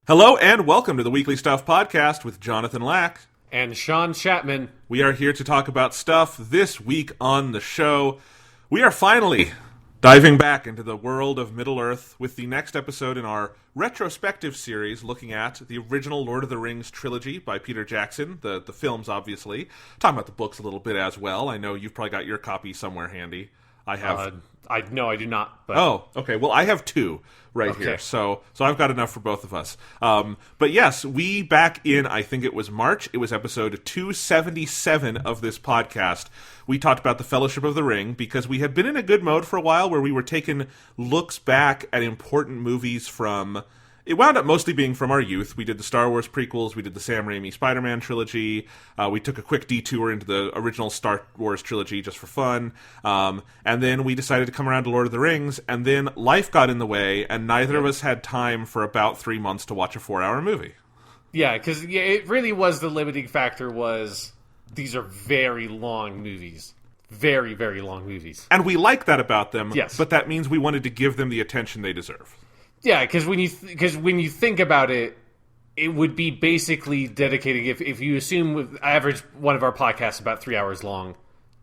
Hello and welcome to the Weekly Stuff Podcast with Jonathan Lack. And Sean Chapman. We are here to talk about stuff. This week on the show, we are finally diving back into the world of Middle-earth with the next episode in our retrospective series looking at the original Lord of the Rings trilogy by Peter Jackson, the films obviously. Talking about the books a little bit as well. I know you've probably got your copy somewhere handy. I have. I do not. But... Oh, okay. Well, I have two here, so I've got enough for both of us. But yes, we back in, I think it was March. It was episode 277 of this podcast. We talked about the Fellowship of the Ring because we had been in a good mode for a while, where we were taking looks back at important movies from. It wound up mostly being from our youth. We did the Star Wars prequels, we did the Sam Raimi Spider-Man trilogy, we took a quick detour into the original Star Wars trilogy just for fun, and then we decided to come around to Lord of the Rings, and then life got in the way, and neither of us had time for about 3 months to watch a 4-hour movie. Yeah, because it really was the limiting factor was these are very long movies. Very, very long movies. And we like that about them, yes. But that means we wanted to give them the attention they deserve. Yeah, because when you think about it, it would be basically dedicating. If you assume with average one of our podcasts about 3 hours long,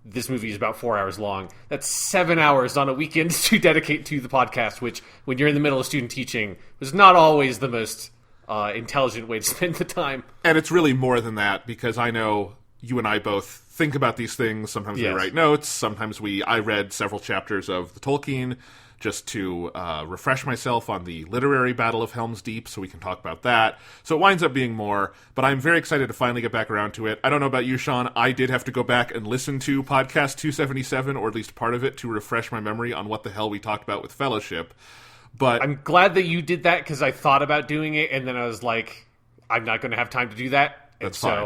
this movie is about 4 hours long. That's 7 hours on a weekend to dedicate to the podcast, which when you're in the middle of student teaching was not always the most intelligent way to spend the time. And it's really more than that, because I know you and I both think about these things. Sometimes we write notes. Sometimes I read several chapters of the Tolkien just to refresh myself on the literary Battle of Helm's Deep, so we can talk about that. So it winds up being more, but I'm very excited to finally get back around to it. I don't know about you, Sean. I did have to go back and listen to podcast 277, or at least part of it, to refresh my memory on what the hell we talked about with Fellowship. But I'm glad that you did that, because I thought about doing it, and then I was like, I'm not going to have time to do that. That's fine.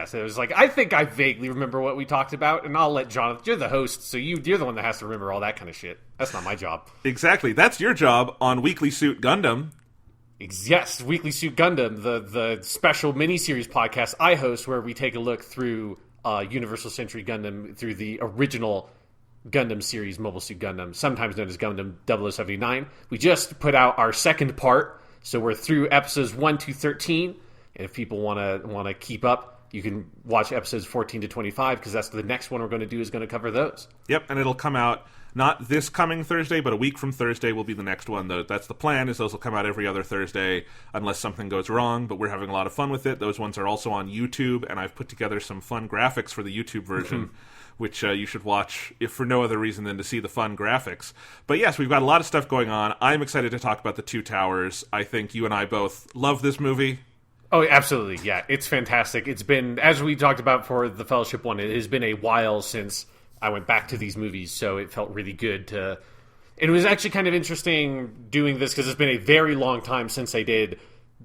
So it was like, I think I vaguely remember what we talked about, and I'll let Jonathan, you're the host, so you're the one that has to remember all that kind of shit. That's not my job. Exactly. That's your job on Weekly Suit Gundam. Yes, Weekly Suit Gundam, the special miniseries podcast I host, where we take a look through Universal Century Gundam, through the original Gundam series, Mobile Suit Gundam, sometimes known as Gundam 0079. We just put out our second part, so we're through episodes 1 to 13. And if people want to keep up, you can watch episodes 14 to 25, because that's the next one we're going to do, is going to cover those. Yep, and it'll come out not this coming Thursday, but a week from Thursday will be the next one. That's the plan, is those will come out every other Thursday unless something goes wrong, but we're having a lot of fun with it. Those ones are also on YouTube, and I've put together some fun graphics for the YouTube version, which you should watch, if for no other reason than to see the fun graphics. But yes, we've got a lot of stuff going on. I'm excited to talk about The Two Towers. I think you and I both love this movie. Oh, absolutely. Yeah, it's fantastic. It's been, as we talked about for the Fellowship one, it has been a while since I went back to these movies, so it felt really good to... And it was actually kind of interesting doing this, because it's been a very long time since I did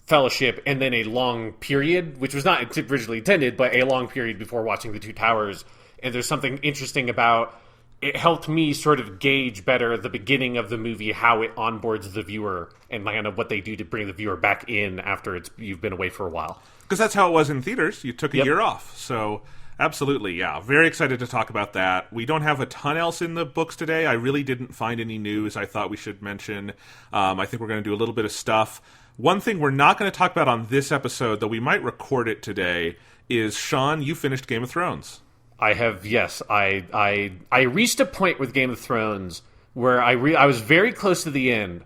Fellowship, and then a long period, which was not originally intended, but a long period before watching The Two Towers. And there's something interesting about... It helped me sort of gauge better at the beginning of the movie how it onboards the viewer and kind of what they do to bring the viewer back in after you've been away for a while. Because that's how it was in theaters. You took a year off. So, absolutely, yeah. Very excited to talk about that. We don't have a ton else in the books today. I really didn't find any news I thought we should mention. I think we're going to do a little bit of stuff. One thing we're not going to talk about on this episode, though we might record it today, is, Sean, you finished Game of Thrones. I have, yes. I reached a point with Game of Thrones where I was very close to the end,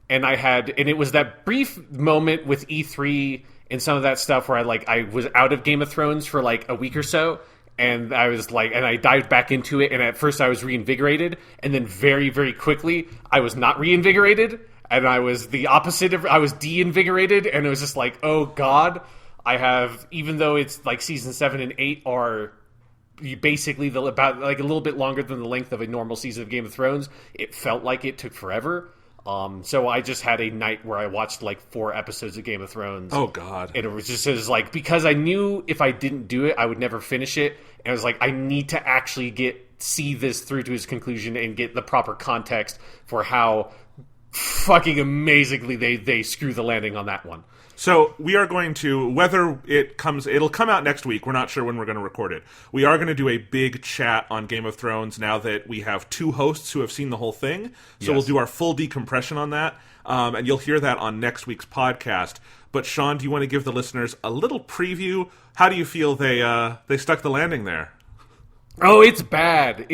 and it was that brief moment with E3 and some of that stuff where I was out of Game of Thrones for like a week or so, and I was like, and I dived back into it, and at first I was reinvigorated, and then very, very quickly I was not reinvigorated, and I was the opposite of, I was de-invigorated, and it was just like, oh God, even though it's like season 7 and 8 are basically about like a little bit longer than the length of a normal season of Game of Thrones, it felt like it took forever. So I just had a night where I watched like 4 episodes of Game of Thrones. Oh God. And it was like, because I knew if I didn't do it, I would never finish it. And I was like, I need to actually see this through to its conclusion and get the proper context for how fucking amazingly they screw the landing on that one. So we are going to, it'll come out next week. We're not sure when we're going to record it. We are going to do a big chat on Game of Thrones now that we have 2 hosts who have seen the whole thing. So We'll do our full decompression on that. and you'll hear that on next week's podcast. But Sean, do you want to give the listeners a little preview? How do you feel they stuck the landing there? Oh, it's bad.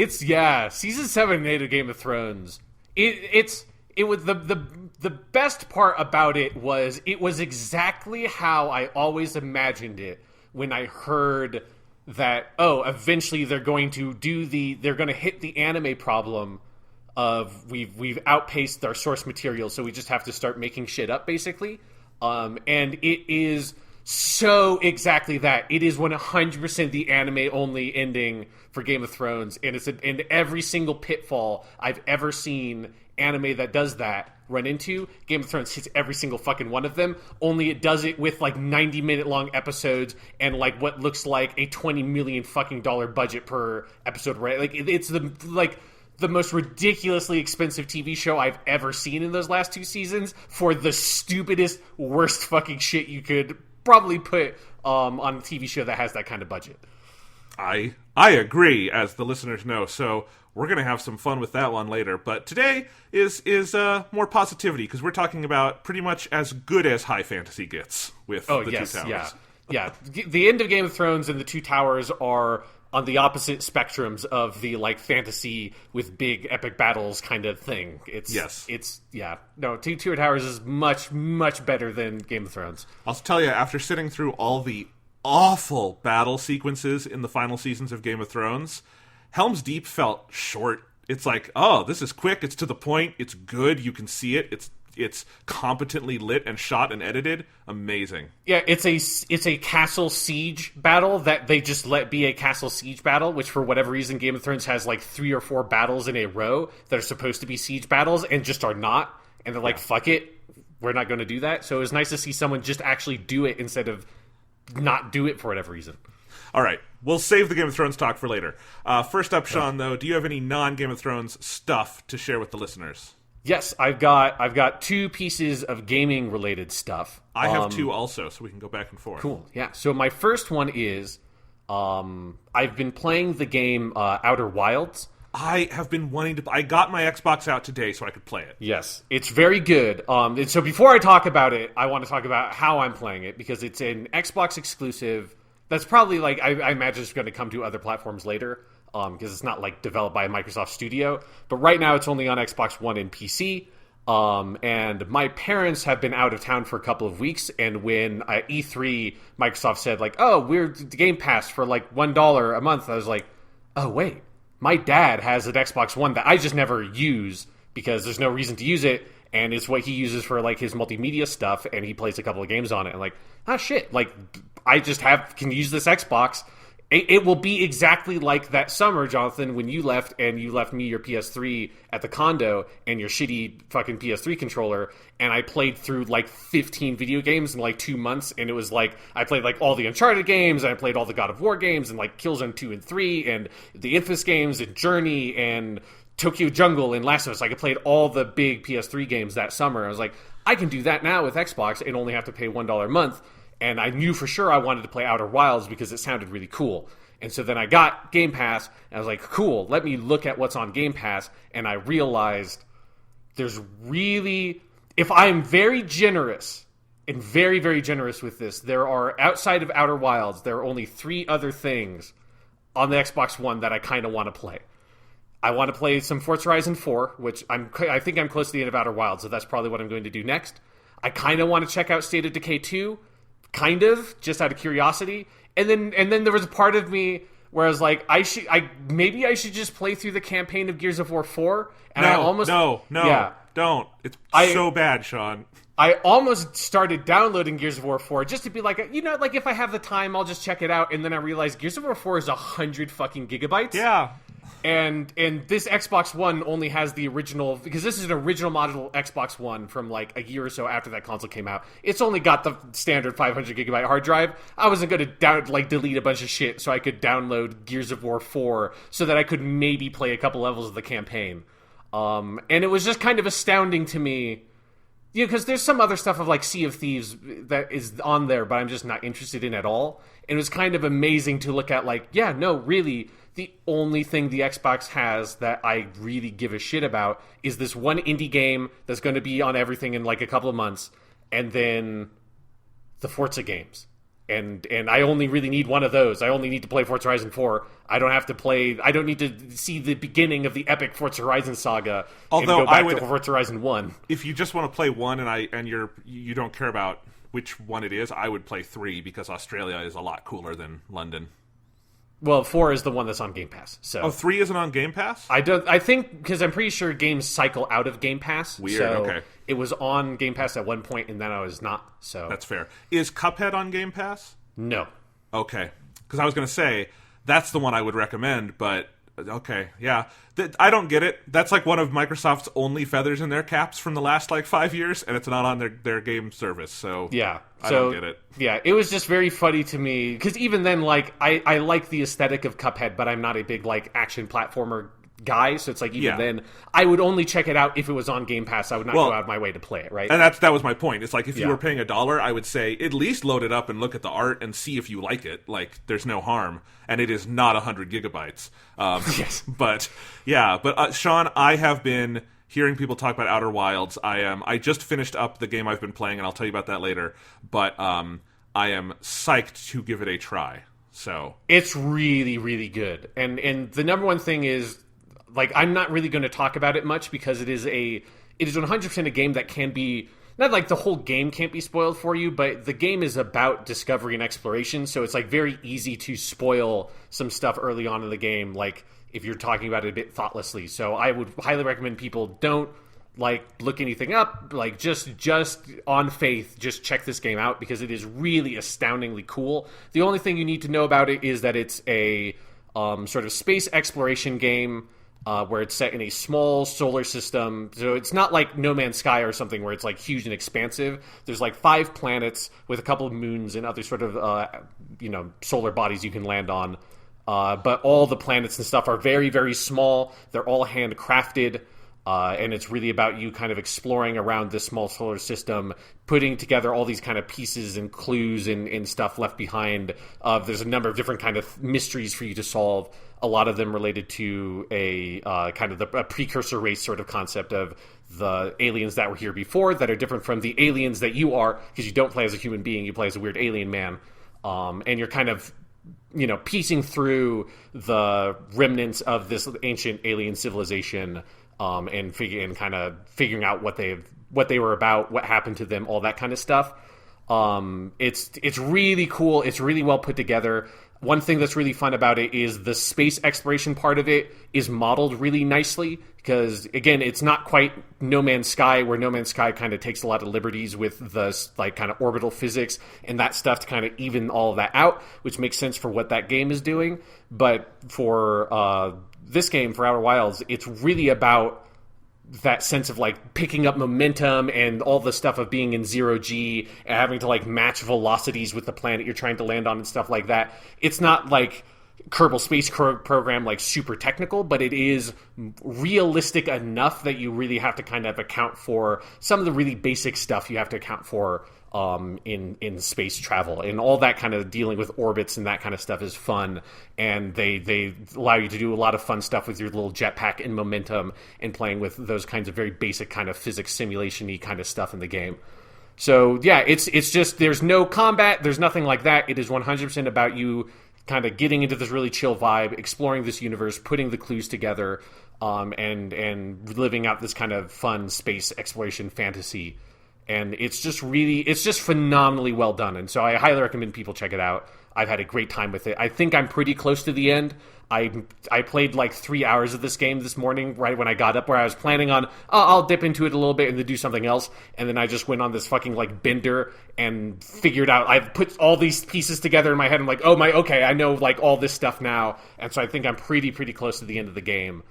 Season 7 and 8 of Game of Thrones. It was the best part about it was exactly how I always imagined it when I heard that eventually they're going to hit the anime problem of we've outpaced our source material, so we just have to start making shit up basically. And it is so exactly that. It is 100% the anime only ending for Game of Thrones, and it's in every single pitfall I've ever seen anime that does that run into. Game of Thrones hits every single fucking one of them, only it does it with like 90-minute long episodes and like what looks like a $20 million fucking dollar budget per episode, right? Like it's the most ridiculously expensive TV show I've ever seen in those last 2 seasons for the stupidest, worst fucking shit you could probably put on a TV show that has that kind of budget. I agree, as the listeners know, so we're going to have some fun with that one later. But today is more positivity, because we're talking about pretty much as good as high fantasy gets with the Two Towers. Yeah. The end of Game of Thrones and the Two Towers are on the opposite spectrums of the like fantasy with big epic battles kind of thing. Two Towers is much, much better than Game of Thrones. I'll tell you, after sitting through all the awful battle sequences in the final seasons of Game of Thrones, Helm's Deep felt short. It's like, oh, this is quick, it's to the point, it's good, you can see it, it's competently lit and shot and edited. Amazing. Yeah, it's a castle siege battle that they just let be a castle siege battle, which for whatever reason Game of Thrones has like 3 or 4 battles in a row that are supposed to be siege battles and just are not. And they're like, fuck it, we're not going to do that. So it was nice to see someone just actually do it instead of not do it for whatever reason. All right, we'll save the Game of Thrones talk for later. First up, Sean, though, do you have any non-Game of Thrones stuff to share with the listeners? Yes, I've got 2 pieces of gaming related stuff. I have 2 also, so we can go back and forth. Cool. Yeah. So my first one is I've been playing the game Outer Wilds. I have been wanting to. I got my Xbox out today so I could play it. Yes, it's very good. And so before I talk about it, I want to talk about how I'm playing it, because it's an Xbox exclusive. That's probably like I imagine it's going to come to other platforms later. Because it's not like developed by a Microsoft studio, but right now it's only on Xbox One and PC. And my parents have been out of town for a couple of weeks, and when at E3 Microsoft said like, "Oh, we're Game Pass for like $1 a month," I was like, "Oh wait, my dad has an Xbox One that I just never use because there's no reason to use it, and it's what he uses for like his multimedia stuff, and he plays a couple of games on it." And like, oh shit, like I just can use this Xbox. It will be exactly like that summer, Jonathan, when you left and you left me your PS3 at the condo and your shitty fucking PS3 controller, and I played through like 15 video games in like 2 months, and it was like I played like all the Uncharted games, and I played all the God of War games, and like Killzone 2 and 3, and the Infamous games, and Journey, and Tokyo Jungle, and Last of Us. Like I played all the big PS3 games that summer. I was like, I can do that now with Xbox and only have to pay $1 a month. And I knew for sure I wanted to play Outer Wilds because it sounded really cool. And so then I got Game Pass, and I was like, cool, let me look at what's on Game Pass. And I realized there's really, if I'm very generous, and very, very generous with this, there are, outside of Outer Wilds, there are only 3 other things on the Xbox One that I kind of want to play. I want to play some Forza Horizon 4, which I think I'm close to the end of Outer Wilds, so that's probably what I'm going to do next. I kind of want to check out State of Decay 2, kind of, just out of curiosity. And then there was a part of me where I was like, maybe I should just play through the campaign of Gears of War 4. And Don't. It's so bad, Sean. I almost started downloading Gears of War 4 just to be like, like if I have the time, I'll just check it out. And then I realized Gears of War 4 is 100 fucking gigabytes. Yeah. And this Xbox One only has the original, because this is an original model Xbox One from like a year or so after that console came out. It's only got the standard 500 gigabyte hard drive. I wasn't going to delete a bunch of shit so I could download Gears of War 4 so that I could maybe play a couple levels of the campaign. And it was just kind of astounding to me Yeah, because there's some other stuff of like Sea of Thieves that is on there, but I'm just not interested in at all. And it was kind of amazing to look at like, yeah, no, really, the only thing the Xbox has that I really give a shit about is this one indie game that's going to be on everything in like a couple of months, and then the Forza games. And I only really need one of those. I only need to play Forza Horizon 4. I don't need to see the beginning of the epic Forza Horizon saga. Although and go back to Forza Horizon 1. If you just want to play 1 and you don't care about which one it is, I would play 3 because Australia is a lot cooler than London. Well, 4 is the one that's on Game Pass. So 3 isn't on Game Pass? I think because I'm pretty sure games cycle out of Game Pass. Weird. So okay. It was on Game Pass at one point, and then I was not. So that's fair. Is Cuphead on Game Pass? No. Okay, because I was going to say that's the one I would recommend, but okay, yeah, I don't get it. That's like one of Microsoft's only feathers in their caps from the last like 5 years, and it's not on their game service. So yeah, I don't get it. Yeah, it was just very funny to me because even then, like I like the aesthetic of Cuphead, but I'm not a big like action platformer guy, so it's like even then I would only check it out if it was on Game Pass. I would not go out of my way to play it, right? And that was my point. It's like if you were paying $1, I would say at least load it up and look at the art and see if you like it. Like there's no harm, and it is not 100 gigabytes. Yes, but Sean, I have been hearing people talk about Outer Wilds. I just finished up the game I've been playing, and I'll tell you about that later. But I am psyched to give it a try. So it's really, really good, and the number one thing is, like, I'm not really going to talk about it much because it is 100% a game that can be, not like the whole game can't be spoiled for you, but the game is about discovery and exploration, so it's like very easy to spoil some stuff early on in the game, like if you're talking about it a bit thoughtlessly. So I would highly recommend people don't like look anything up, like just on faith, just check this game out because it is really astoundingly cool. The only thing you need to know about it is that it's a sort of space exploration game. Where it's set in a small solar system. So it's not like No Man's Sky or something where it's like huge and expansive. There's like 5 planets with a couple of moons and other sort of, solar bodies you can land on. But all the planets and stuff are very, very small. They're all handcrafted. And it's really about you kind of exploring around this small solar system, putting together all these kind of pieces and clues and stuff left behind. There's a number of different kind of mysteries for you to solve. A lot of them related to a kind of a precursor race sort of concept of the aliens that were here before that are different from the aliens that you are, because you don't play as a human being, you play as a weird alien man. And you're kind of, piecing through the remnants of this ancient alien civilization and kind of figuring out what they were about, what happened to them, all that kind of stuff. It's really cool. It's really well put together. One thing that's really fun about it is the space exploration part of it is modeled really nicely because, again, it's not quite No Man's Sky, where No Man's Sky kind of takes a lot of liberties with the like kind of orbital physics and that stuff to kind of even all of that out, which makes sense for what that game is doing. But for this game, for Outer Wilds, it's really about that sense of like picking up momentum and all the stuff of being in 0G and having to like match velocities with the planet you're trying to land on and stuff like that. It's not like Kerbal Space Program like super technical, but it is realistic enough that you really have to kind of account for some of the really basic stuff you have to account for in space travel, and all that kind of dealing with orbits and that kind of stuff is fun, and they allow you to do a lot of fun stuff with your little jetpack and momentum and playing with those kinds of very basic kind of physics simulation-y kind of stuff in the game. So yeah, it's just, there's no combat, there's nothing like that. It is 100% about you kind of getting into this really chill vibe, exploring this universe, putting the clues together, and living out this kind of fun space exploration fantasy. And it's just phenomenally well done. And so I highly recommend people check it out. I've had a great time with it. I think I'm pretty close to the end. I played like 3 hours of this game this morning, right when I got up, where I was planning on, I'll dip into it a little bit and then do something else. And then I just went on this fucking like bender and figured out, I've put all these pieces together in my head. I'm like, okay, I know like all this stuff now. And so I think I'm pretty close to the end of the game.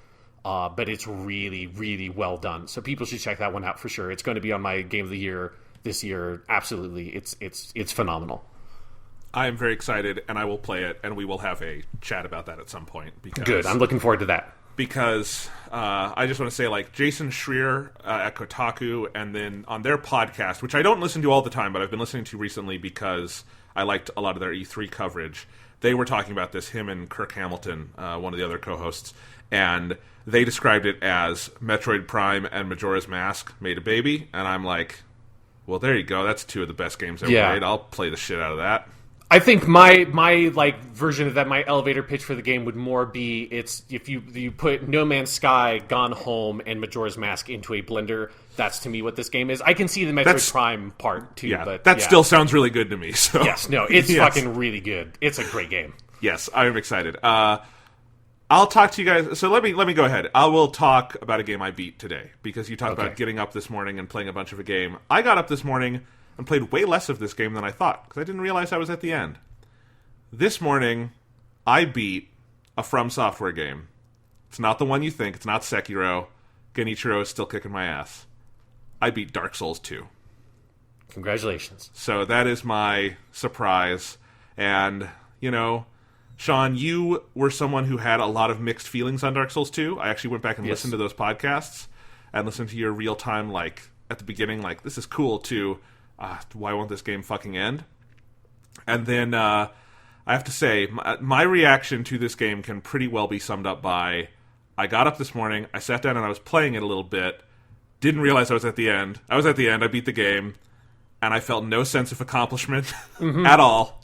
But it's really, really well done. So people should check that one out for sure. It's going to be on my Game of the Year this year. Absolutely. It's phenomenal. I am very excited, and I will play it, and we will have a chat about that at some point. Because good. I'm looking forward to that. because I just want to say, like, Jason Schreier at Kotaku, and then on their podcast, which I don't listen to all the time, but I've been listening to recently because I liked a lot of their E3 coverage. They were talking about this, him and Kirk Hamilton, one of the other co-hosts, and they described it as Metroid Prime and Majora's Mask made a baby, and I'm like, well, there you go. That's two of the best games ever made. I'll play the shit out of that. I think my like version of that, my elevator pitch for the game would more be, it's if you put No Man's Sky, Gone Home, and Majora's Mask into a blender. That's to me what this game is. I can see the Metroid Prime part too, but that still sounds really good to me. So yes, no, it's fucking really good. It's a great game. Yes, I am excited. I'll talk to you guys. So let me go ahead. I will talk about a game I beat today, because you talked about getting up this morning and playing a bunch of a game. I got up this morning and played way less of this game than I thought, because I didn't realize I was at the end. This morning, I beat a From Software game. It's not the one you think. It's not Sekiro. Genichiro is still kicking my ass. I beat Dark Souls 2. Congratulations. So that is my surprise. And, you know, Sean, you were someone who had a lot of mixed feelings on Dark Souls 2. I actually went back and listened to those podcasts and listened to your real-time, like, at the beginning, like, this is cool, to, why won't this game fucking end? And then, I have to say, my reaction to this game can pretty well be summed up by, I got up this morning, I sat down and I was playing it a little bit, didn't realize I was at the end. I was at the end, I beat the game, and I felt no sense of accomplishment at all.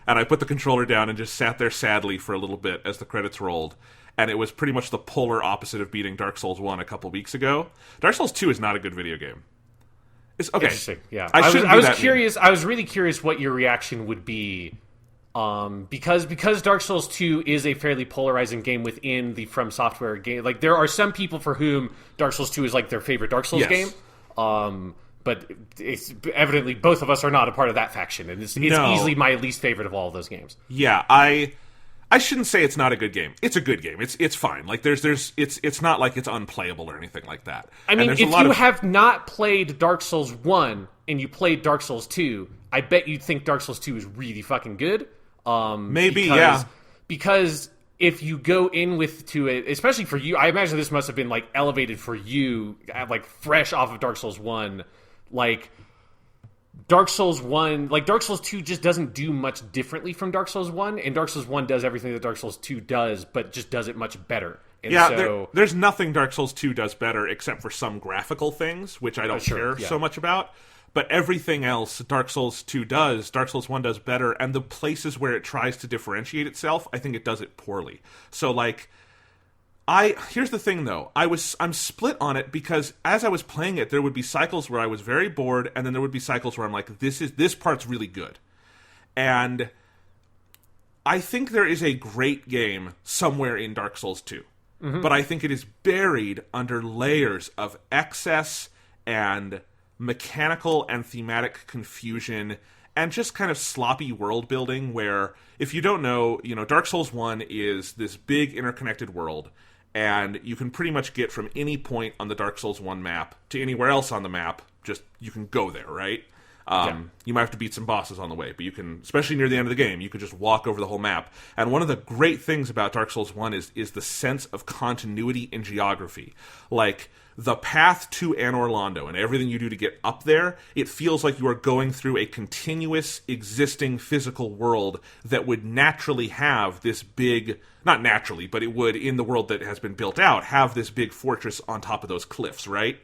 And I put the controller down and just sat there sadly for a little bit as the credits rolled. And it was pretty much the polar opposite of beating Dark Souls 1 a couple weeks ago. Dark Souls 2 is not a good video game. It's okay. Interesting, yeah. I was curious. I was really curious what your reaction would be, because Dark Souls 2 is a fairly polarizing game within the From Software game. Like, there are some people for whom Dark Souls 2 is like their favorite Dark Souls game. But it's evidently both of us are not a part of that faction, and it's easily my least favorite of all of those games. Yeah, I shouldn't say it's not a good game. It's a good game. It's fine. Like it's not like it's unplayable or anything like that. I mean, if you have not played Dark Souls 1 and you played Dark Souls 2, I bet you'd think Dark Souls 2 is really fucking good. Because if you go in to it, especially for you, I imagine this must have been like elevated for you, like fresh off of Dark Souls 1. Like, Dark Souls 1, like, Dark Souls 2 just doesn't do much differently from Dark Souls 1, and Dark Souls 1 does everything that Dark Souls 2 does, but just does it much better. And there's nothing Dark Souls 2 does better except for some graphical things, which I don't care so much about. But everything else Dark Souls 2 does, Dark Souls 1 does better, and the places where it tries to differentiate itself, I think it does it poorly. So, like, here's the thing, though. I'm split on it, because as I was playing it, there would be cycles where I was very bored, and then there would be cycles where I'm like, this part's really good. And I think there is a great game somewhere in Dark Souls 2. Mm-hmm. But I think it is buried under layers of excess and mechanical and thematic confusion and just kind of sloppy world building, where, if you don't know, Dark Souls 1 is this big interconnected world, and you can pretty much get from any point on the Dark Souls 1 map to anywhere else on the map. Just, you can go there, right? You might have to beat some bosses on the way, but you can, especially near the end of the game, you can just walk over the whole map. And one of the great things about Dark Souls 1 is the sense of continuity in geography. Like, the path to Anor Londo and everything you do to get up there, it feels like you are going through a continuous, existing physical world that would naturally have this big, not naturally, but it would, in the world that has been built out, have this big fortress on top of those cliffs, right?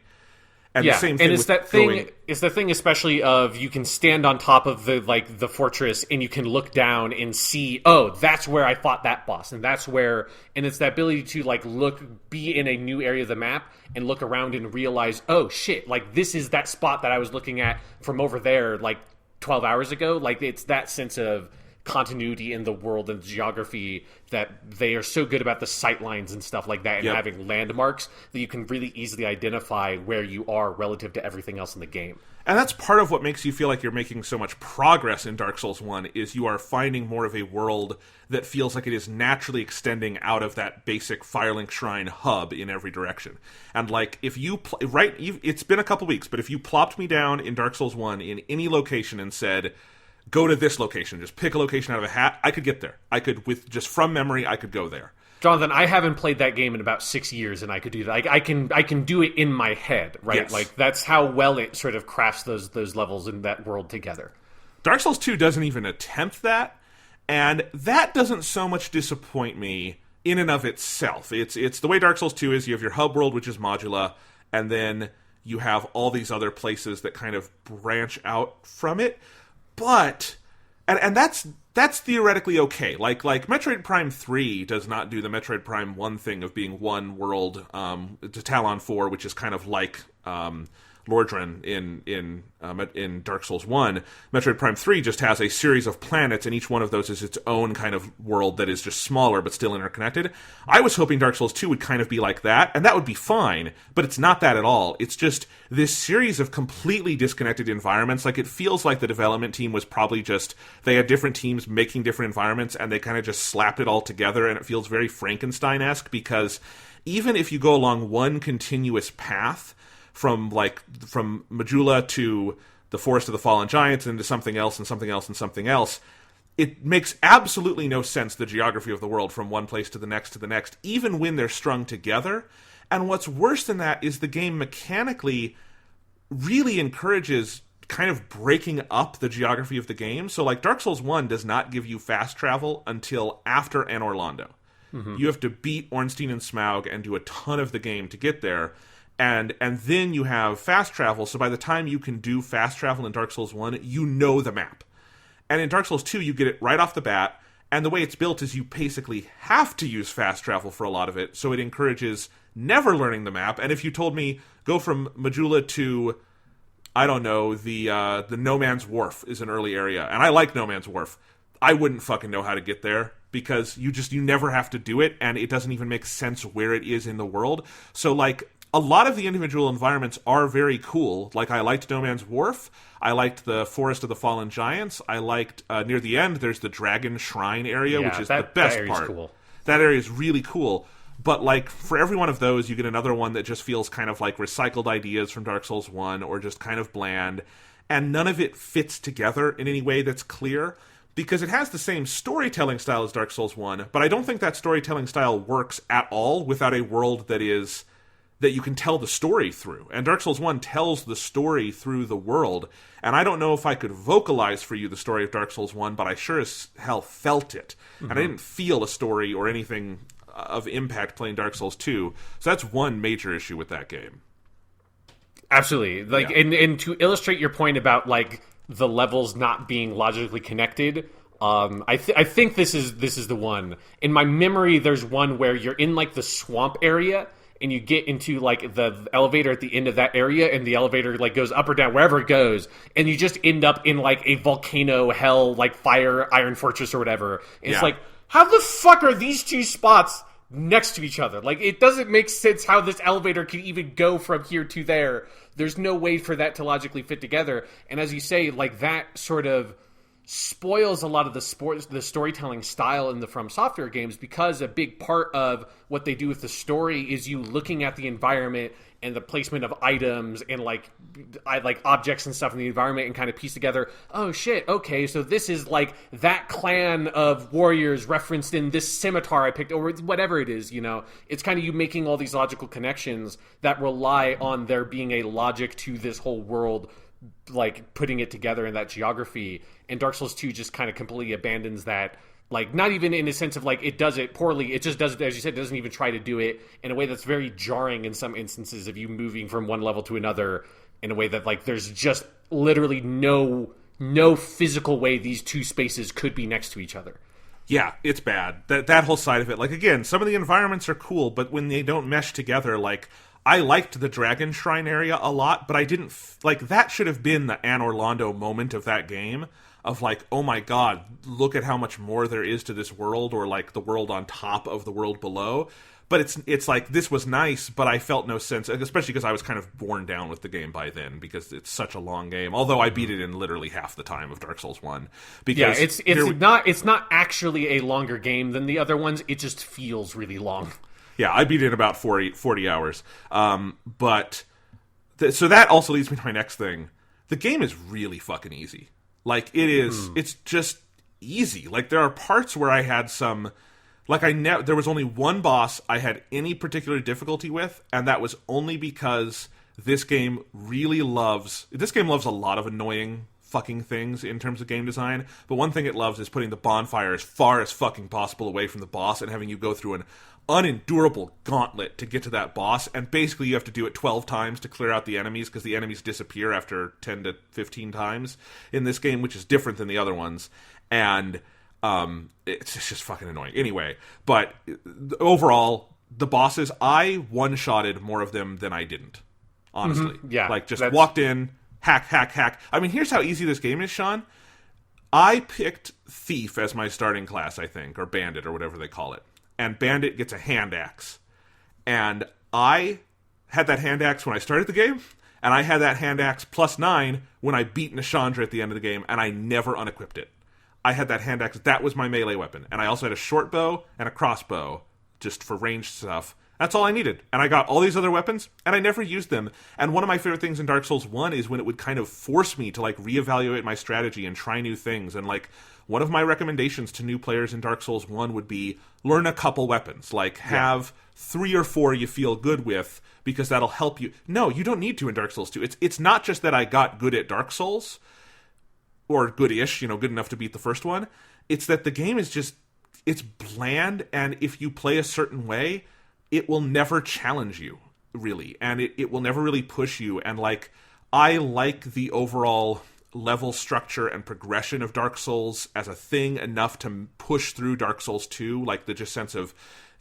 And the same thing, and it's that thing. It's the thing, especially of, you can stand on top of the fortress and you can look down and see, oh, that's where I fought that boss, and that's where. And it's that ability to be in a new area of the map and look around and realize, oh shit, like, this is that spot that I was looking at from over there, like, 12 hours ago. Like, it's that sense of continuity in the world and geography that they are so good about, the sight lines and stuff like that, and having landmarks that you can really easily identify where you are relative to everything else in the game. And that's part of what makes you feel like you're making so much progress in Dark Souls 1, is you are finding more of a world that feels like it is naturally extending out of that basic Firelink Shrine hub in every direction. And, like, if you it's been a couple weeks, but if you plopped me down in Dark Souls 1 in any location and said, go to this location, just pick a location out of a hat, I could get there. I could, from memory, I could go there. Jonathan, I haven't played that game in about 6 years, and I could do that. I can do it in my head, right? Yes. Like, that's how well it sort of crafts those levels in that world together. Dark Souls 2 doesn't even attempt that, and that doesn't so much disappoint me in and of itself. It's the way Dark Souls 2 is. You have your hub world, which is Modula, and then you have all these other places that kind of branch out from it. But and that's theoretically okay. Like Metroid Prime 3 does not do the Metroid Prime 1 thing of being one world to Talon 4, which is kind of like Lordran in Dark Souls 1. Metroid Prime 3 just has a series of planets, and each one of those is its own kind of world that is just smaller but still interconnected. I was hoping Dark Souls 2 would kind of be like that, and that would be fine, but it's not that at all. It's just this series of completely disconnected environments. Like, it feels like the development team was probably just, they had different teams making different environments, and they kind of just slapped it all together, and it feels very Frankenstein-esque, because even if you go along one continuous path, from Majula to the Forest of the Fallen Giants and into something else and something else and something else, it makes absolutely no sense, the geography of the world, from one place to the next, even when they're strung together. And what's worse than that is the game mechanically really encourages kind of breaking up the geography of the game. So, like, Dark Souls 1 does not give you fast travel until after Anor Londo. Mm-hmm. You have to beat Ornstein and Smaug and do a ton of the game to get there. And then you have fast travel, so by the time you can do fast travel in Dark Souls 1, you know the map. And in Dark Souls 2, you get it right off the bat, and the way it's built is you basically have to use fast travel for a lot of it, so it encourages never learning the map. And if you told me, go from Majula to, I don't know, the No Man's Wharf is an early area, and I like No Man's Wharf, I wouldn't fucking know how to get there, because you never have to do it, and it doesn't even make sense where it is in the world. So, like, a lot of the individual environments are very cool. Like, I liked No Man's Wharf. I liked the Forest of the Fallen Giants. I liked, near the end, there's the Dragon Shrine area, which is the best part. Cool. That area is really cool. But, like, for every one of those, you get another one that just feels kind of like recycled ideas from Dark Souls 1, or just kind of bland. And none of it fits together in any way that's clear, because it has the same storytelling style as Dark Souls 1, but I don't think that storytelling style works at all without a world that you can tell the story through. And Dark Souls 1 tells the story through the world. And I don't know if I could vocalize for you the story of Dark Souls 1, but I sure as hell felt it. Mm-hmm. And I didn't feel a story or anything of impact playing Dark Souls 2. So that's one major issue with that game. Absolutely. Like, yeah. And to illustrate your point about, like, the levels not being logically connected, I think this is the one. In my memory, there's one where you're in, like, the swamp area, and you get into, like, the elevator at the end of that area, and the elevator, like, goes up or down, wherever it goes, and you just end up in, like, a volcano, hell, like, fire, Iron Fortress or whatever. And it's like, how the fuck are these two spots next to each other? Like, it doesn't make sense how this elevator can even go from here to there. There's no way for that to logically fit together. And as you say, like, that sort of spoils a lot of the storytelling style in the From Software games, because a big part of what they do with the story is you looking at the environment and the placement of items and like objects and stuff in the environment and kind of piece together, oh shit, okay, so this is like that clan of warriors referenced in this scimitar I picked, or whatever it is, you know. It's kind of you making all these logical connections that rely on there being a logic to this whole world, like putting it together in that geography. And Dark Souls 2 just kind of completely abandons that, like, not even in a sense of like it does it poorly, it just does it, as you said, it doesn't even try to do it in a way that's very jarring in some instances of you moving from one level to another in a way that, like, there's just literally no physical way these two spaces could be next to each other. Yeah, it's bad. That whole side of it, like, again, some of the environments are cool, but when they don't mesh together, like, I liked the Dragon Shrine area a lot, but I didn't, like, that should have been the Anor Londo moment of that game, of like, oh my god, look at how much more there is to this world, or like the world on top of the world below. But it's like, this was nice, but I felt no sense, especially because I was kind of worn down with the game by then, because it's such a long game, although I beat it in literally half the time of Dark Souls 1. Because yeah, it's not actually a longer game than the other ones, it just feels really long. Yeah, I beat it in about 40 hours. So that also leads me to my next thing. The game is really fucking easy. Like, it is, it's just easy. Like, there are parts where I had some Like there was only one boss I had any particular difficulty with, and that was only because this game loves a lot of annoying fucking things in terms of game design, but one thing it loves is putting the bonfire as far as fucking possible away from the boss and having you go through an unendurable gauntlet to get to that boss, and basically you have to do it 12 times to clear out the enemies, because the enemies disappear after 10 to 15 times in this game, which is different than the other ones, and it's just fucking annoying. Anyway, but overall, the bosses, I one-shotted more of them than I didn't, honestly. Mm-hmm. Yeah. Like, just walked in, hack. I mean, here's how easy this game is, Sean. I picked Thief as my starting class, I think, or Bandit, or whatever they call it. And Bandit gets a hand axe. And I had that hand axe when I started the game, and I had that hand axe +9 when I beat Nishandra at the end of the game, and I never unequipped it. I had that hand axe. That was my melee weapon. And I also had a short bow and a crossbow, just for ranged stuff. That's all I needed. And I got all these other weapons, and I never used them. And one of my favorite things in Dark Souls 1 is when it would kind of force me to, like, reevaluate my strategy and try new things. And, like, one of my recommendations to new players in Dark Souls 1 would be learn a couple weapons. Like, have 3 or 4 you feel good with, because that'll help you. No, you don't need to in Dark Souls 2. It's not just that I got good at Dark Souls, or good-ish, good enough to beat the first one. It's that the game is just, it's bland, and if you play a certain way, it will never challenge you, really, and it will never really push you. And, like, I like the overall level structure and progression of Dark Souls as a thing enough to push through Dark Souls 2, like the just sense of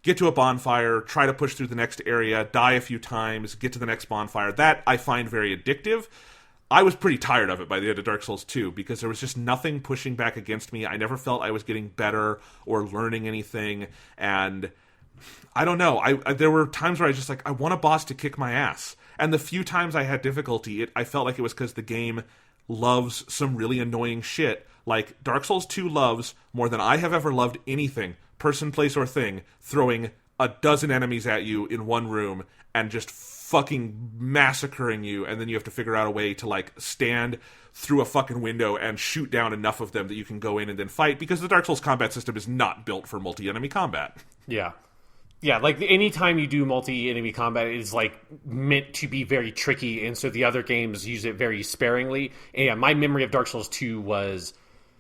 get to a bonfire, try to push through the next area, die a few times, get to the next bonfire. That I find very addictive. I was pretty tired of it by the end of Dark Souls 2 because there was just nothing pushing back against me. I never felt I was getting better or learning anything, and I don't know. There were times where I was just like, I want a boss to kick my ass. And the few times I had difficulty, I felt like it was because the game loves some really annoying shit. Like, Dark Souls 2 loves, more than I have ever loved anything, person, place, or thing, throwing a dozen enemies at you in one room and just fucking massacring you, and then you have to figure out a way to, like, stand through a fucking window and shoot down enough of them that you can go in and then fight, because the Dark Souls combat system is not built for multi-enemy combat. Yeah. Yeah, like, anytime you do multi-enemy combat, it's, like, meant to be very tricky, and so the other games use it very sparingly. And yeah, my memory of Dark Souls 2 was...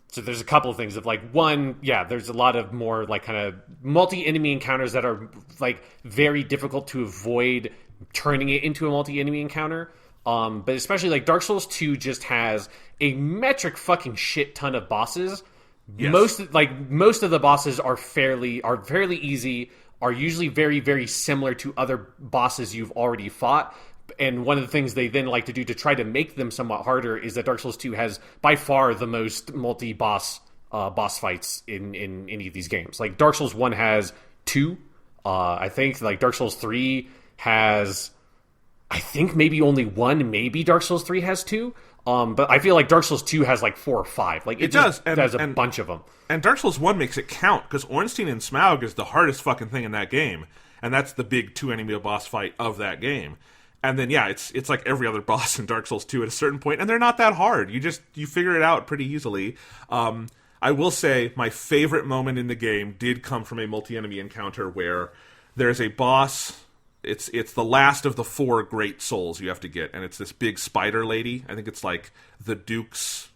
So there's a couple of things of, like, one, yeah, there's a lot of more, like, kind of multi-enemy encounters that are, like, very difficult to avoid turning it into a multi-enemy encounter. But especially, like, Dark Souls 2 just has a metric fucking shit ton of bosses. Yes. Most of the bosses are fairly easy, are usually very, very similar to other bosses you've already fought. And one of the things they then like to do to try to make them somewhat harder is that Dark Souls 2 has by far the most multi-boss boss fights in any of these games. Like, Dark Souls 1 has 2. I think, like, Dark Souls 3 has, I think, maybe only 1. Maybe Dark Souls 3 has 2. But I feel like Dark Souls 2 has, like, 4 or 5. Like, it does. It has a bunch of them. And Dark Souls 1 makes it count, because Ornstein and Smaug is the hardest fucking thing in that game. And that's the big 2-enemy boss fight of that game. And then, yeah, it's like every other boss in Dark Souls 2 at a certain point, and they're not that hard. You figure it out pretty easily. I will say my favorite moment in the game did come from a multi-enemy encounter where there's a boss. It's the last of the 4 great souls you have to get, and it's this big spider lady. I think it's like the Duke's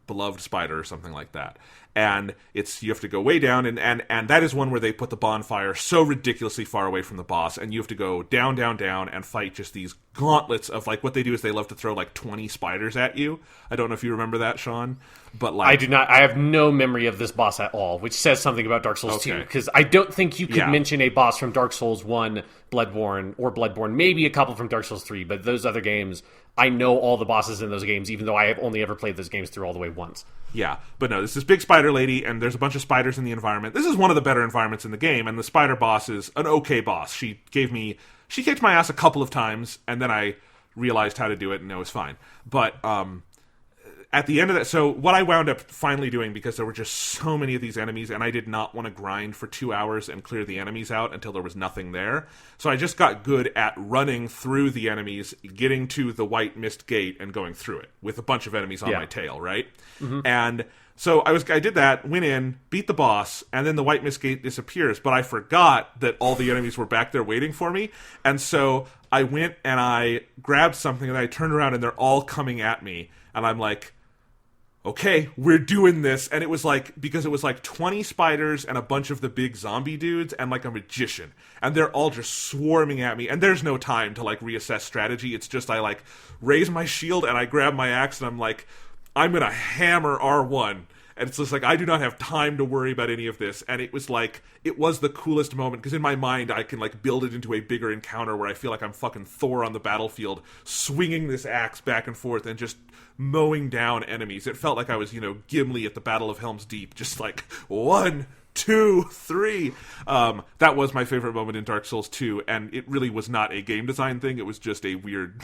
beloved spider or something like that. And you have to go way down, and that is one where they put the bonfire so ridiculously far away from the boss, and you have to go down, down, down, and fight just these gauntlets of, like, what they do is they love to throw, like, 20 spiders at you. I don't know if you remember that, Sean, but, like... I do not. I have no memory of this boss at all, which says something about Dark Souls 2, because I don't think you could mention a boss from Dark Souls 1, Bloodborne, maybe a couple from Dark Souls 3, but those other games... I know all the bosses in those games, even though I have only ever played those games through all the way once. Yeah, but no, this is big spider lady, and there's a bunch of spiders in the environment. This is one of the better environments in the game, and the spider boss is an okay boss. She kicked my ass a couple of times, and then I realized how to do it, and it was fine. But at the end of that, so what I wound up finally doing, because there were just so many of these enemies, and I did not want to grind for 2 hours and clear the enemies out until there was nothing there. So I just got good at running through the enemies, getting to the White Mist Gate, and going through it with a bunch of enemies on my tail, right? And so I did that, went in, beat the boss, and then the White Mist Gate disappears, but I forgot that all the enemies were back there waiting for me, and so I went and I grabbed something, and I turned around, and they're all coming at me, and I'm like, okay, we're doing this. And it was like, because it was like 20 spiders and a bunch of the big zombie dudes and like a magician. And they're all just swarming at me. And there's no time to like reassess strategy. It's just I like raise my shield and I grab my axe and I'm like, I'm going to hammer R1. And it's just like, I do not have time to worry about any of this. And it was like, it was the coolest moment, because in my mind, I can like build it into a bigger encounter where I feel like I'm fucking Thor on the battlefield, swinging this axe back and forth and just mowing down enemies. It felt like I was, Gimli at the Battle of Helm's Deep, just like 1, 2, 3. That was my favorite moment in Dark Souls 2, and it really was not a game design thing. It was just a weird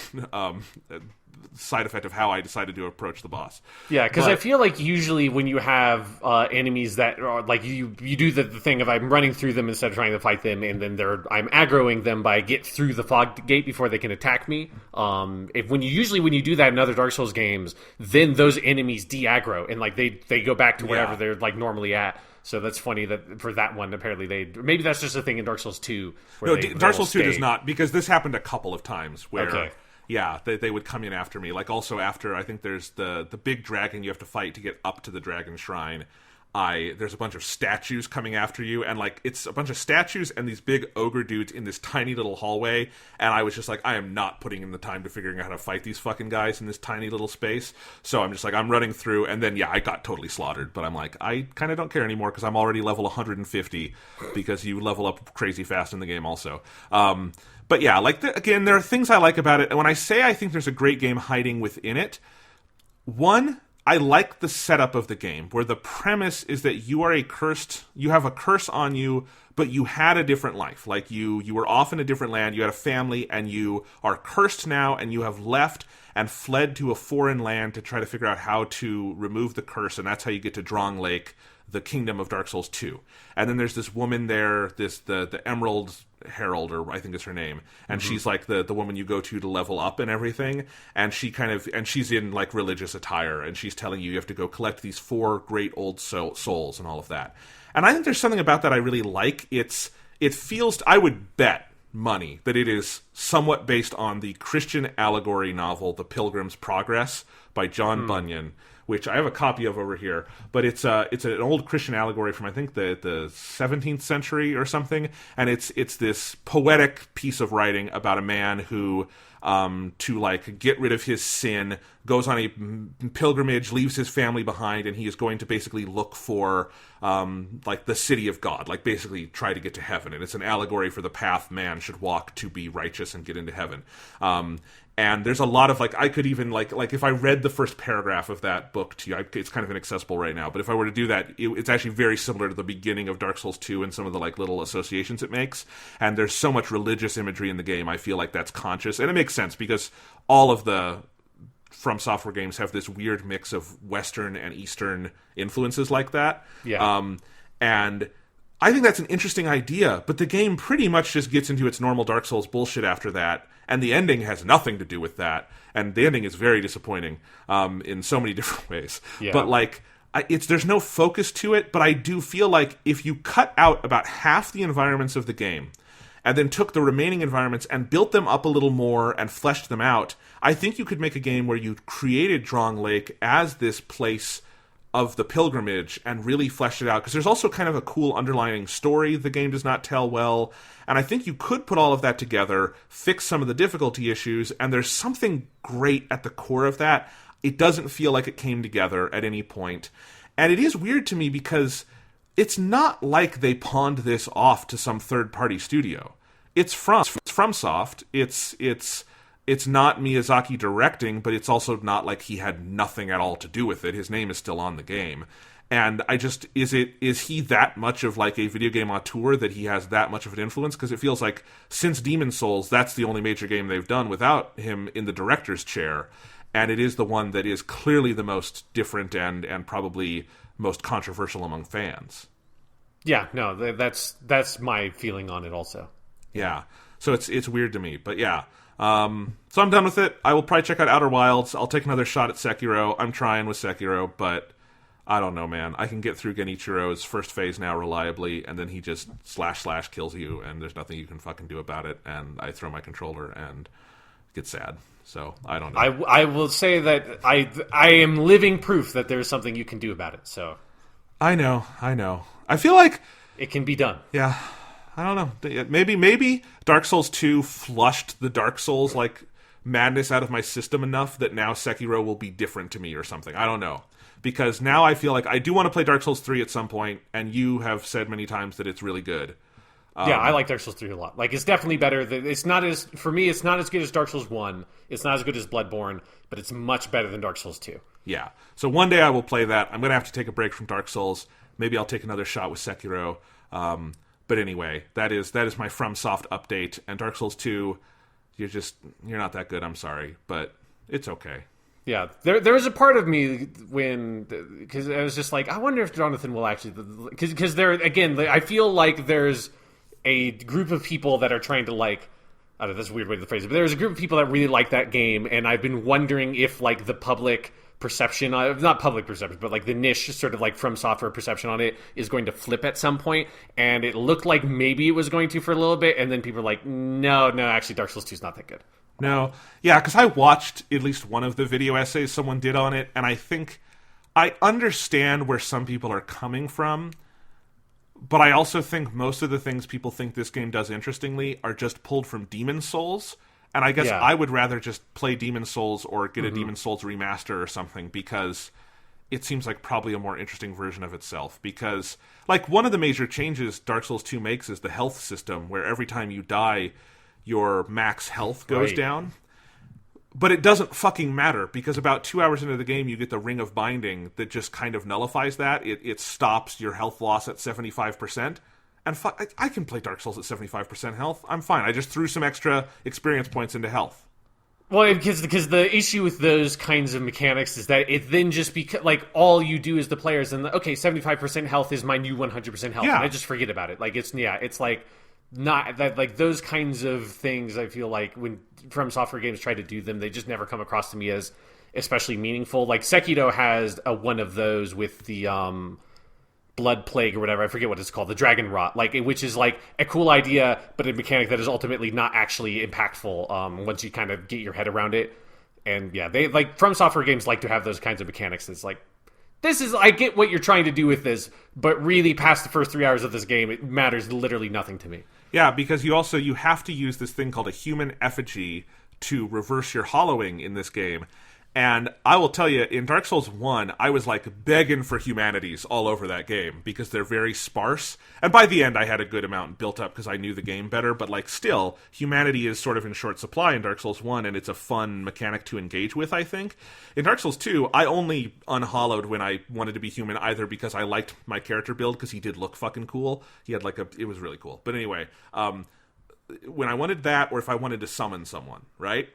side effect of how I decided to approach the boss. Yeah, because I feel like usually when you have enemies that are like you do the thing of I'm running through them instead of trying to fight them, and then I'm aggroing them by get through the fog gate before they can attack me. When you do that in other Dark Souls games, then those enemies de-aggro and like they go back to wherever they're like normally at. So that's funny that for that one, apparently maybe that's just a thing in Dark Souls 2. No, Dark Souls 2 does not, because this happened a couple of times where... Okay. Yeah, they would come in after me. Like, also after, I think there's the big dragon you have to fight to get up to the dragon shrine. There's a bunch of statues coming after you, and, like, it's a bunch of statues and these big ogre dudes in this tiny little hallway, and I was just like, I am not putting in the time to figuring out how to fight these fucking guys in this tiny little space. So I'm just like, I'm running through, and then, I got totally slaughtered, but I'm like, I kind of don't care anymore, because I'm already level 150, because you level up crazy fast in the game also. But yeah, again, there are things I like about it. And when I say I think there's a great game hiding within it, one, I like the setup of the game, where the premise is that you have a curse on you, but you had a different life. Like you were off in a different land, you had a family, and you are cursed now, and you have left and fled to a foreign land to try to figure out how to remove the curse, and that's how you get to Drong Lake, the kingdom of Dark Souls 2. And then there's this woman there, the Emerald Herald, or I think is her name, and she's like the woman you go to level up and everything, and she's in like religious attire, and she's telling you have to go collect these 4 great old souls and all of that. And I think there's something about that I really like. It feels, I would bet money that it is somewhat based on the Christian allegory novel The Pilgrim's Progress by John Bunyan, which I have a copy of over here, but it's an old Christian allegory from, I think, the 17th century or something, and it's this poetic piece of writing about a man who, to like get rid of his sin, goes on a pilgrimage, leaves his family behind, and he is going to basically look for like the city of God, like basically try to get to heaven, and it's an allegory for the path man should walk to be righteous and get into heaven. And there's a lot of, like, I could even, like if I read the first paragraph of that book to you, it's kind of inaccessible right now, but if I were to do that, it's actually very similar to the beginning of Dark Souls 2 and some of the, like, little associations it makes, and there's so much religious imagery in the game, I feel like that's conscious, and it makes sense, because all of the From Software games have this weird mix of Western and Eastern influences like that. Yeah. And I think that's an interesting idea, but the game pretty much just gets into its normal Dark Souls bullshit after that, and the ending has nothing to do with that, and the ending is very disappointing in so many different ways. Yeah. But like, there's no focus to it, but I do feel like if you cut out about half the environments of the game, and then took the remaining environments and built them up a little more and fleshed them out, I think you could make a game where you created Drong Lake as this place of the pilgrimage and really fleshed it out, because there's also kind of a cool underlying story the game does not tell well, and I think you could put all of that together, fix some of the difficulty issues, and there's something great at the core of that. It doesn't feel like it came together at any point, and it is weird to me because it's not like they pawned this off to some third-party studio. It's FromSoft. It's not Miyazaki directing, but it's also not like he had nothing at all to do with it. His name is still on the game. And is he that much of like a video game auteur that he has that much of an influence? Because it feels like since Demon's Souls, that's the only major game they've done without him in the director's chair. and it is the one that is clearly the most different and probably most controversial among fans. Yeah, no, that's my feeling on it also. Yeah, so it's weird to me, but yeah. So I'm done with it. I will probably check out Outer Wilds. I'll take another shot at Sekiro. I'm trying with Sekiro, but I don't know, man. I can get through Genichiro's first phase now reliably, and then he just / kills you, and there's nothing you can fucking do about it, and I throw my controller and get sad. So, I don't know. I will say that I am living proof that there's something you can do about it, so. I know. I feel like it can be done. Yeah. I don't know. Maybe Dark Souls 2 flushed the Dark Souls, like, madness out of my system enough that now Sekiro will be different to me or something. I don't know. Because now I feel like I do want to play Dark Souls 3 at some point, and you have said many times that it's really good. Yeah, I like Dark Souls 3 a lot. Like, it's definitely better. For me, it's not as good as Dark Souls 1. It's not as good as Bloodborne, but it's much better than Dark Souls 2. Yeah. So one day I will play that. I'm going to have to take a break from Dark Souls. Maybe I'll take another shot with Sekiro. But anyway, that is my FromSoft update. And Dark Souls 2, you're not that good. I'm sorry, but it's okay. Yeah, there was a part of me because I was just like, I wonder if Jonathan will actually, because there again, I feel like there's a group of people that are trying to like, I don't know, that's a weird way to phrase it, but there's a group of people that really like that game, and I've been wondering if like the public perception, not public perception, but like the niche sort of like From Software perception on it is going to flip at some point, and it looked like maybe it was going to for a little bit, and then people are like, no, actually Dark Souls 2 is not that good. No. Yeah, because I watched at least one of the video essays someone did on it, and I think I understand where some people are coming from, but I also think most of the things people think this game does interestingly are just pulled from Demon's Souls, and I guess I would rather just play Demon's Souls or get a Demon's Souls remaster or something, because it seems like probably a more interesting version of itself. Because, like, one of the major changes Dark Souls 2 makes is the health system, where every time you die, your max health goes down. But it doesn't fucking matter, because about 2 hours into the game, you get the Ring of Binding that just kind of nullifies that. It stops your health loss at 75%. And I can play Dark Souls at 75% health. I'm fine. I just threw some extra experience points into health. Well, because the issue with those kinds of mechanics is that it then just like all you do as the players, and okay, 75% health is my new 100% health, and I just forget about it. Like it's like not that, like those kinds of things. I feel like when From Software games try to do them, they just never come across to me as especially meaningful. Like Sekiro has one of those with the Blood Plague or whatever, I forget what it's called, the Dragon Rot, like which is like a cool idea, but a mechanic that is ultimately not actually impactful once you kind of get your head around it. And yeah, they like From Software games like to have those kinds of mechanics. It's like, this is, I get what you're trying to do with this, but really past the first 3 hours of this game, it matters literally nothing to me. Yeah, because you have to use this thing called a human effigy to reverse your hollowing in this game. And I will tell you, in Dark Souls 1, I was like begging for humanities all over that game because they're very sparse. And by the end, I had a good amount built up because I knew the game better. But like still, humanity is sort of in short supply in Dark Souls 1, and it's a fun mechanic to engage with, I think. In Dark Souls 2, I only unhollowed when I wanted to be human, either because I liked my character build because he did look fucking cool. He had it was really cool. But anyway, when I wanted that, or if I wanted to summon someone, right?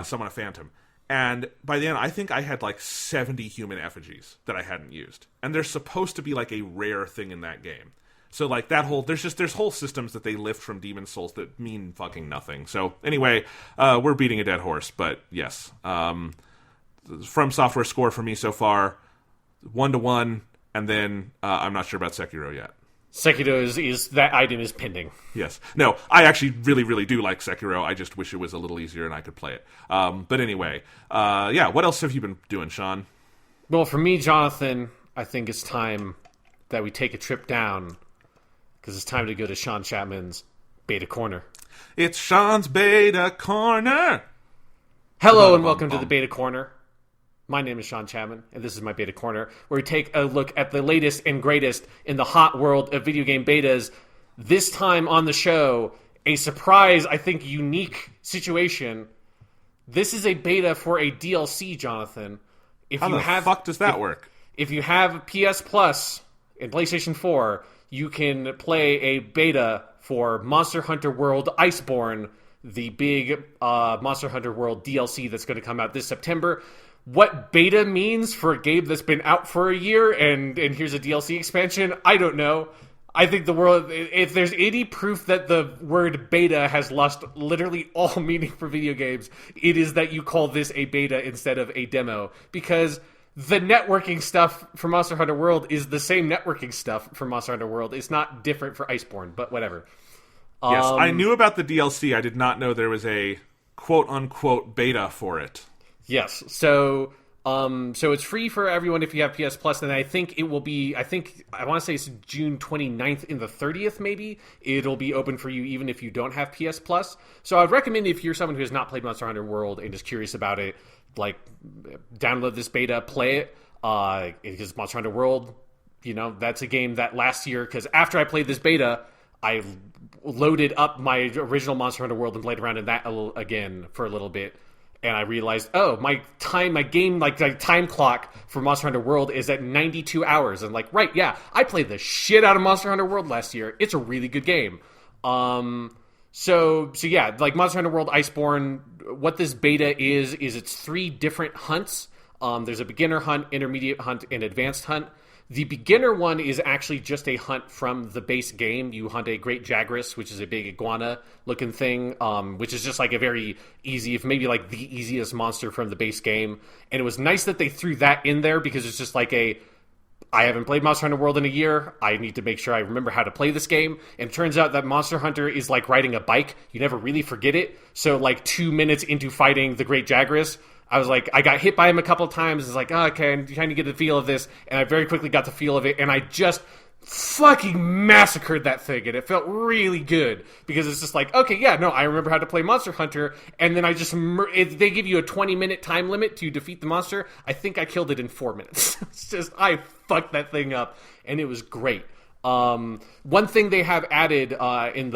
Summon a phantom. And by the end, I think I had like 70 human effigies that I hadn't used. And they're supposed to be like a rare thing in that game. So like that whole, there's whole systems that they lift from Demon's Souls that mean fucking nothing. So anyway, we're beating a dead horse, but yes. From Software score for me so far, 1-1, and then I'm not sure about Sekiro yet. Sekiro is that item is pending. Yes. No, I actually really, really do like Sekiro. I just wish it was a little easier and I could play it. But anyway, yeah, what else have you been doing, Sean? Well, for me, Jonathan, I think it's time that we take a trip down, because it's time to go to Sean Chapman's Beta Corner. It's Sean's Beta Corner! Hello and welcome to the Beta Corner. My name is Sean Chapman, and this is my Beta Corner, where we take a look at the latest and greatest in the hot world of video game betas. This time on the show, a surprise, I think, unique situation. This is a beta for a DLC, Jonathan. How the fuck does that work? If you have PS Plus and PlayStation 4, you can play a beta for Monster Hunter World Iceborne, the big Monster Hunter World DLC that's going to come out this September. What beta means for a game that's been out for a year and here's a DLC expansion, I don't know. I think the world, if there's any proof that the word beta has lost literally all meaning for video games, it is that you call this a beta instead of a demo. Because the networking stuff for Monster Hunter World is the same networking stuff for Monster Hunter World. It's not different for Iceborne, but whatever. Yes, I knew about the DLC. I did not know there was a quote-unquote beta for it. Yes, so it's free for everyone if you have PS Plus, and I think it will be, I want to say it's June 29th and the 30th maybe. It'll be open for you even if you don't have PS Plus. So I'd recommend if you're someone who has not played Monster Hunter World and is curious about it, like, download this beta, play it, because Monster Hunter World, that's a game that last year, because after I played this beta, I loaded up my original Monster Hunter World and played around in that again for a little bit. And I realized, my game time clock for Monster Hunter World is at 92 hours. And right, yeah, I played the shit out of Monster Hunter World last year. It's a really good game. So yeah, Monster Hunter World Iceborne, what this beta is it's 3 different hunts. There's a beginner hunt, intermediate hunt, and advanced hunt. The beginner one is actually just a hunt from the base game. You hunt a great Jagras, which is a big iguana-looking thing, which is just a very easy, if maybe the easiest monster from the base game. And it was nice that they threw that in there because it's just I haven't played Monster Hunter World in a year. I need to make sure I remember how to play this game. And it turns out that Monster Hunter is like riding a bike. You never really forget it. So 2 minutes into fighting the great Jagras, I was I got hit by him a couple of times. It's okay, I'm trying to get the feel of this. And I very quickly got the feel of it. And I just fucking massacred that thing. And it felt really good. Because it's just okay, yeah, no, I remember how to play Monster Hunter. And then I just, they give you a 20-minute time limit to defeat the monster. I think I killed it in 4 minutes. It's just, I fucked that thing up. And it was great. One thing they have added in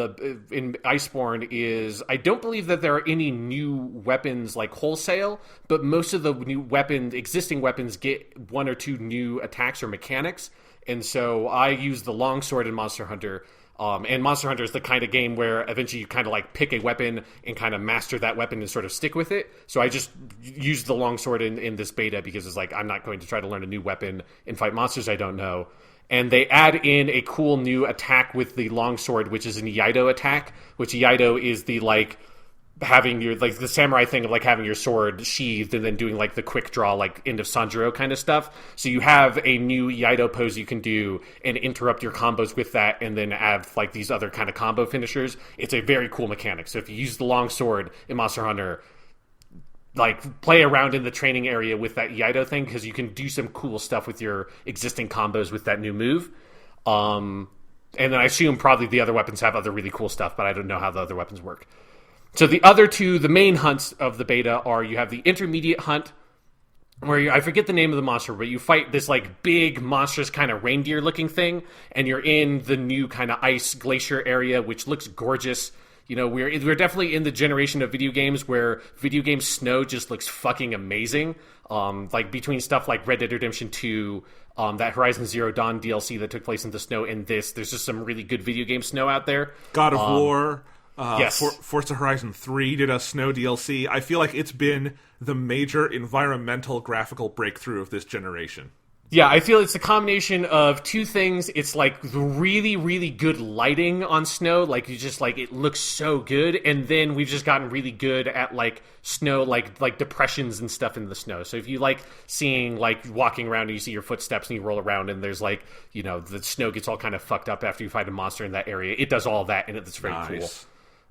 Iceborne is I don't believe that there are any new weapons wholesale, but most of the existing weapons get 1 or 2 new attacks or mechanics. And so I use the longsword in Monster Hunter. And Monster Hunter is the kind of game where eventually you kind of pick a weapon and kind of master that weapon and sort of stick with it. So I just used the longsword in this beta because it's I'm not going to try to learn a new weapon and fight monsters I don't know. And they add in a cool new attack with the longsword, which is an Iaido attack, which Iaido is the having your the samurai thing of having your sword sheathed and then doing the quick draw end of Sanjuro kind of stuff. So you have a new Iaido pose you can do and interrupt your combos with that, and then add these other kind of combo finishers. It's a very cool mechanic. So if you use the longsword in Monster Hunter, play around in the training area with that Iaido thing, because you can do some cool stuff with your existing combos with that new move. And then I assume probably the other weapons have other really cool stuff, but I don't know how the other weapons work. So the other 2, the main hunts of the beta are, you have the intermediate hunt, where I forget the name of the monster, but you fight this big monstrous kind of reindeer looking thing, and you're in the new kind of ice glacier area, which looks gorgeous. We're definitely in the generation of video games where video game snow just looks fucking amazing. Between stuff like Red Dead Redemption 2, that Horizon Zero Dawn DLC that took place in the snow, and there's just some really good video game snow out there. God of War. Yes. Forza Horizon 3 did a snow DLC. I feel like it's been the major environmental graphical breakthrough of this generation. Yeah, I feel it's a combination of 2 things. It's the really, really good lighting on snow. You just it looks so good. And then we've just gotten really good at snow, depressions and stuff in the snow. So if you seeing walking around and you see your footsteps and you roll around and there's the snow gets all kind of fucked up after you fight a monster in that area. It does all that and it's very cool.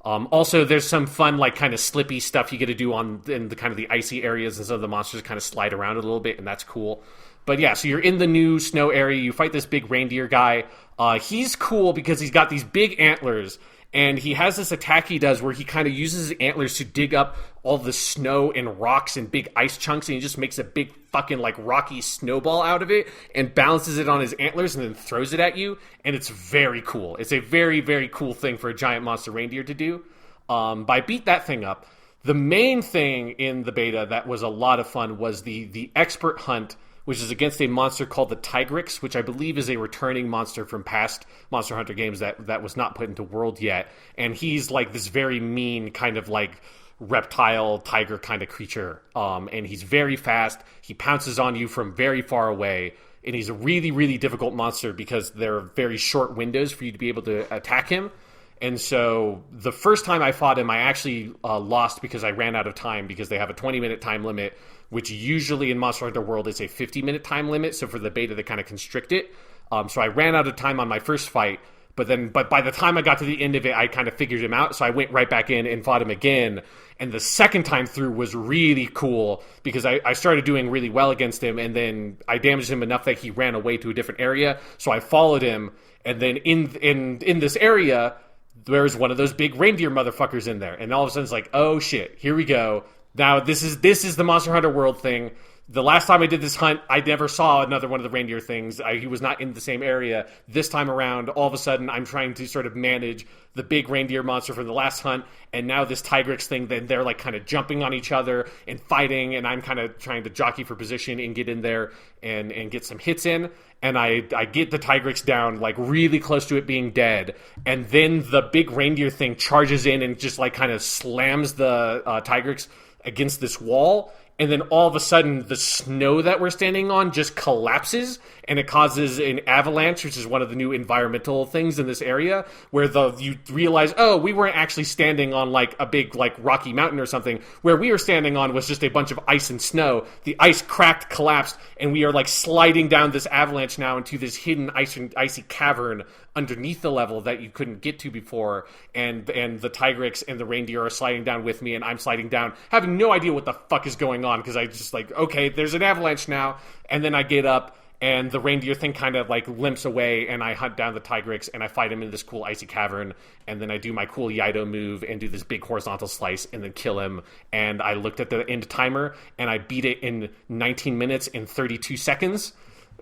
Also, there's some fun, kind of slippy stuff you get to do in the kind of the icy areas, and some of the monsters kind of slide around a little bit, and that's cool. But yeah, so you're in the new snow area, you fight this big reindeer guy. He's cool because he's got these big antlers, and he has this attack he does where he kind of uses his antlers to dig up all the snow and rocks and big ice chunks, and he just makes a big fucking rocky snowball out of it and balances it on his antlers and then throws it at you, and it's very cool. It's a very, very cool thing for a giant monster reindeer to do. But I beat that thing up. The main thing in the beta that was a lot of fun was the expert hunt, which is against a monster called the Tigrex, which I believe is a returning monster from past Monster Hunter games that was not put into World yet. And he's like this very mean kind of like reptile tiger kind of creature. And he's very fast. He pounces on you from very far away. And he's a really, really difficult monster because there are very short windows for you to be able to attack him. And so the first time I fought him, I actually lost because I ran out of time, because they have a 20-minute time limit, which usually in Monster Hunter World is a 50-minute time limit. So for the beta, they kind of constrict it. So I ran out of time on my first fight. But by the time I got to the end of it, I kind of figured him out. So I went right back in and fought him again. And the second time through was really cool because I started doing really well against him. And then I damaged him enough that he ran away to a different area. So I followed him. And then in this area, there's one of those big reindeer motherfuckers in there. And all of a sudden it's like, oh shit, here we go. Now this is the Monster Hunter World thing. The last time I did this hunt, I never saw another one of the reindeer things. He was not in the same area. This time around, all of a sudden, I'm trying to sort of manage the big reindeer monster from the last hunt, and now this Tigrex thing, then they're like kind of jumping on each other and fighting, and I'm kind of trying to jockey for position and get in there and get some hits in. And I get the Tigrex down, like really close to it being dead. And then the big reindeer thing charges in and just like kind of slams the Tigrex against this wall. And then all of a sudden, the snow that we're standing on just collapses, and it causes an avalanche, which is one of the new environmental things in this area, where you realize, oh, we weren't actually standing on like a big like rocky mountain or something. Where we were standing on was just a bunch of ice and snow. The ice cracked, collapsed, and we are like sliding down this avalanche now into this hidden icy cavern underneath the level that you couldn't get to before, and the Tigrex and the reindeer are sliding down with me, and I'm sliding down, having no idea what the fuck is going on, because I just like, okay, there's an avalanche now, and then I get up, and the reindeer thing kind of like limps away, and I hunt down the Tigrex, and I fight him in this cool icy cavern, and then I do my cool Yido move, and do this big horizontal slice, and then kill him, and I looked at the end timer, and I beat it in 19 minutes and 32 seconds,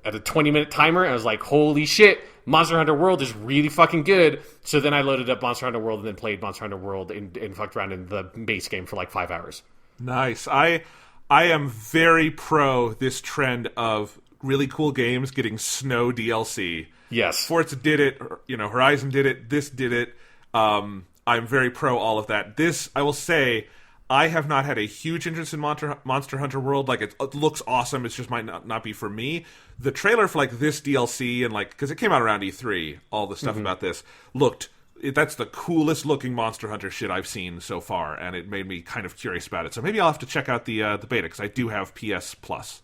at a 20-minute timer, and I was like, holy shit, Monster Hunter World is really fucking good. So then I loaded up Monster Hunter World and then played Monster Hunter World and fucked around in the base game for like 5 hours. Nice. I am very pro this trend of really cool games getting snow DLC. Yes. Forza did it, Horizon did it, this did it. I'm very pro all of that. This, I will say, I have not had a huge interest in Monster Hunter World. Like, it looks awesome. It just might not be for me. The trailer for, like, this DLC and, like, because it came out around E3, all the stuff about this, that's the coolest looking Monster Hunter shit I've seen so far, and it made me kind of curious about it. So maybe I'll have to check out the beta, because I do have PS Plus.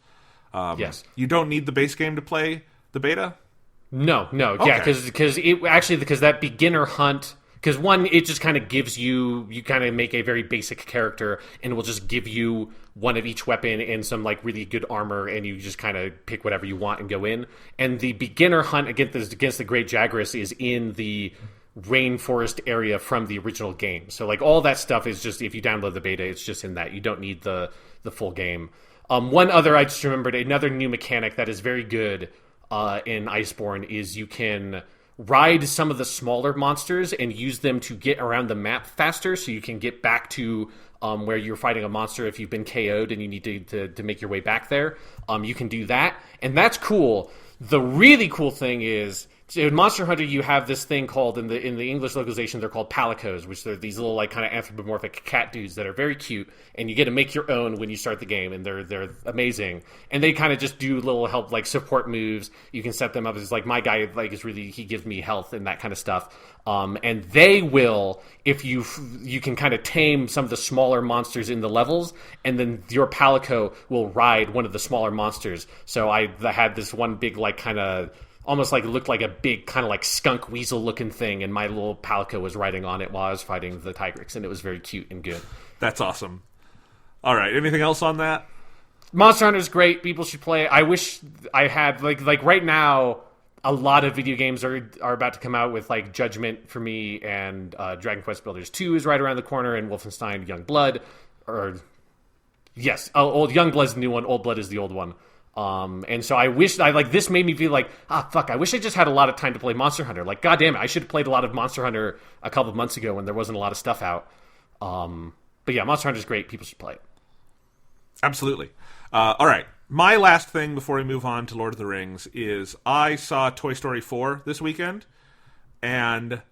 Yes. You don't need the base game to play the beta? No. Okay. Yeah, because that beginner hunt... Because one, it just kind of gives you kind of make a very basic character, and it will just give you one of each weapon and some like really good armor, and you just kind of pick whatever you want and go in. And the beginner hunt against the Great Jagras is in the rainforest area from the original game. So like all that stuff is just, if you download the beta, it's just in that. You don't need the full game. One other, I just remembered, another new mechanic that is very good in Iceborne is you can ride some of the smaller monsters and use them to get around the map faster, so you can get back to where you're fighting a monster if you've been KO'd and you need to make your way back there. You can do that, and that's cool. The really cool thing is, in Monster Hunter, you have this thing called, in the English localization, they're called palicos, which are these little like kind of anthropomorphic cat dudes that are very cute, and you get to make your own when you start the game, and they're amazing. And they kind of just do little help, like support moves. You can set them up as like, my guy like is really, he gives me health and that kind of stuff. And they will, if you can kind of tame some of the smaller monsters in the levels, and then your palico will ride one of the smaller monsters. So I had this one big like kind of, almost like it looked like a big kind of like skunk weasel looking thing, and my little palico was riding on it while I was fighting the Tigrex, and it was very cute and good. That's awesome. All right, anything else on that? Monster Hunter's great. People should play it. I wish I had like right now, a lot of video games are about to come out with like Judgment for me, and Dragon Quest Builders 2 is right around the corner, and Wolfenstein Youngblood, Old Youngblood's the new one, Old Blood is the old one. And so I wish this made me feel like, fuck, I wish I just had a lot of time to play Monster Hunter. Like, god damn it, I should have played a lot of Monster Hunter a couple of months ago when there wasn't a lot of stuff out. But yeah, Monster Hunter's great. People should play it. Absolutely. All right. My last thing before we move on to Lord of the Rings is I saw Toy Story 4 this weekend, and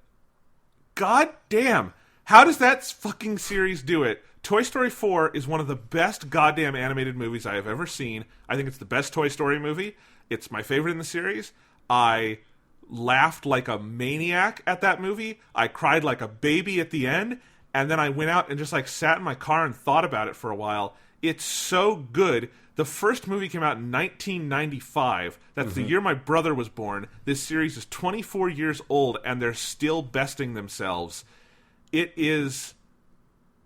god damn, how does that fucking series do it? Toy Story 4 is one of the best goddamn animated movies I have ever seen. I think it's the best Toy Story movie. It's my favorite in the series. I laughed like a maniac at that movie. I cried like a baby at the end, and then I went out and just like sat in my car and thought about it for a while. It's so good. The first movie came out in 1995. That's the year my brother was born. This series is 24 years old, and they're still besting themselves. It is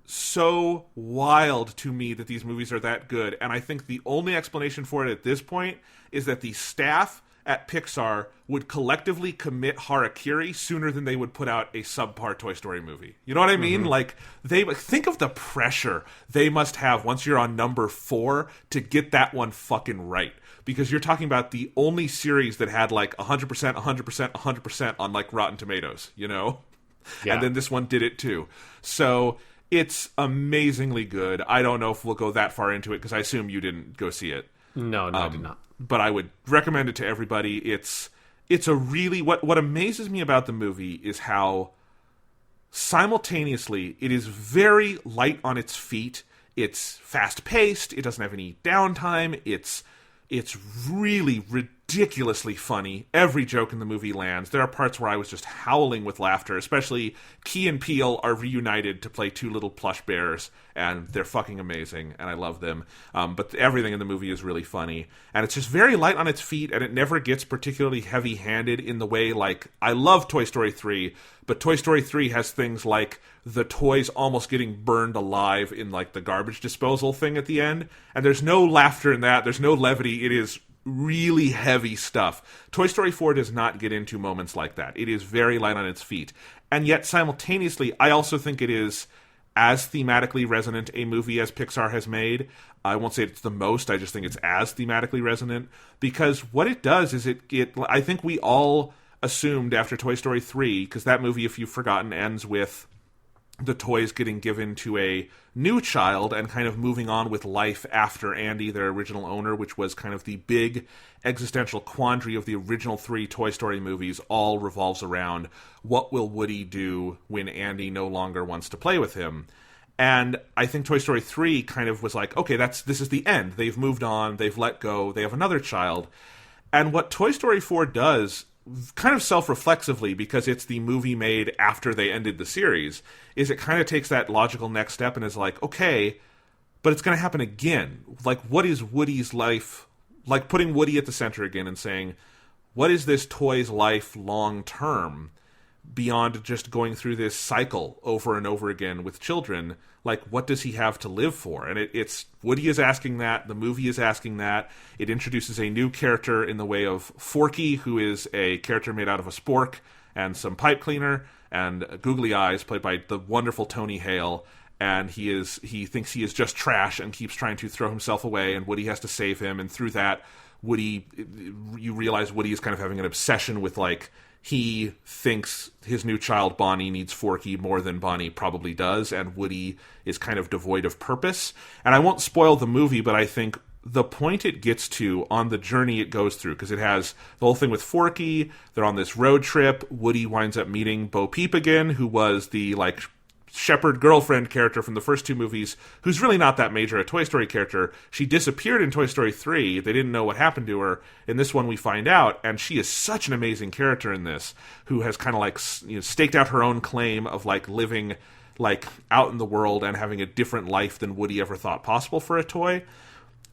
so wild to me that these movies are that good, and I think the only explanation for it at this point is that the staff at Pixar would collectively commit harakiri sooner than they would put out a subpar Toy Story movie. You know what I mean? Like, they think of the pressure they must have once you're on number 4 to get that one fucking right. Because you're talking about the only series that had like 100%, 100%, 100% on like Rotten Tomatoes, you know? Yeah. And then this one did it too. So it's amazingly good. I don't know if we'll go that far into it because I assume you didn't go see it. No, I did not. But I would recommend it to everybody. It's a really... What amazes me about the movie is how simultaneously it is very light on its feet. It's fast-paced. It doesn't have any downtime. It's really ridiculously funny. Every joke in the movie lands. There are parts where I was just howling with laughter, especially Key and Peele are reunited to play two little plush bears, and they're fucking amazing, and I love them. But everything in the movie is really funny, and it's just very light on its feet, and it never gets particularly heavy-handed in the way, like, I love Toy Story 3, but Toy Story 3 has things like the toys almost getting burned alive in, like, the garbage disposal thing at the end, and there's no laughter in that, there's no levity, it is really heavy stuff. Toy Story 4 does not get into moments like that. It is very light on its feet. And yet, simultaneously, I also think it is as thematically resonant a movie as Pixar has made. I won't say it's the most, I just think it's as thematically resonant. Because what it does is I think we all assumed after Toy Story 3, because that movie, if you've forgotten, ends with the toys getting given to a new child and kind of moving on with life after Andy, their original owner, which was kind of the big existential quandary of the original 3 Toy Story movies, all revolves around what will Woody do when Andy no longer wants to play with him. And I think Toy Story 3 kind of was like, okay, this is the end. They've moved on, they've let go, they have another child. And what Toy Story 4 does, kind of self-reflexively, because it's the movie made after they ended the series, is it kind of takes that logical next step and is like, okay, but it's going to happen again. Like, what is Woody's life? Like, putting Woody at the center again and saying, what is this toy's life long-term beyond just going through this cycle over and over again with children? Like, what does he have to live for? And it's Woody is asking that, the movie is asking that. It introduces a new character in the way of Forky, who is a character made out of a spork and some pipe cleaner, and Googly Eyes, played by the wonderful Tony Hale. And he thinks he is just trash and keeps trying to throw himself away, and Woody has to save him. And through that, you realize Woody is kind of having an obsession with, like, he thinks his new child, Bonnie, needs Forky more than Bonnie probably does, and Woody is kind of devoid of purpose. And I won't spoil the movie, but I think the point it gets to on the journey it goes through, because it has the whole thing with Forky, they're on this road trip, Woody winds up meeting Bo Peep again, who was the, like, shepherd girlfriend character from the first 2 movies, who's really not that major a Toy Story character. She disappeared in Toy Story 3. They didn't know what happened to her. In this one, we find out, and she is such an amazing character in this, who has kind of like, you know, staked out her own claim of like living like out in the world and having a different life than Woody ever thought possible for a toy.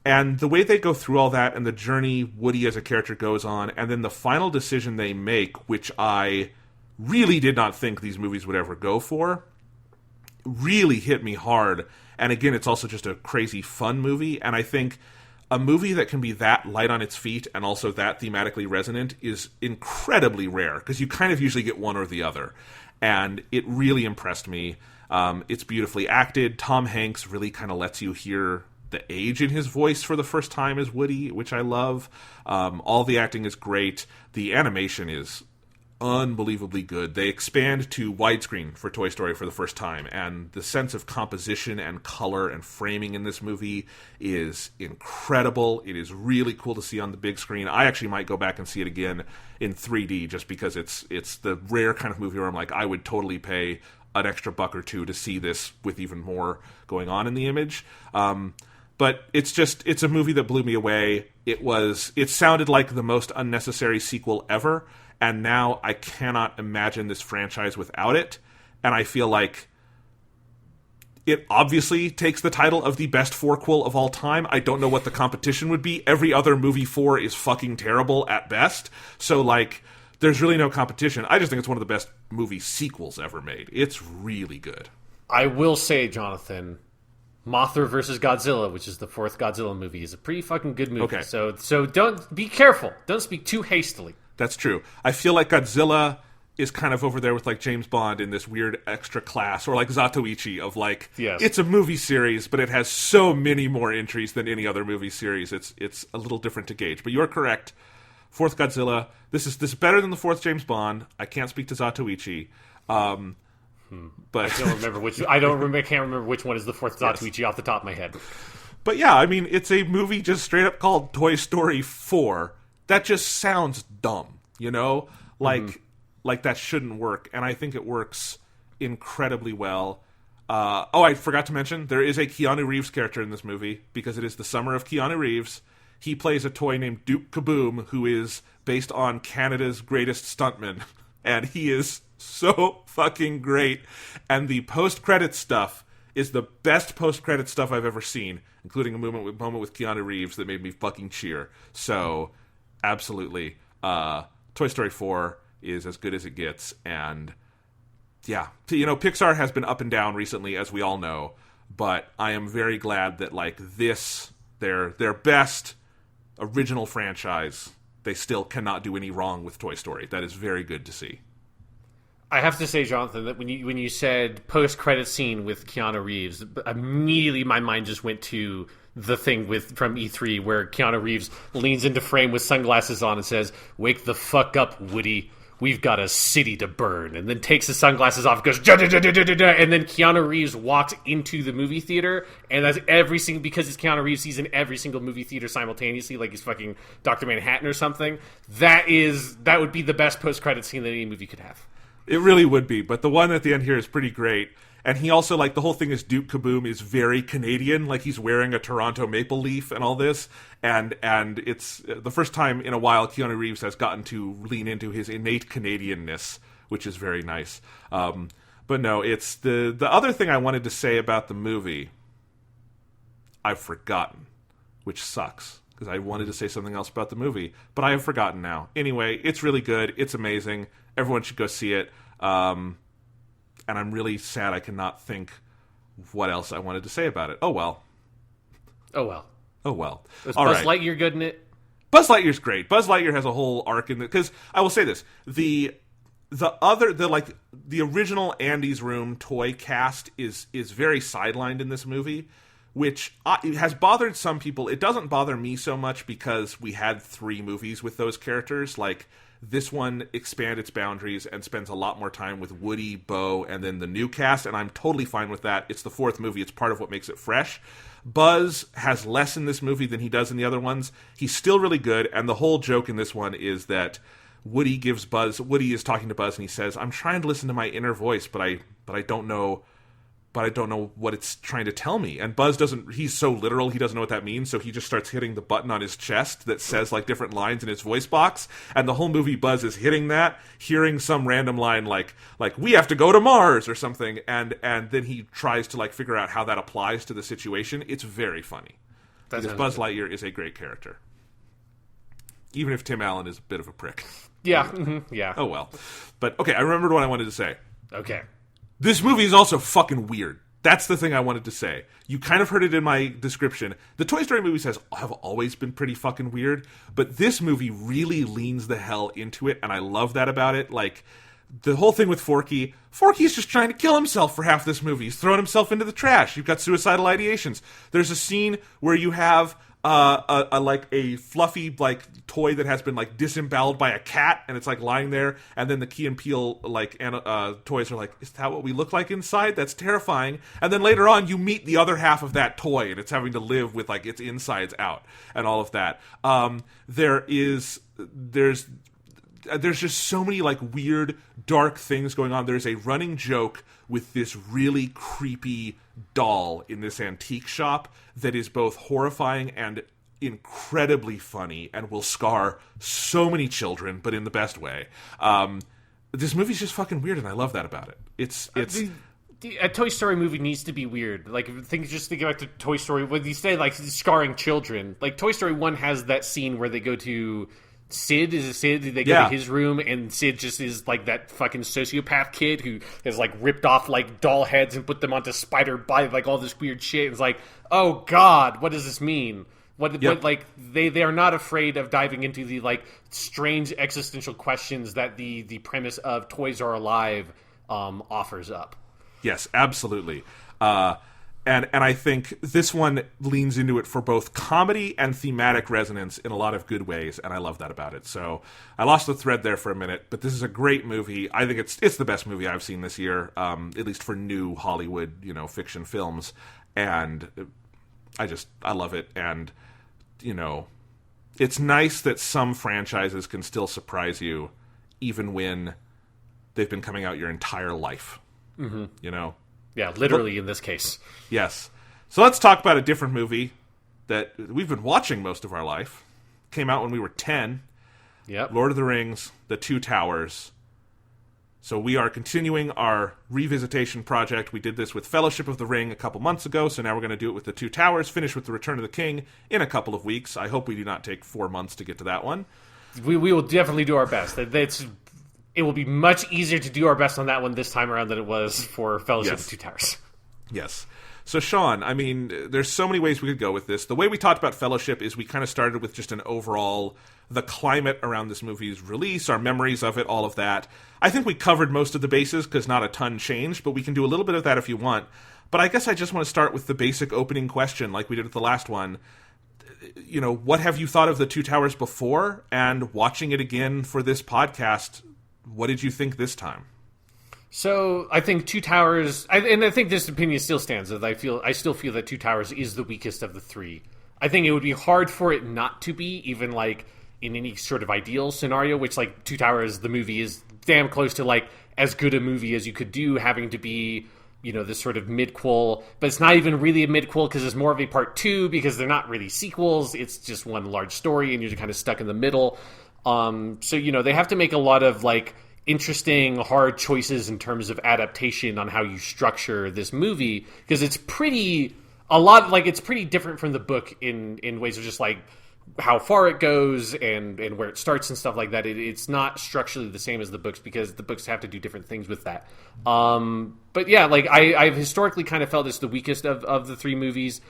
And the way they go through all that and the journey Woody as a character goes on, and then the final decision they make, which I really did not think these movies would ever go for, really hit me hard. And again, it's also just a crazy fun movie, and I think a movie that can be that light on its feet and also that thematically resonant is incredibly rare, because you kind of usually get one or the other, and it really impressed me. It's beautifully acted. Tom Hanks really kind of lets you hear the age in his voice for the first time as Woody, which I love. All the acting is great. The animation is unbelievably good. They expand to widescreen for Toy Story for the first time, and the sense of composition and color and framing in this movie is incredible. It is really cool to see on the big screen. I actually might go back and see it again in 3D just because it's the rare kind of movie where I'm like, I would totally pay an extra buck or two to see this with even more going on in the image. But it's a movie that blew me away. It sounded like the most unnecessary sequel ever, and now I cannot imagine this franchise without it. And I feel like it obviously takes the title of the best fourquel of all time. I don't know what the competition would be. Every other movie 4 is fucking terrible at best. So, like, there's really no competition. I just think it's one of the best movie sequels ever made. It's really good. I will say, Jonathan, Mothra vs. Godzilla, which is the 4th Godzilla movie, is a pretty fucking good movie. Okay. So don't be careful. Don't speak too hastily. That's true. I feel like Godzilla is kind of over there with like James Bond in this weird extra class, or like Zatoichi of like, yes, it's a movie series, but it has so many more entries than any other movie series. It's a little different to gauge. But you're correct. 4th Godzilla. This is better than the 4th James Bond. I can't speak to Zatoichi. But I can't remember which one is the 4th Zatoichi off the top of my head. But yeah, I mean, it's a movie just straight up called Toy Story 4. That just sounds dumb, you know? Like that shouldn't work, and I think it works incredibly well. I forgot to mention, there is a Keanu Reeves character in this movie, because it is the summer of Keanu Reeves. He plays a toy named Duke Kaboom, who is based on Canada's greatest stuntman, and he is so fucking great. And the post-credit stuff is the best post-credit stuff I've ever seen, including a moment with Keanu Reeves that made me fucking cheer. So, absolutely. Toy Story 4 is as good as it gets, and yeah. You know, Pixar has been up and down recently, as we all know, but I am very glad that, like, this, their best original franchise, they still cannot do any wrong with Toy Story. That is very good to see. I have to say, Jonathan, that when you said post-credit scene with Keanu Reeves, immediately my mind just went to the thing from E3 where Keanu Reeves leans into frame with sunglasses on and says, "Wake the fuck up, Woody. We've got a city to burn," and then takes his sunglasses off, goes, "Da, da, da, da, da, da," and then Keanu Reeves walks into the movie theater, and that's because it's Keanu Reeves, he's in every single movie theater simultaneously, like he's fucking Dr. Manhattan or something. That would be the best post-credit scene that any movie could have. It really would be, but the one at the end here is pretty great. And he also, like, the whole thing is Duke Kaboom is very Canadian, like he's wearing a Toronto maple leaf and all this, and it's the first time in a while Keanu Reeves has gotten to lean into his innate Canadianness, which is very nice. But no, it's the other thing I wanted to say about the movie, I've forgotten, which sucks, because I wanted to say something else about the movie, but I have forgotten now. Anyway, it's really good, it's amazing, everyone should go see it. And I'm really sad I cannot think what else I wanted to say about it. Oh well. Was Buzz Lightyear good in it? Buzz Lightyear's great. Buzz Lightyear has a whole arc in it. Because I will say this. The original Andy's Room toy cast is very sidelined in this movie, which has bothered some people. It doesn't bother me so much because we had 3 movies with those characters. Like, this one expanded its boundaries and spends a lot more time with Woody, Bo, and then the new cast, and I'm totally fine with that. It's the 4th movie. It's part of what makes it fresh. Buzz has less in this movie than he does in the other ones. He's still really good, and the whole joke in this one is that Woody is talking to Buzz, and he says, "I'm trying to listen to my inner voice, but I don't know what it's trying to tell me." And Buzz he's so literal, he doesn't know what that means, so he just starts hitting the button on his chest that says, like, different lines in his voice box, and the whole movie Buzz is hitting that, hearing some random line like "we have to go to Mars" or something, and then he tries to, like, figure out how that applies to the situation. It's very funny. Because Buzz Lightyear is a great character. Even if Tim Allen is a bit of a prick. Yeah. Mm-hmm. Yeah. Oh well. But, okay, I remembered what I wanted to say. Okay. This movie is also fucking weird. That's the thing I wanted to say. You kind of heard it in my description. The Toy Story movies have always been pretty fucking weird, but this movie really leans the hell into it, and I love that about it. Like, the whole thing with Forky's just trying to kill himself for half this movie. He's throwing himself into the trash. You've got suicidal ideations. There's a scene where you have like a fluffy like toy that has been like disemboweled by a cat, and it's like lying there, and then the Key and Peele like toys are like, is that what we look like inside? That's terrifying. And then later on you meet the other half of that toy, and it's having to live with like its insides out and all of that. There's just so many like weird dark things going on. There's a running joke with this really creepy doll in this antique shop that is both horrifying and incredibly funny and will scar so many children, but in the best way. This movie's just fucking weird, and I love that about it. A Toy Story movie needs to be weird. Like, just think about the Toy Story, when you say, like, scarring children. Like, Toy Story 1 has that scene where they go to Sid. Is it Sid? They go to his room, and Sid just is, like, that fucking sociopath kid who has, like, ripped off, like, doll heads and put them onto spider body, like, all this weird shit. It's like, oh, God, what does this mean? What like, they are not afraid of diving into the, like, strange existential questions that the premise of Toys Are Alive offers up. Yes, absolutely. And I think this one leans into it for both comedy and thematic resonance in a lot of good ways, and I love that about it. So I lost the thread there for a minute, but this is a great movie. I think it's the best movie I've seen this year, at least for new Hollywood, fiction films. And I love it. And, it's nice that some franchises can still surprise you even when they've been coming out your entire life. Mm-hmm. Yeah, literally in this case. Yes. So let's talk about a different movie that we've been watching most of our life. Came out when we were 10. Yep. Lord of the Rings, The Two Towers. So we are continuing our revisitation project. We did this with Fellowship of the Ring a couple months ago, so now we're going to do it with The Two Towers, finish with The Return of the King in a couple of weeks. I hope we do not take 4 months to get to that one. We will definitely do our best. It will be much easier to do our best on that one this time around than it was for Fellowship of the Two Towers. Yes. So, Sean, I mean, there's so many ways we could go with this. The way we talked about Fellowship is we kind of started with just an overall, the climate around this movie's release, our memories of it, all of that. I think we covered most of the bases because not a ton changed, but we can do a little bit of that if you want. But I guess I just want to start with the basic opening question like we did with the last one. What have you thought of The Two Towers before? And watching it again for this podcast, what did you think this time? So I think Two Towers, and I think this opinion still stands. That I still feel that Two Towers is the weakest of the three. I think it would be hard for it not to be, even like in any sort of ideal scenario. Which like Two Towers, the movie is damn close to like as good a movie as you could do, having to be this sort of midquel, but it's not even really a midquel because it's more of a part two because they're not really sequels. It's just one large story, and you're kind of stuck in the middle. So they have to make a lot of like interesting, hard choices in terms of adaptation on how you structure this movie because it's pretty different from the book in ways of just like how far it goes and where it starts and stuff like that. It's not structurally the same as the books because the books have to do different things with that. But yeah, like I've historically kind of felt it's the weakest of the three movies.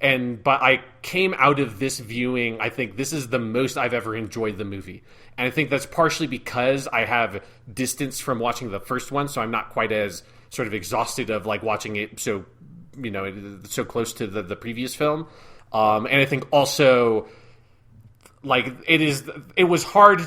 But I came out of this viewing, I think this is the most I've ever enjoyed the movie. And I think that's partially because I have distance from watching the first one, so I'm not quite as sort of exhausted of like watching it so close to the previous film. And I think also like it was hard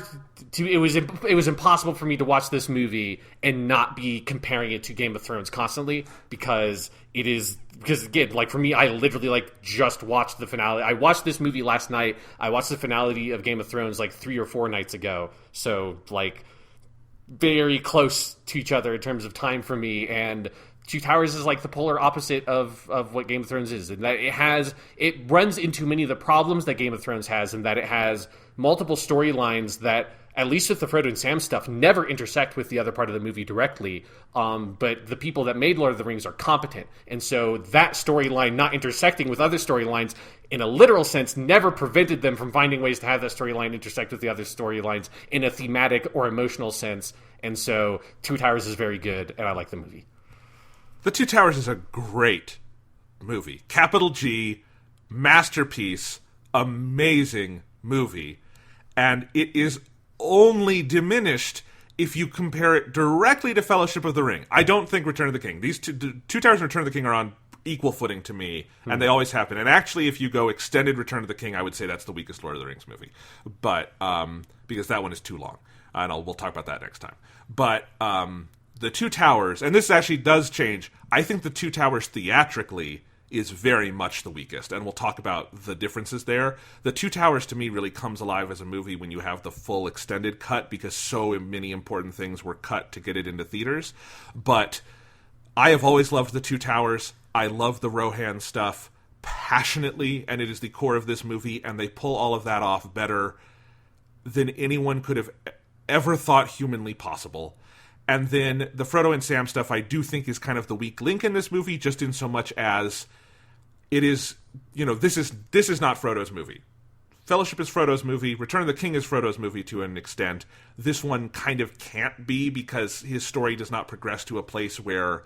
to it was impossible for me to watch this movie and not be comparing it to Game of Thrones constantly because again, like for me, I literally like just watched the finale. I watched this movie last night. I watched the finale of Game of Thrones like 3 or 4 nights ago. So like very close to each other in terms of time for me. And Two Towers is like the polar opposite of what Game of Thrones is, and that it runs into many of the problems that Game of Thrones has, and that it has multiple storylines that, at least with the Frodo and Sam stuff, never intersect with the other part of the movie directly. But the people that made Lord of the Rings are competent, and so that storyline not intersecting with other storylines, in a literal sense, never prevented them from finding ways to have that storyline intersect with the other storylines in a thematic or emotional sense. And so Two Towers is very good, and I like the movie. The Two Towers is a great movie. Capital G, masterpiece, amazing movie. And it is only diminished if you compare it directly to Fellowship of the Ring. I don't think Return of the King. These Two Towers and Return of the King are on equal footing to me, and they always have been. And actually, if you go extended Return of the King, I would say that's the weakest Lord of the Rings movie, but because that one is too long, and we'll talk about that next time. But the Two Towers, and this actually does change. I think the Two Towers theatrically is very much the weakest, and we'll talk about the differences there. The Two Towers, to me, really comes alive as a movie when you have the full extended cut, because so many important things were cut to get it into theaters. But I have always loved the Two Towers. I love the Rohan stuff passionately, and it is the core of this movie, and they pull all of that off better than anyone could have ever thought humanly possible. And then the Frodo and Sam stuff I do think is kind of the weak link in this movie, just in so much as it is, this is not Frodo's movie. Fellowship is Frodo's movie. Return of the King is Frodo's movie to an extent. This one kind of can't be, because his story does not progress to a place where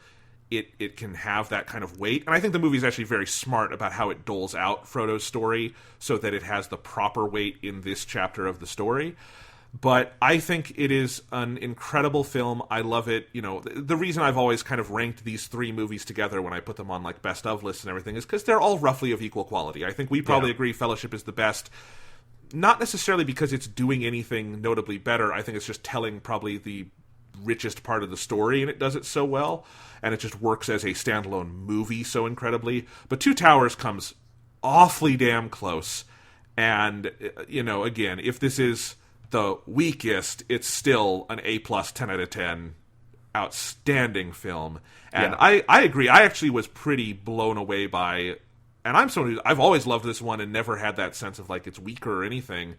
it can have that kind of weight. And I think the movie is actually very smart about how it doles out Frodo's story so that it has the proper weight in this chapter of the story. But I think it is an incredible film. I love it. The reason I've always kind of ranked these three movies together when I put them on like best of lists and everything is because they're all roughly of equal quality. I think we probably agree Fellowship is the best, not necessarily because it's doing anything notably better. I think it's just telling probably the richest part of the story, and it does it so well, and it just works as a standalone movie so incredibly. But Two Towers comes awfully damn close, and again, if this is the weakest, it's still an A+, 10 out of 10, outstanding film. And I agree. I actually was pretty blown away by, and I've always loved this one and never had that sense of like it's weaker or anything.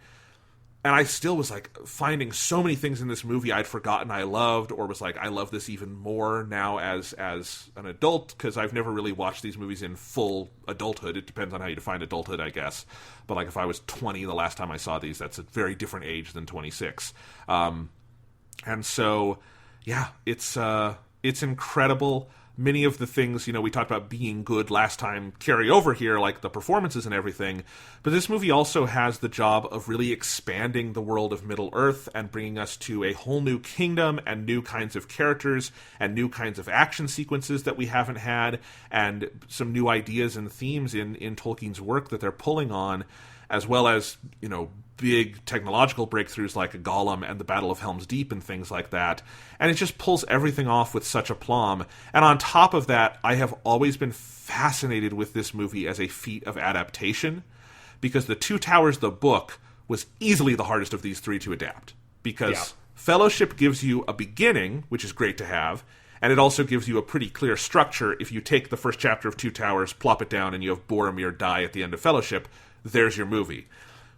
And I still was like finding so many things in this movie I'd forgotten I loved, or was like, I love this even more now as an adult, because I've never really watched these movies in full adulthood. It depends on how you define adulthood, I guess. But like if I was 20 the last time I saw these, that's a very different age than 26. And so, yeah, it's incredible. Many of the things, we talked about being good last time carry over here, like the performances and everything. But this movie also has the job of really expanding the world of Middle-earth and bringing us to a whole new kingdom and new kinds of characters and new kinds of action sequences that we haven't had, and some new ideas and themes in Tolkien's work that they're pulling on, as well as, big technological breakthroughs like Gollum and the Battle of Helm's Deep and things like that. And it just pulls everything off with such aplomb. And on top of that, I have always been fascinated with this movie as a feat of adaptation, because The Two Towers, the book, was easily the hardest of these three to adapt. Because Fellowship gives you a beginning, which is great to have, and it also gives you a pretty clear structure. If you take the first chapter of Two Towers, plop it down, and you have Boromir die at the end of Fellowship, there's your movie.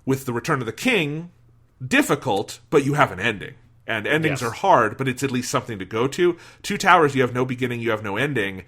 With The Return of the King, difficult, but you have an ending. And endings are hard, but it's at least something to go to. Two Towers, you have no beginning, you have no ending.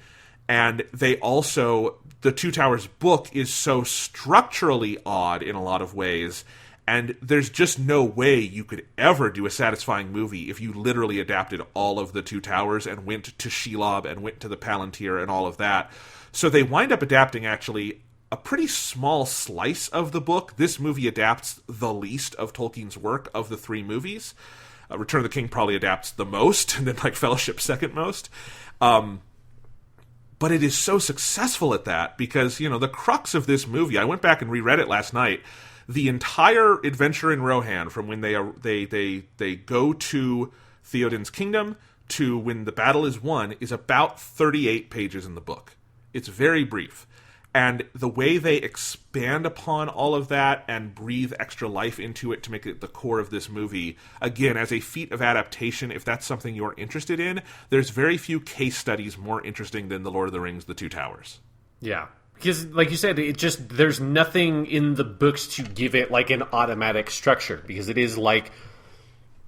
And they also, the Two Towers book is so structurally odd in a lot of ways, and there's just no way you could ever do a satisfying movie if you literally adapted all of the Two Towers and went to Shelob and went to the Palantir and all of that. So they wind up adapting, actually, a pretty small slice of the book. This movie adapts the least of Tolkien's work of the three movies. Return of the King probably adapts the most, and then like Fellowship second most. But it is so successful at that because, the crux of this movie, I went back and reread it last night. The entire adventure in Rohan, from when they go to Theoden's kingdom to when the battle is won, is about 38 pages in the book. It's very brief. And the way they expand upon all of that and breathe extra life into it to make it the core of this movie, again, as a feat of adaptation, if that's something you're interested in, there's very few case studies more interesting than The Lord of the Rings, The Two Towers. Yeah. Because, like you said, there's nothing in the books to give it like an automatic structure, because it is like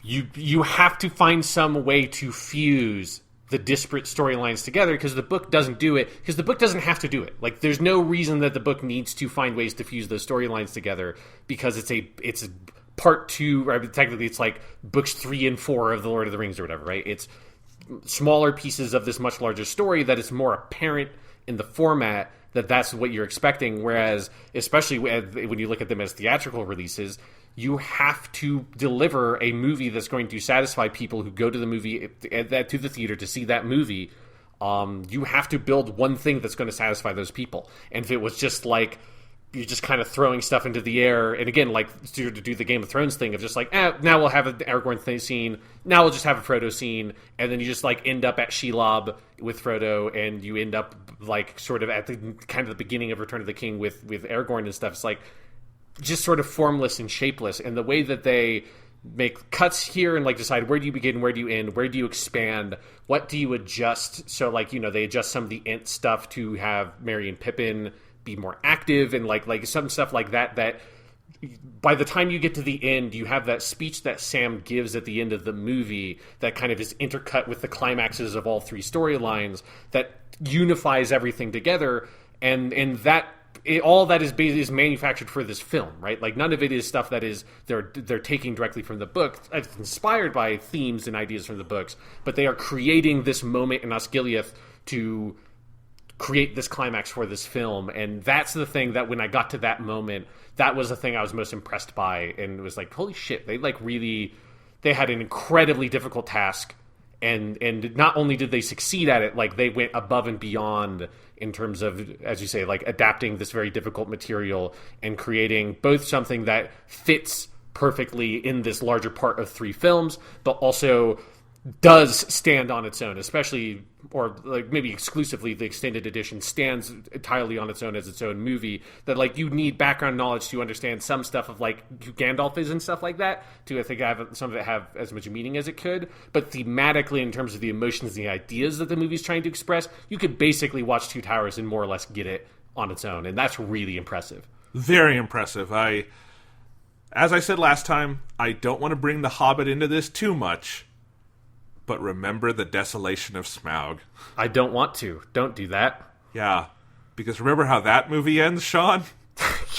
you have to find some way to fuse the disparate storylines together, because the book doesn't do it, because the book doesn't have to do it. Like, there's no reason that the book needs to find ways to fuse those storylines together, because it's a part two, right? Technically it's like books 3 and 4 of The Lord of the Rings or whatever, right? It's smaller pieces of this much larger story that it's more apparent in the format that that's what you're expecting, whereas especially when you look at them as theatrical releases, you have to deliver a movie that's going to satisfy people who go to the movie, to the theater to see that movie you have to build one thing that's going to satisfy those people. And if it was just like you're just kind of throwing stuff into the air, and again, like to do the Game of Thrones thing of just like, now we'll have an Aragorn scene, now we'll just have a Frodo scene, and then you just like end up at Shelob with Frodo, and you end up like sort of at the kind of the beginning of Return of the King with Aragorn and stuff. It's like just sort of formless and shapeless, and the way that they make cuts here and like decide where do you begin, where do you end, where do you expand, what do you adjust. So like, you know, they adjust some of the Ent stuff to have Merry and Pippin be more active, and like some stuff like that by the time you get to the end, you have that speech that Sam gives at the end of the movie that kind of is intercut with the climaxes of all three storylines that unifies everything together, and that all that is manufactured for this film, right? Like none of it is stuff that is they're taking directly from the book. It's inspired by themes and ideas from the books, but they are creating this moment in Osgiliath to create this climax for this film. And that's the thing that when I got to that moment, that was the thing I was most impressed by, and it was like, holy shit, they had an incredibly difficult task, and not only did they succeed at it, like they went above and beyond in terms of, as you say, like adapting this very difficult material and creating both something that fits perfectly in this larger part of three films, but also does stand on its own, especially, or like maybe exclusively, the extended edition stands entirely on its own as its own movie, that like you need background knowledge to understand some stuff of like who Gandalf is and stuff like that to, I think, have some of it have as much meaning as it could. But thematically, in terms of the emotions and the ideas that the movie's trying to express, you could basically watch Two Towers and more or less get it on its own, and that's really impressive. Very impressive. As I said last time, I don't want to bring The Hobbit into this too much, but remember the desolation of Smaug. I don't want to. Don't do that. Yeah, because remember how that movie ends, Sean?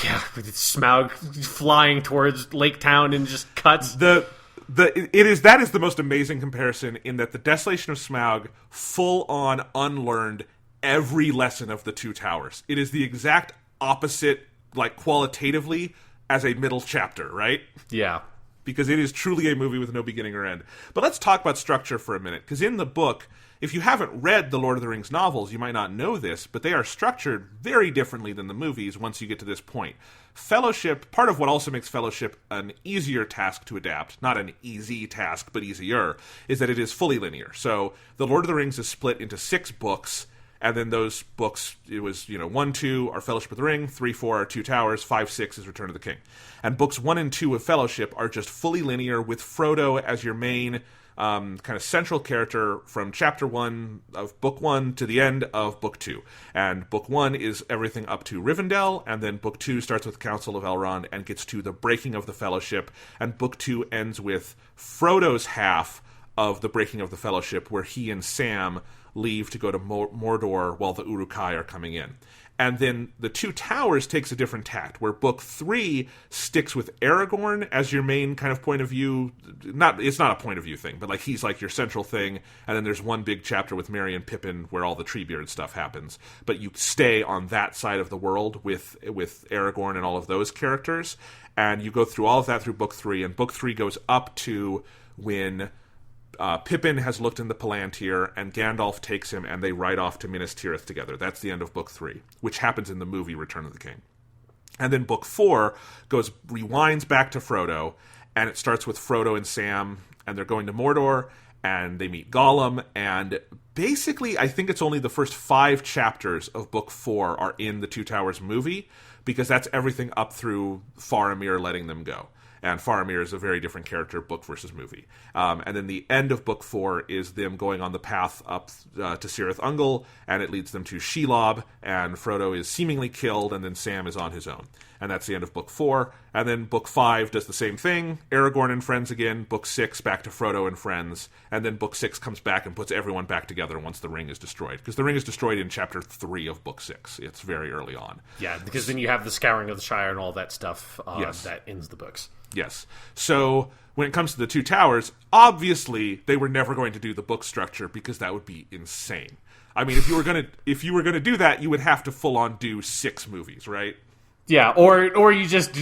Yeah, with Smaug flying towards Lake Town and just cuts. That is the most amazing comparison, in that the desolation of Smaug full on unlearned every lesson of the Two Towers. It is the exact opposite, like qualitatively, as a middle chapter, right? Yeah. Because it is truly a movie with no beginning or end. But let's talk about structure for a minute, because in the book, if you haven't read the Lord of the Rings novels, you might not know this, but they are structured very differently than the movies once you get to this point. Fellowship, part of what also makes Fellowship an easier task to adapt, not an easy task, but easier, is that it is fully linear. So the Lord of the Rings is split into 6 books, and then those books, it was, 1, 2 are Fellowship of the Ring, 3, 4 are Two Towers, 5, 6 is Return of the King. And books 1 and 2 of Fellowship are just fully linear, with Frodo as your main kind of central character from chapter 1 of book 1 to the end of book 2. And book 1 is everything up to Rivendell, and then book 2 starts with Council of Elrond and gets to the breaking of the Fellowship, and book 2 ends with Frodo's half of the breaking of the Fellowship, where he and Sam leave to go to Mordor while the Uruk-hai are coming in. And then the Two Towers takes a different tact, where book 3 sticks with Aragorn as your main kind of point of view. It's not a point of view thing, but like he's like your central thing. And then there's one big chapter with Merry and Pippin where all the Treebeard stuff happens. But you stay on that side of the world with Aragorn and all of those characters. And you go through all of that through book 3. And book 3 goes up to when Pippin has looked in the Palantir, and Gandalf takes him, and they ride off to Minas Tirith together. That's the end of book 3, which happens in the movie Return of the King. And then book 4 rewinds back to Frodo, and it starts with Frodo and Sam, and they're going to Mordor, and they meet Gollum, and basically I think it's only the first 5 chapters of book 4 are in the Two Towers movie, because that's everything up through Faramir letting them go. And Faramir is a very different character, book versus movie. And then the end of book 4 is them going on the path up to Cirith Ungol, and it leads them to Shelob, and Frodo is seemingly killed, and then Sam is on his own. And that's the end of book 4. And then book 5 does the same thing, Aragorn and friends again. Book 6, back to Frodo and friends. And then book 6 comes back and puts everyone back together once the ring is destroyed. Because the ring is destroyed in chapter 3 of book 6. It's very early on. Yeah, because then you have the Scouring of the Shire and all that stuff yes. that ends the books. Yes. So when it comes to the Two Towers, obviously they were never going to do the book structure, because that would be insane. I mean, if you were gonna do that, you would have to full on do 6 movies, right? Yeah, or you just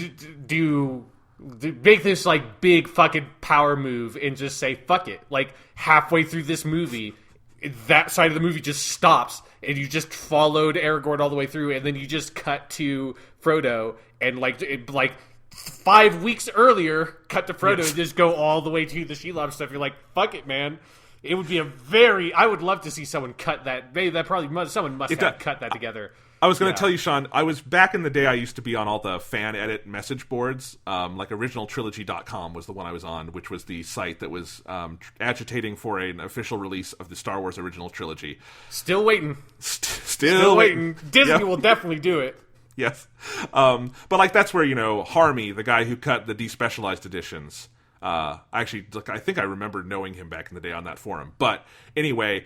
do make this like big fucking power move and just say fuck it. Like halfway through this movie, that side of the movie just stops, and you just followed Aragorn all the way through, and then you just cut to Frodo, and like 5 weeks earlier, cut to Frodo, and just go all the way to the Shelob stuff. You're like, fuck it, man. It would be I would love to see someone cut that. Someone must have cut that together. I was going to tell you, Sean, I was back in the day, I used to be on all the fan edit message boards. Like originaltrilogy.com was the one I was on, which was the site that was agitating for an official release of the Star Wars original trilogy. Still waiting. Still waiting. Disney will definitely do it. Yes. But like that's where, Harmy, the guy who cut the despecialized editions, actually, I think I remember knowing him back in the day on that forum. But anyway,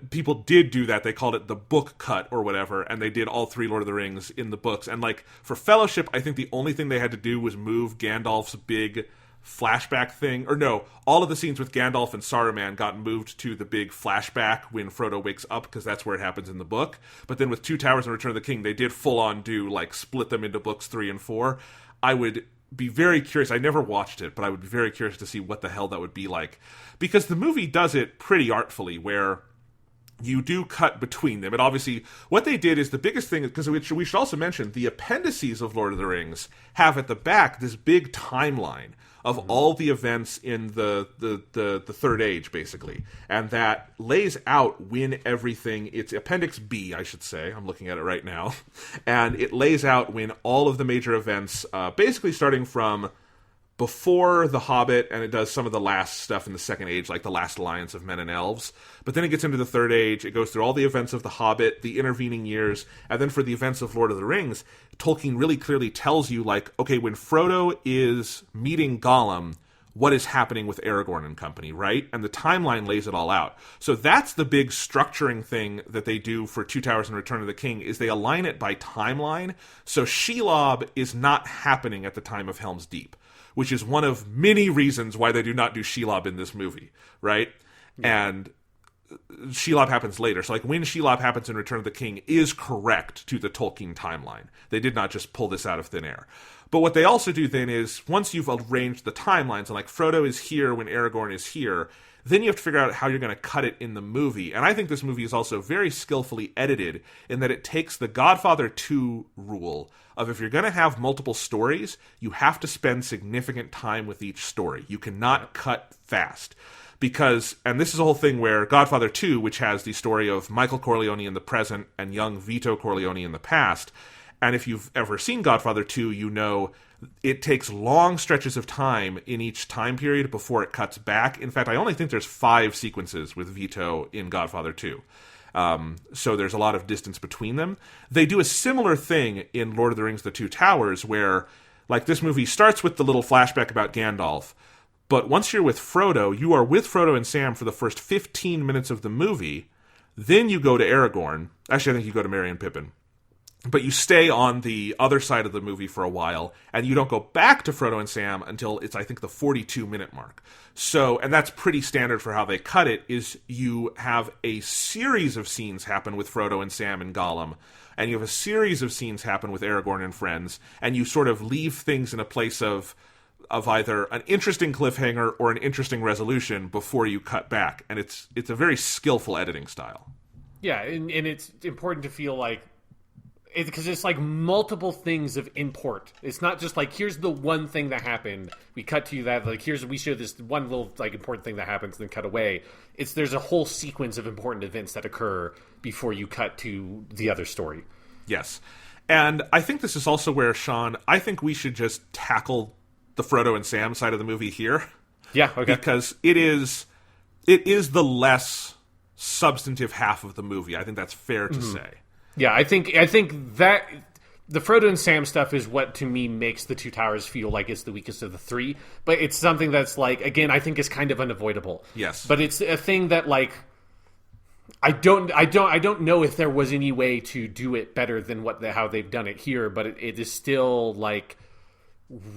people did do that. They called it the book cut or whatever, and they did all 3 Lord of the Rings in the books. And like for Fellowship, I think the only thing they had to do was move Gandalf's big flashback thing. Or no, all of the scenes with Gandalf and Saruman got moved to the big flashback when Frodo wakes up, because that's where it happens in the book. But then with Two Towers and Return of the King, they did full on split them into books 3 and 4. I would be very curious. I never watched it, but I would be very curious to see what the hell that would be like, because the movie does it pretty artfully, where you do cut between them. And obviously, what they did is the biggest thing, because we should also mention the appendices of Lord of the Rings have at the back this big timeline of all the events in the Third Age, basically. And that lays out when everything, it's Appendix B, I should say, I'm looking at it right now, and it lays out when all of the major events, basically starting from before The Hobbit, and it does some of the last stuff in the Second Age, like the last alliance of men and elves. But then it gets into the Third Age, it goes through all the events of The Hobbit, the intervening years, and then for the events of Lord of the Rings, Tolkien really clearly tells you, okay, when Frodo is meeting Gollum, what is happening with Aragorn and company, right? And the timeline lays it all out. So that's the big structuring thing that they do for Two Towers and Return of the King, is they align it by timeline. So Shelob is not happening at the time of Helm's Deep, which is one of many reasons why they do not do Shelob in this movie, right? Yeah. And Shelob happens later. So when Shelob happens in Return of the King is correct to the Tolkien timeline. They did not just pull this out of thin air. But what they also do then is, once you've arranged the timelines, and Frodo is here when Aragorn is here, then you have to figure out how you're going to cut it in the movie. And I think this movie is also very skillfully edited in that it takes the Godfather 2 rule of, if you're going to have multiple stories, you have to spend significant time with each story. You cannot cut fast. Because, and this is a whole thing where Godfather 2, which has the story of Michael Corleone in the present and young Vito Corleone in the past, and if you've ever seen Godfather 2, you know it takes long stretches of time in each time period before it cuts back. In fact, I only think there's 5 sequences with Vito in Godfather 2. So there's a lot of distance between them. They do a similar thing in Lord of the Rings: The Two Towers, where, this movie starts with the little flashback about Gandalf, but once you're with Frodo, you are with Frodo and Sam for the first 15 minutes of the movie. Then you go to Aragorn. Actually, I think you go to Merry and Pippin. But you stay on the other side of the movie for a while, and you don't go back to Frodo and Sam until it's, I think, the 42-minute mark. So, and that's pretty standard for how they cut it, is you have a series of scenes happen with Frodo and Sam and Gollum, and you have a series of scenes happen with Aragorn and friends, and you sort of leave things in a place of either an interesting cliffhanger or an interesting resolution before you cut back. And it's a very skillful editing style. Yeah, and it's important to feel like, because it's multiple things of import. It's not just here's the one thing that happened, we cut to that, we show this one little important thing that happens and then cut away. There's a whole sequence of important events that occur before you cut to the other story. Yes. And I think this is also where, Sean, I think we should just tackle the Frodo and Sam side of the movie here. Yeah, okay. Because it is the less substantive half of the movie. I think that's fair to say. Yeah, I think that the Frodo and Sam stuff is what, to me, makes the Two Towers feel like it's the weakest of the 3. But it's something that's again, I think is kind of unavoidable. Yes. But it's a thing that I don't know if there was any way to do it better than how they've done it here. But it is still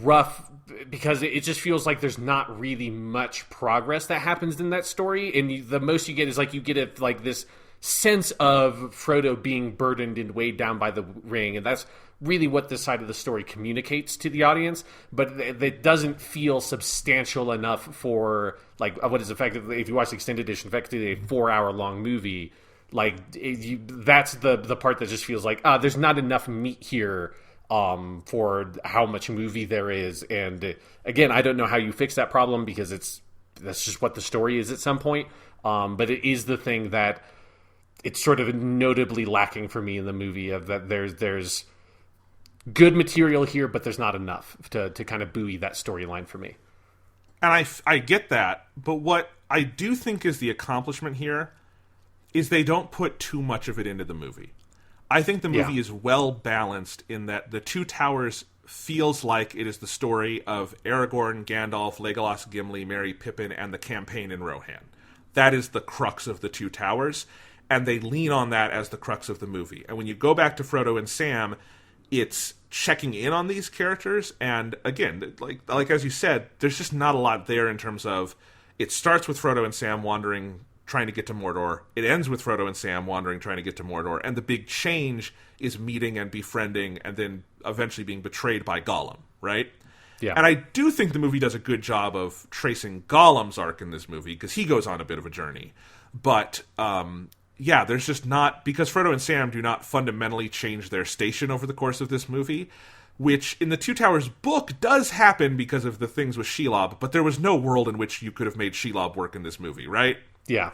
rough, because it just feels like there's not really much progress that happens in that story, and the most you get is you get this sense of Frodo being burdened and weighed down by the ring, and that's really what this side of the story communicates to the audience, but it doesn't feel substantial enough for, like, what is effectively, if you watch the extended edition, effectively a 4-hour-long movie. Like, that's the part that just feels like, there's not enough meat here for how much movie there is. And again, I don't know how you fix that problem, because that's just what the story is at some point. But it is the thing that it's sort of notably lacking for me in the movie, of that there's good material here, but there's not enough to kind of buoy that storyline for me. And I get that, but what I do think is the accomplishment here is they don't put too much of it into the movie. I think the movie is well balanced in that the Two Towers feels like it is the story of Aragorn, Gandalf, Legolas, Gimli, Merry, Pippin, and the campaign in Rohan. That is the crux of the Two Towers, and they lean on that as the crux of the movie. And when you go back to Frodo and Sam, it's checking in on these characters, and again, like as you said, there's just not a lot there in terms of, it starts with Frodo and Sam wandering, trying to get to Mordor. It ends with Frodo and Sam wandering, trying to get to Mordor, and the big change is meeting and befriending, and then eventually being betrayed by Gollum, right? Yeah. And I do think the movie does a good job of tracing Gollum's arc in this movie, because he goes on a bit of a journey. But yeah, there's just not, because Frodo and Sam do not fundamentally change their station over the course of this movie, which in the Two Towers book does happen because of the things with Shelob, but there was no world in which you could have made Shelob work in this movie, right? Yeah.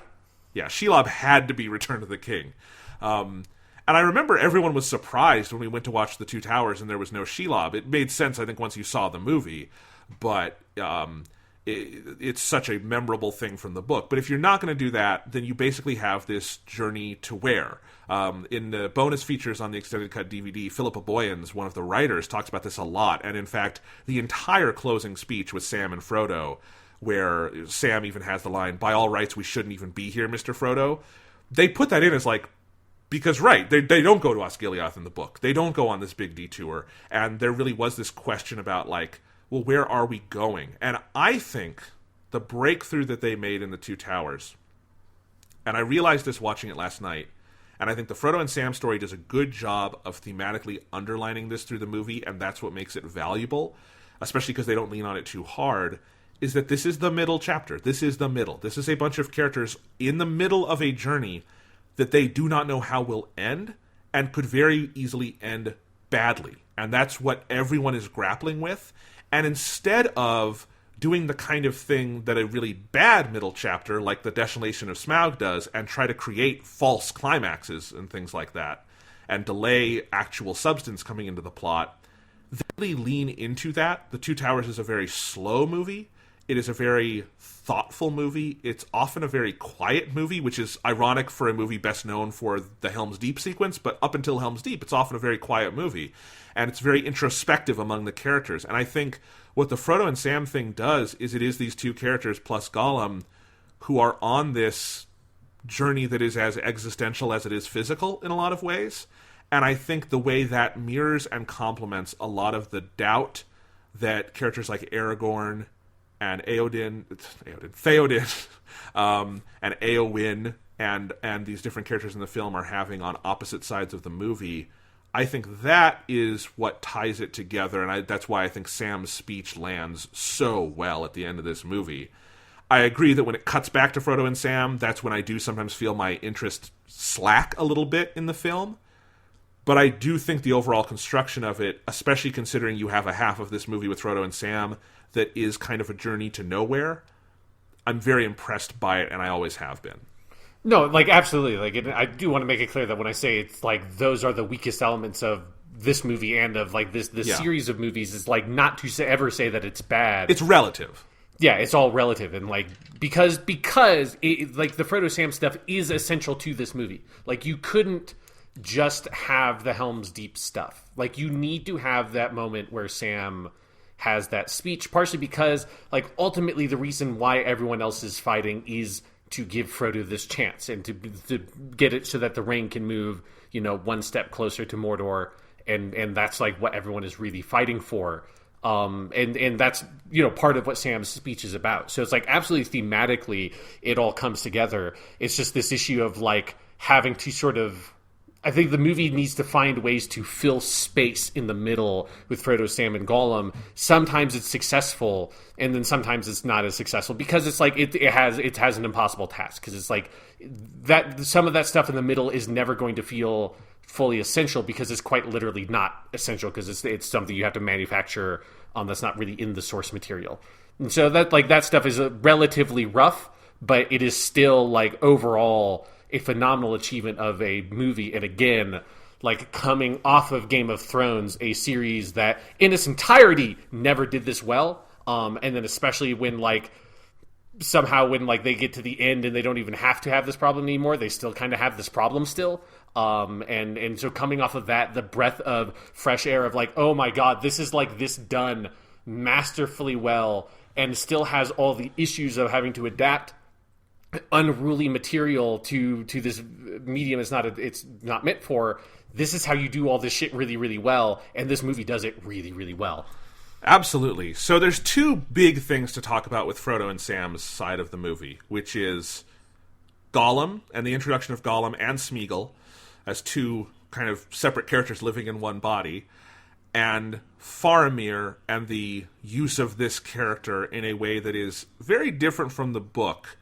Yeah, Shelob had to be Return of the King. And I remember everyone was surprised when we went to watch the Two Towers and there was no Shelob. It made sense, I think, once you saw the movie, but it's such a memorable thing from the book. But if you're not going to do that, then you basically have this journey to where. In the bonus features on the extended cut DVD, Philippa Boyens, one of the writers, talks about this a lot. And in fact, the entire closing speech with Sam and Frodo, where Sam even has the line, "By all rights, we shouldn't even be here, Mr. Frodo." They put that in as like, because right, they don't go to Osgiliath in the book. They don't go on this big detour. And there really was this question about, like, well, where are we going? And I think the breakthrough that they made in the Two Towers, and I realized this watching it last night, and I think the Frodo and Sam story does a good job of thematically underlining this through the movie, and that's what makes it valuable, especially because they don't lean on it too hard, is that this is the middle chapter. This is the middle. This is a bunch of characters in the middle of a journey that they do not know how will end, and could very easily end badly. And that's what everyone is grappling with. And instead of doing the kind of thing that a really bad middle chapter, like the Desolation of Smaug does, and try to create false climaxes and things like that, and delay actual substance coming into the plot, they really lean into that. The Two Towers is a very slow movie. It is a very thoughtful movie. It's often a very quiet movie, which is ironic for a movie best known for the Helm's Deep sequence, but up until Helm's Deep, it's often a very quiet movie. And it's very introspective among the characters. And I think what the Frodo and Sam thing does is it is these two characters plus Gollum who are on this journey that is as existential as it is physical in a lot of ways. And I think the way that mirrors and complements a lot of the doubt that characters like Aragorn and Theoden, and Éowyn, and these different characters in the film are having on opposite sides of the movie, I think that is what ties it together, and that's why I think Sam's speech lands so well at the end of this movie. I agree that when it cuts back to Frodo and Sam, that's when I do sometimes feel my interest slack a little bit in the film, but I do think the overall construction of it, especially considering you have a half of this movie with Frodo and Sam that is kind of a journey to nowhere, I'm very impressed by it, and I always have been. No, like, absolutely. Like, I do want to make it clear that when I say it's like those are the weakest elements of this movie and of like this series of movies, is like not to ever say that it's bad. It's relative. Yeah, it's all relative, and like because it, like the Frodo Sam stuff is essential to this movie. Like, you couldn't just have the Helm's Deep stuff. Like, you need to have that moment where Sam has that speech, partially because, like, ultimately the reason why everyone else is fighting is to give Frodo this chance and to get it so that the ring can move, you know, one step closer to Mordor, and that's like what everyone is really fighting for. And that's, you know, part of what Sam's speech is about. So it's like absolutely thematically it all comes together. It's just this issue of like having to sort of, I think the movie needs to find ways to fill space in the middle with Frodo, Sam, and Gollum. Sometimes it's successful, and then sometimes it's not as successful because it's like it has an impossible task, because it's like that some of that stuff in the middle is never going to feel fully essential because it's quite literally not essential, because it's something you have to manufacture that's not really in the source material. And so that stuff is relatively rough, but it is still like overall a phenomenal achievement of a movie. And again, like coming off of Game of Thrones, a series that in its entirety never did this well. And then especially when like somehow when like they get to the end and they don't even have to have this problem anymore, they still kind of have this problem still. And so coming off of that, the breath of fresh air of like, oh my God, this is like this done masterfully well and still has all the issues of having to adapt unruly material to this medium it's not meant for. This is how you do all this shit really, really well, and this movie does it really, really well. Absolutely. So there's two big things to talk about with Frodo and Sam's side of the movie, which is Gollum and the introduction of Gollum and Smeagol as two kind of separate characters living in one body, and Faramir and the use of this character in a way that is very different from the book,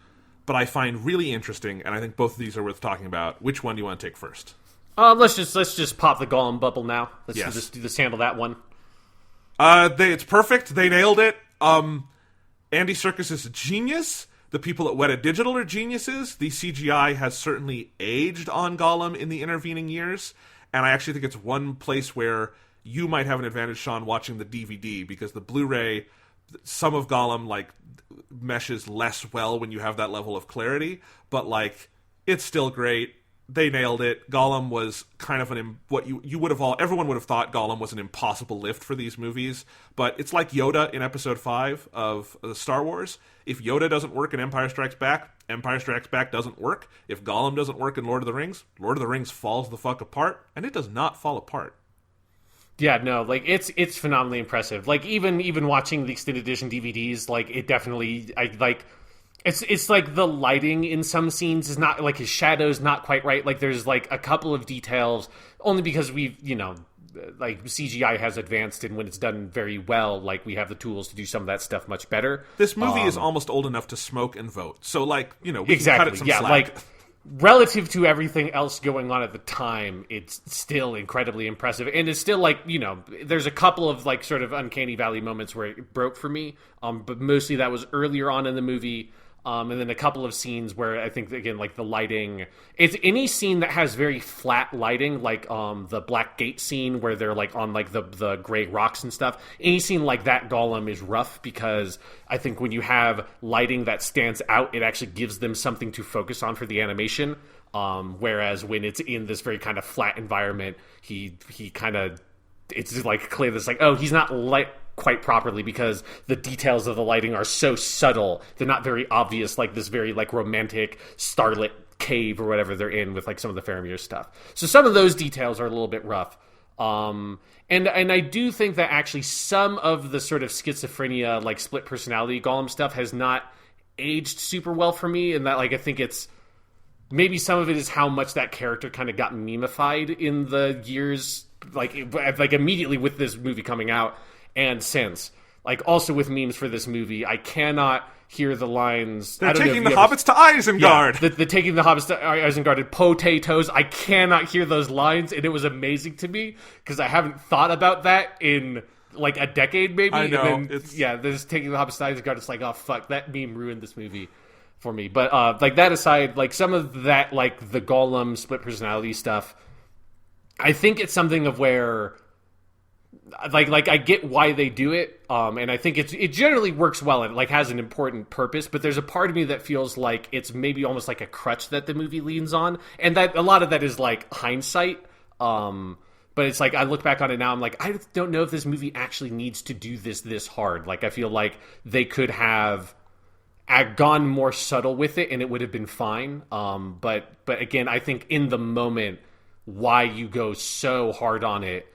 but I find really interesting, and I think both of these are worth talking about. Which one do you want to take first? Let's just pop the Gollum bubble now. Let's just handle that one. It's perfect. They nailed it. Andy Serkis is a genius. The people at Weta Digital are geniuses. The CGI has certainly aged on Gollum in the intervening years, and I actually think it's one place where you might have an advantage, Sean, watching the DVD, because the Blu-ray, some of Gollum like meshes less well when you have that level of clarity, but like it's still great. They nailed it. Gollum was kind of what you would have everyone would have thought Gollum was an impossible lift for these movies, but it's like Yoda in Episode 5 of the Star Wars. If Yoda doesn't work in Empire Strikes Back, Empire Strikes Back doesn't work. If Gollum doesn't work in Lord of the Rings falls the fuck apart, and it does not fall apart. Yeah, no, like it's phenomenally impressive. Like even watching the extended edition DVDs, like it definitely, it's like the lighting in some scenes is not, like his shadow's not quite right. Like there's like a couple of details, only because we've, like CGI has advanced, and when it's done very well, like we have the tools to do some of that stuff much better. This movie is almost old enough to smoke and vote. So like, we exactly, can cut it some slack. Like relative to everything else going on at the time, it's still incredibly impressive. And it's still like, there's a couple of like sort of uncanny valley moments where it broke for me. But mostly that was earlier on in the movie. And then a couple of scenes where I think, again, like the lighting, it's any scene that has very flat lighting, like the Black Gate scene where they're like on like the gray rocks and stuff. Any scene like that, Gollum is rough, because I think when you have lighting that stands out, it actually gives them something to focus on for the animation. Whereas when it's in this very kind of flat environment, he kind of, it's just like clear that's like, oh, he's not quite properly, because the details of the lighting are so subtle. They're not very obvious, like this very like romantic starlit cave or whatever they're in with like some of the Faramir stuff. So some of those details are a little bit rough. And I do think that actually some of the sort of schizophrenia, like split personality Gollum stuff has not aged super well for me, and that like I think it's maybe some of it is how much that character kind of got memified in the years, like immediately with this movie coming out. And since, like, also with memes for this movie, I cannot hear the lines. They're taking the hobbits to Isengard. Yeah, the taking the hobbits to Isengard and potatoes. I cannot hear those lines, and it was amazing to me because I haven't thought about that in like a decade, maybe. I know. And then, this taking the hobbits to Isengard. It's like, oh fuck, that meme ruined this movie for me. But like that aside, like some of that, like the Gollum split personality stuff, I think it's something of where. Like I get why they do it, and I think it generally works well and like has an important purpose. But there's a part of me that feels like it's maybe almost like a crutch that the movie leans on, and that a lot of that is like hindsight. But it's like I look back on it now, I'm like, I don't know if this movie actually needs to do this hard. Like I feel like they could have gone more subtle with it, and it would have been fine. But again, I think in the moment, why you go so hard on it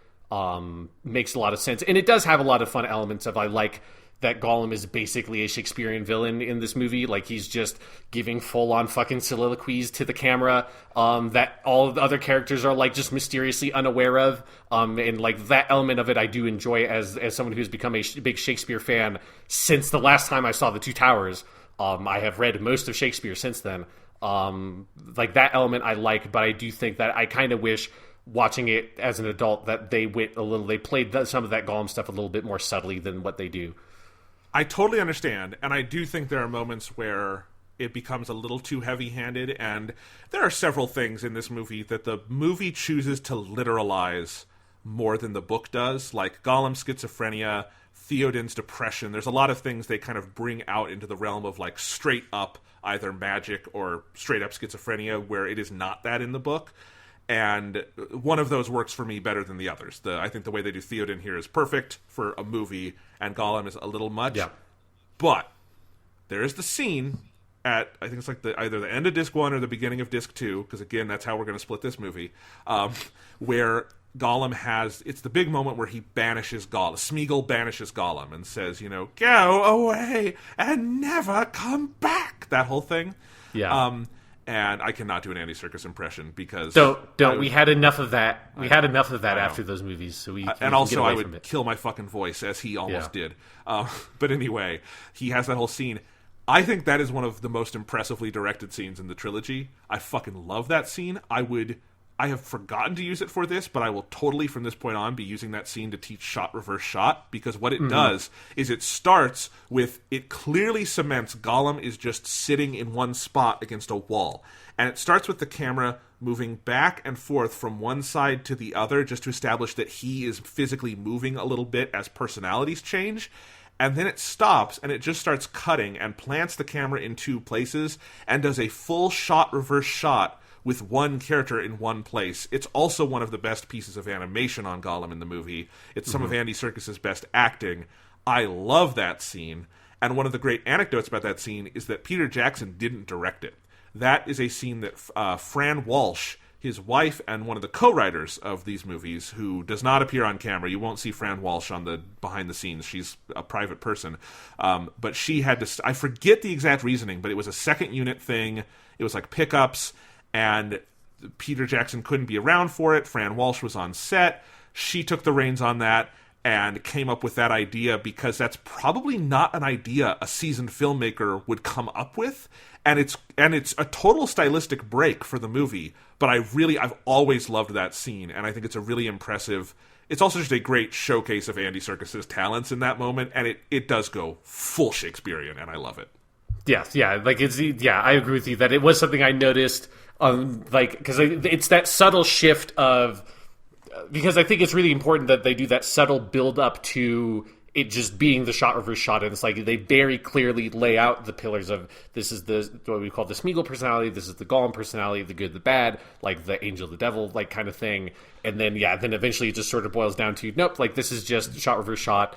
makes a lot of sense, and it does have a lot of fun elements of I like that Gollum is basically a Shakespearean villain in this movie. Like, he's just giving full-on fucking soliloquies to the camera that all the other characters are, like, just mysteriously unaware of. And, like, that element of it I do enjoy as someone who's become a big Shakespeare fan since the last time I saw The Two Towers. I have read most of Shakespeare since then. Like, that element I like, but I do think that I kind of wish, watching it as an adult, that they played some of that Gollum stuff a little bit more subtly than what they do. I totally understand, and I do think there are moments where it becomes a little too heavy-handed, and there are several things in this movie that the movie chooses to literalize more than the book does, like Gollum's schizophrenia, Theoden's depression. There's a lot of things they kind of bring out into the realm of, like, straight-up either magic or straight-up schizophrenia, where it is not that in the book. And one of those works for me better than the others. I think the way they do Theoden here is perfect for a movie, and Gollum is a little much. Yeah. But there is the scene at, I think it's like either the end of Disc 1 or the beginning of Disc 2, because again, that's how we're going to split this movie, where Gollum it's the big moment where he banishes Gollum. Smeagol banishes Gollum and says, go away and never come back. That whole thing. Yeah. And I cannot do an Andy Serkis impression because we had enough of that. We had enough of that after those movies, so we and also I would kill my fucking voice as he almost did. But anyway, he has that whole scene. I think that is one of the most impressively directed scenes in the trilogy. I fucking love that scene. I have forgotten to use it for this, but I will totally, from this point on, be using that scene to teach shot, reverse shot, because what it does is it starts with, it clearly cements Gollum is just sitting in one spot against a wall. And it starts with the camera moving back and forth from one side to the other, just to establish that he is physically moving a little bit as personalities change. And then it stops, and it just starts cutting and plants the camera in two places and does a full shot, reverse shot with one character in one place. It's also one of the best pieces of animation on Gollum in the movie. It's some of Andy Serkis's best acting. I love that scene. And one of the great anecdotes about that scene is that Peter Jackson didn't direct it. That is a scene that Fran Walsh, his wife and one of the co-writers of these movies, who does not appear on camera. You won't see Fran Walsh on the behind the scenes. She's a private person. But she had to... I forget the exact reasoning, but it was a second unit thing. It was like pickups, and Peter Jackson couldn't be around for it. Fran Walsh was on set. She took the reins on that and came up with that idea, because that's probably not an idea a seasoned filmmaker would come up with. And it's a total stylistic break for the movie, but I've always loved that scene, and I think it's a really impressive... It's also just a great showcase of Andy Serkis's talents in that moment, and it does go full Shakespearean, and I love it. Yes, yeah, like I agree with you that it was something I noticed, because it's that subtle shift of, because I think it's really important that they do that subtle build up to it just being the shot reverse shot, and it's like they very clearly lay out the pillars of, this is what we call the Smeagol personality, this is the Gollum personality, the good, the bad, like the angel, the devil, like kind of thing, and then then eventually it just sort of boils down to, nope, like this is just shot reverse shot.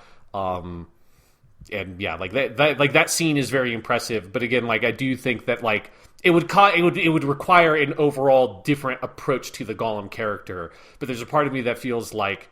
And yeah, like that scene is very impressive. But again, like I do think that like it would require an overall different approach to the Gollum character. But there's a part of me that feels like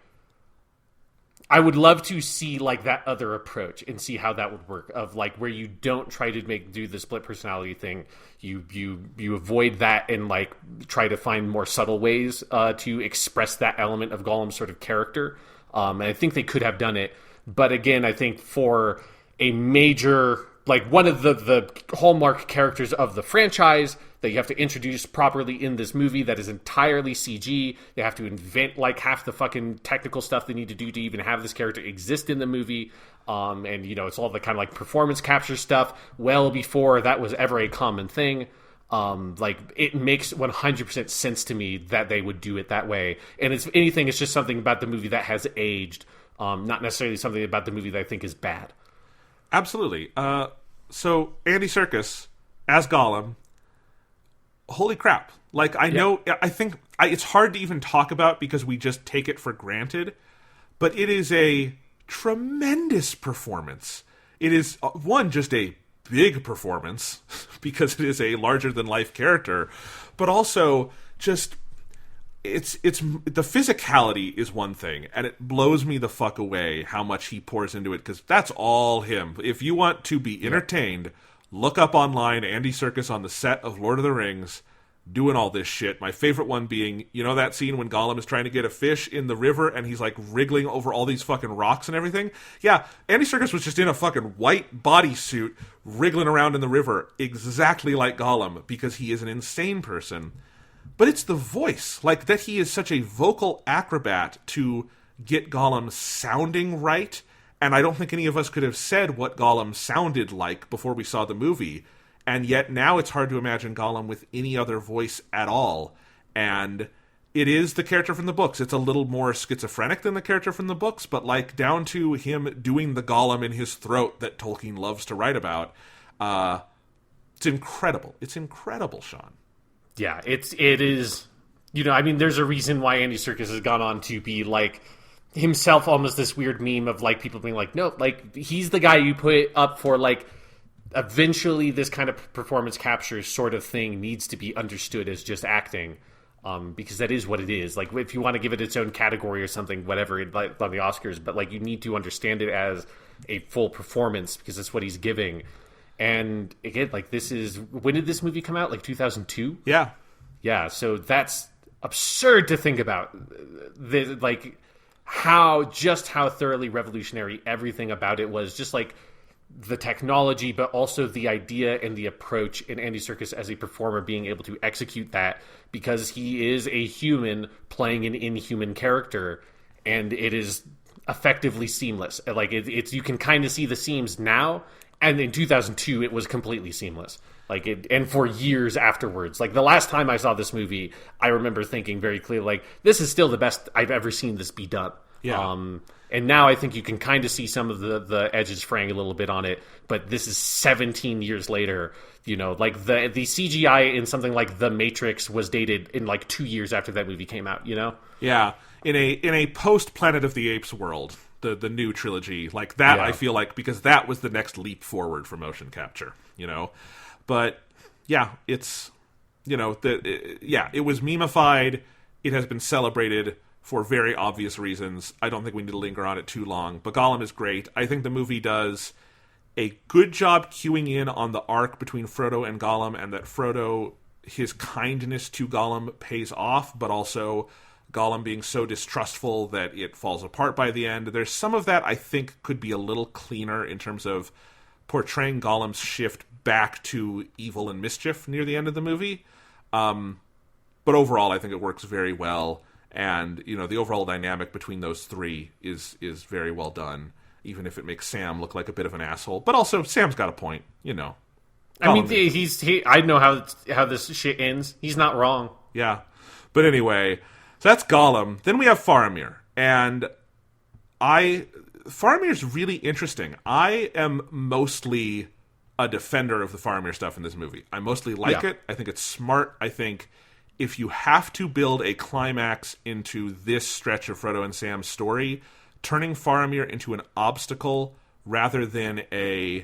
I would love to see like that other approach and see how that would work. Of like where you don't try to do the split personality thing, you avoid that and like try to find more subtle ways to express that element of Gollum's sort of character. And I think they could have done it. But again, I think for a major, like one of the hallmark characters of the franchise that you have to introduce properly in this movie that is entirely CG, they have to invent like half the fucking technical stuff they need to do to even have this character exist in the movie. And, it's all the kind of like performance capture stuff well before that was ever a common thing. Like it makes 100% sense to me that they would do it that way. And if anything, it's just something about the movie that has aged. Not necessarily something about the movie that I think is bad. Absolutely. So Andy Serkis as Gollum, holy crap. Like I know, I think it's hard to even talk about because we just take it for granted, but it is a tremendous performance. It is just a big performance because it is a larger than life character, but also just it's the physicality is one thing, and it blows me the fuck away how much he pours into it, because that's all him. If you want to be entertained, look up online Andy Serkis on the set of Lord of the Rings doing all this shit. My favorite one being, you know that scene when Gollum is trying to get a fish in the river and he's like wriggling over all these fucking rocks and everything? Yeah, Andy Serkis was just in a fucking white bodysuit wriggling around in the river exactly like Gollum, because he is an insane person. But it's the voice, like that he is such a vocal acrobat to get Gollum sounding right. And I don't think any of us could have said what Gollum sounded like before we saw the movie. And yet now it's hard to imagine Gollum with any other voice at all. And it is the character from the books. It's a little more schizophrenic than the character from the books, but like down to him doing the Gollum in his throat that Tolkien loves to write about. It's incredible. It's incredible, Sean. Yeah, it is, you know, I mean, there's a reason why Andy Serkis has gone on to be, like, himself almost this weird meme of, like, people being like, no, like, he's the guy you put up for, like, eventually this kind of performance capture sort of thing needs to be understood as just acting, because that is what it is. Like, if you want to give it its own category or something, whatever, like on the Oscars, but, like, you need to understand it as a full performance, because that's what he's giving. And again, like, this is, when did this movie come out? Like 2002? Yeah. Yeah, so that's absurd to think about. Like, how thoroughly revolutionary everything about it was. Just like the technology, but also the idea and the approach in Andy Serkis as a performer being able to execute that, because he is a human playing an inhuman character, and it is effectively seamless. Like, it's you can kind of see the seams now. And in 2002, it was completely seamless. Like, and for years afterwards. Like, the last time I saw this movie, I remember thinking very clearly, like, this is still the best I've ever seen this be done. Yeah. And now I think you can kind of see some of the edges fraying a little bit on it. But this is 17 years later. You know, like, the CGI in something like The Matrix was dated in, like, 2 years after that movie came out, you know? Yeah. In a post-Planet of the Apes world, the new trilogy, like that, yeah. I feel like, because that was the next leap forward for motion capture, you know? But yeah, it's, you know, it was memeified. It has been celebrated for very obvious reasons. I don't think we need to linger on it too long, but Gollum is great. I think the movie does a good job cueing in on the arc between Frodo and Gollum, and that Frodo, his kindness to Gollum pays off, but also Gollum being so distrustful that it falls apart by the end. There's some of that I think could be a little cleaner in terms of portraying Gollum's shift back to evil and mischief near the end of the movie. But overall, I think it works very well. And, you know, the overall dynamic between those three is very well done, even if it makes Sam look like a bit of an asshole. But also, Sam's got a point, you know. I mean, I know how this shit ends. He's not wrong. Yeah. But anyway, so that's Gollum. Then we have Faramir. And Faramir's really interesting. I am mostly a defender of the Faramir stuff in this movie. I mostly like it. I think it's smart. I think if you have to build a climax into this stretch of Frodo and Sam's story, turning Faramir into an obstacle rather than an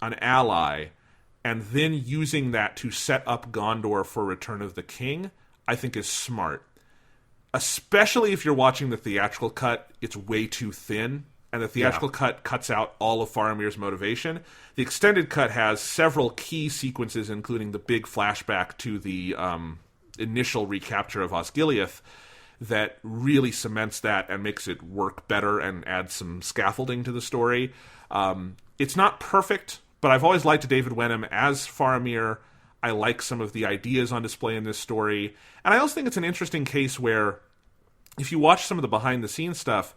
ally, and then using that to set up Gondor for Return of the King, I think is smart. Especially if you're watching the theatrical cut, it's way too thin, and the theatrical cut cuts out all of Faramir's motivation. The extended cut has several key sequences, including the big flashback to the initial recapture of Osgiliath, that really cements that and makes it work better and adds some scaffolding to the story. It's not perfect, but I've always liked David Wenham as Faramir. I like some of the ideas on display in this story. And I also think it's an interesting case where, if you watch some of the behind-the-scenes stuff,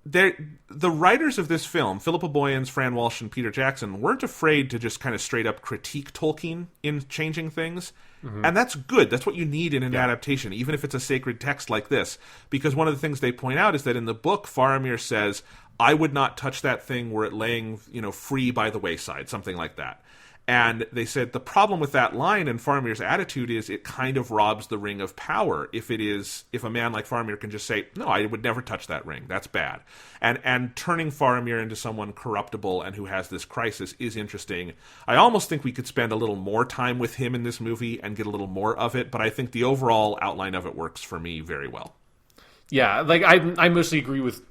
the writers of this film, Philippa Boyens, Fran Walsh, and Peter Jackson, weren't afraid to just kind of straight up critique Tolkien in changing things. Mm-hmm. And that's good. That's what you need in an adaptation, even if it's a sacred text like this. Because one of the things they point out is that in the book, Faramir says, I would not touch that thing were it laying, free by the wayside, something like that. And they said the problem with that line and Faramir's attitude is it kind of robs the ring of power. If a man like Faramir can just say, no, I would never touch that ring, that's bad. And turning Faramir into someone corruptible and who has this crisis is interesting. I almost think we could spend a little more time with him in this movie and get a little more of it, but I think the overall outline of it works for me very well. Yeah, like I mostly agree with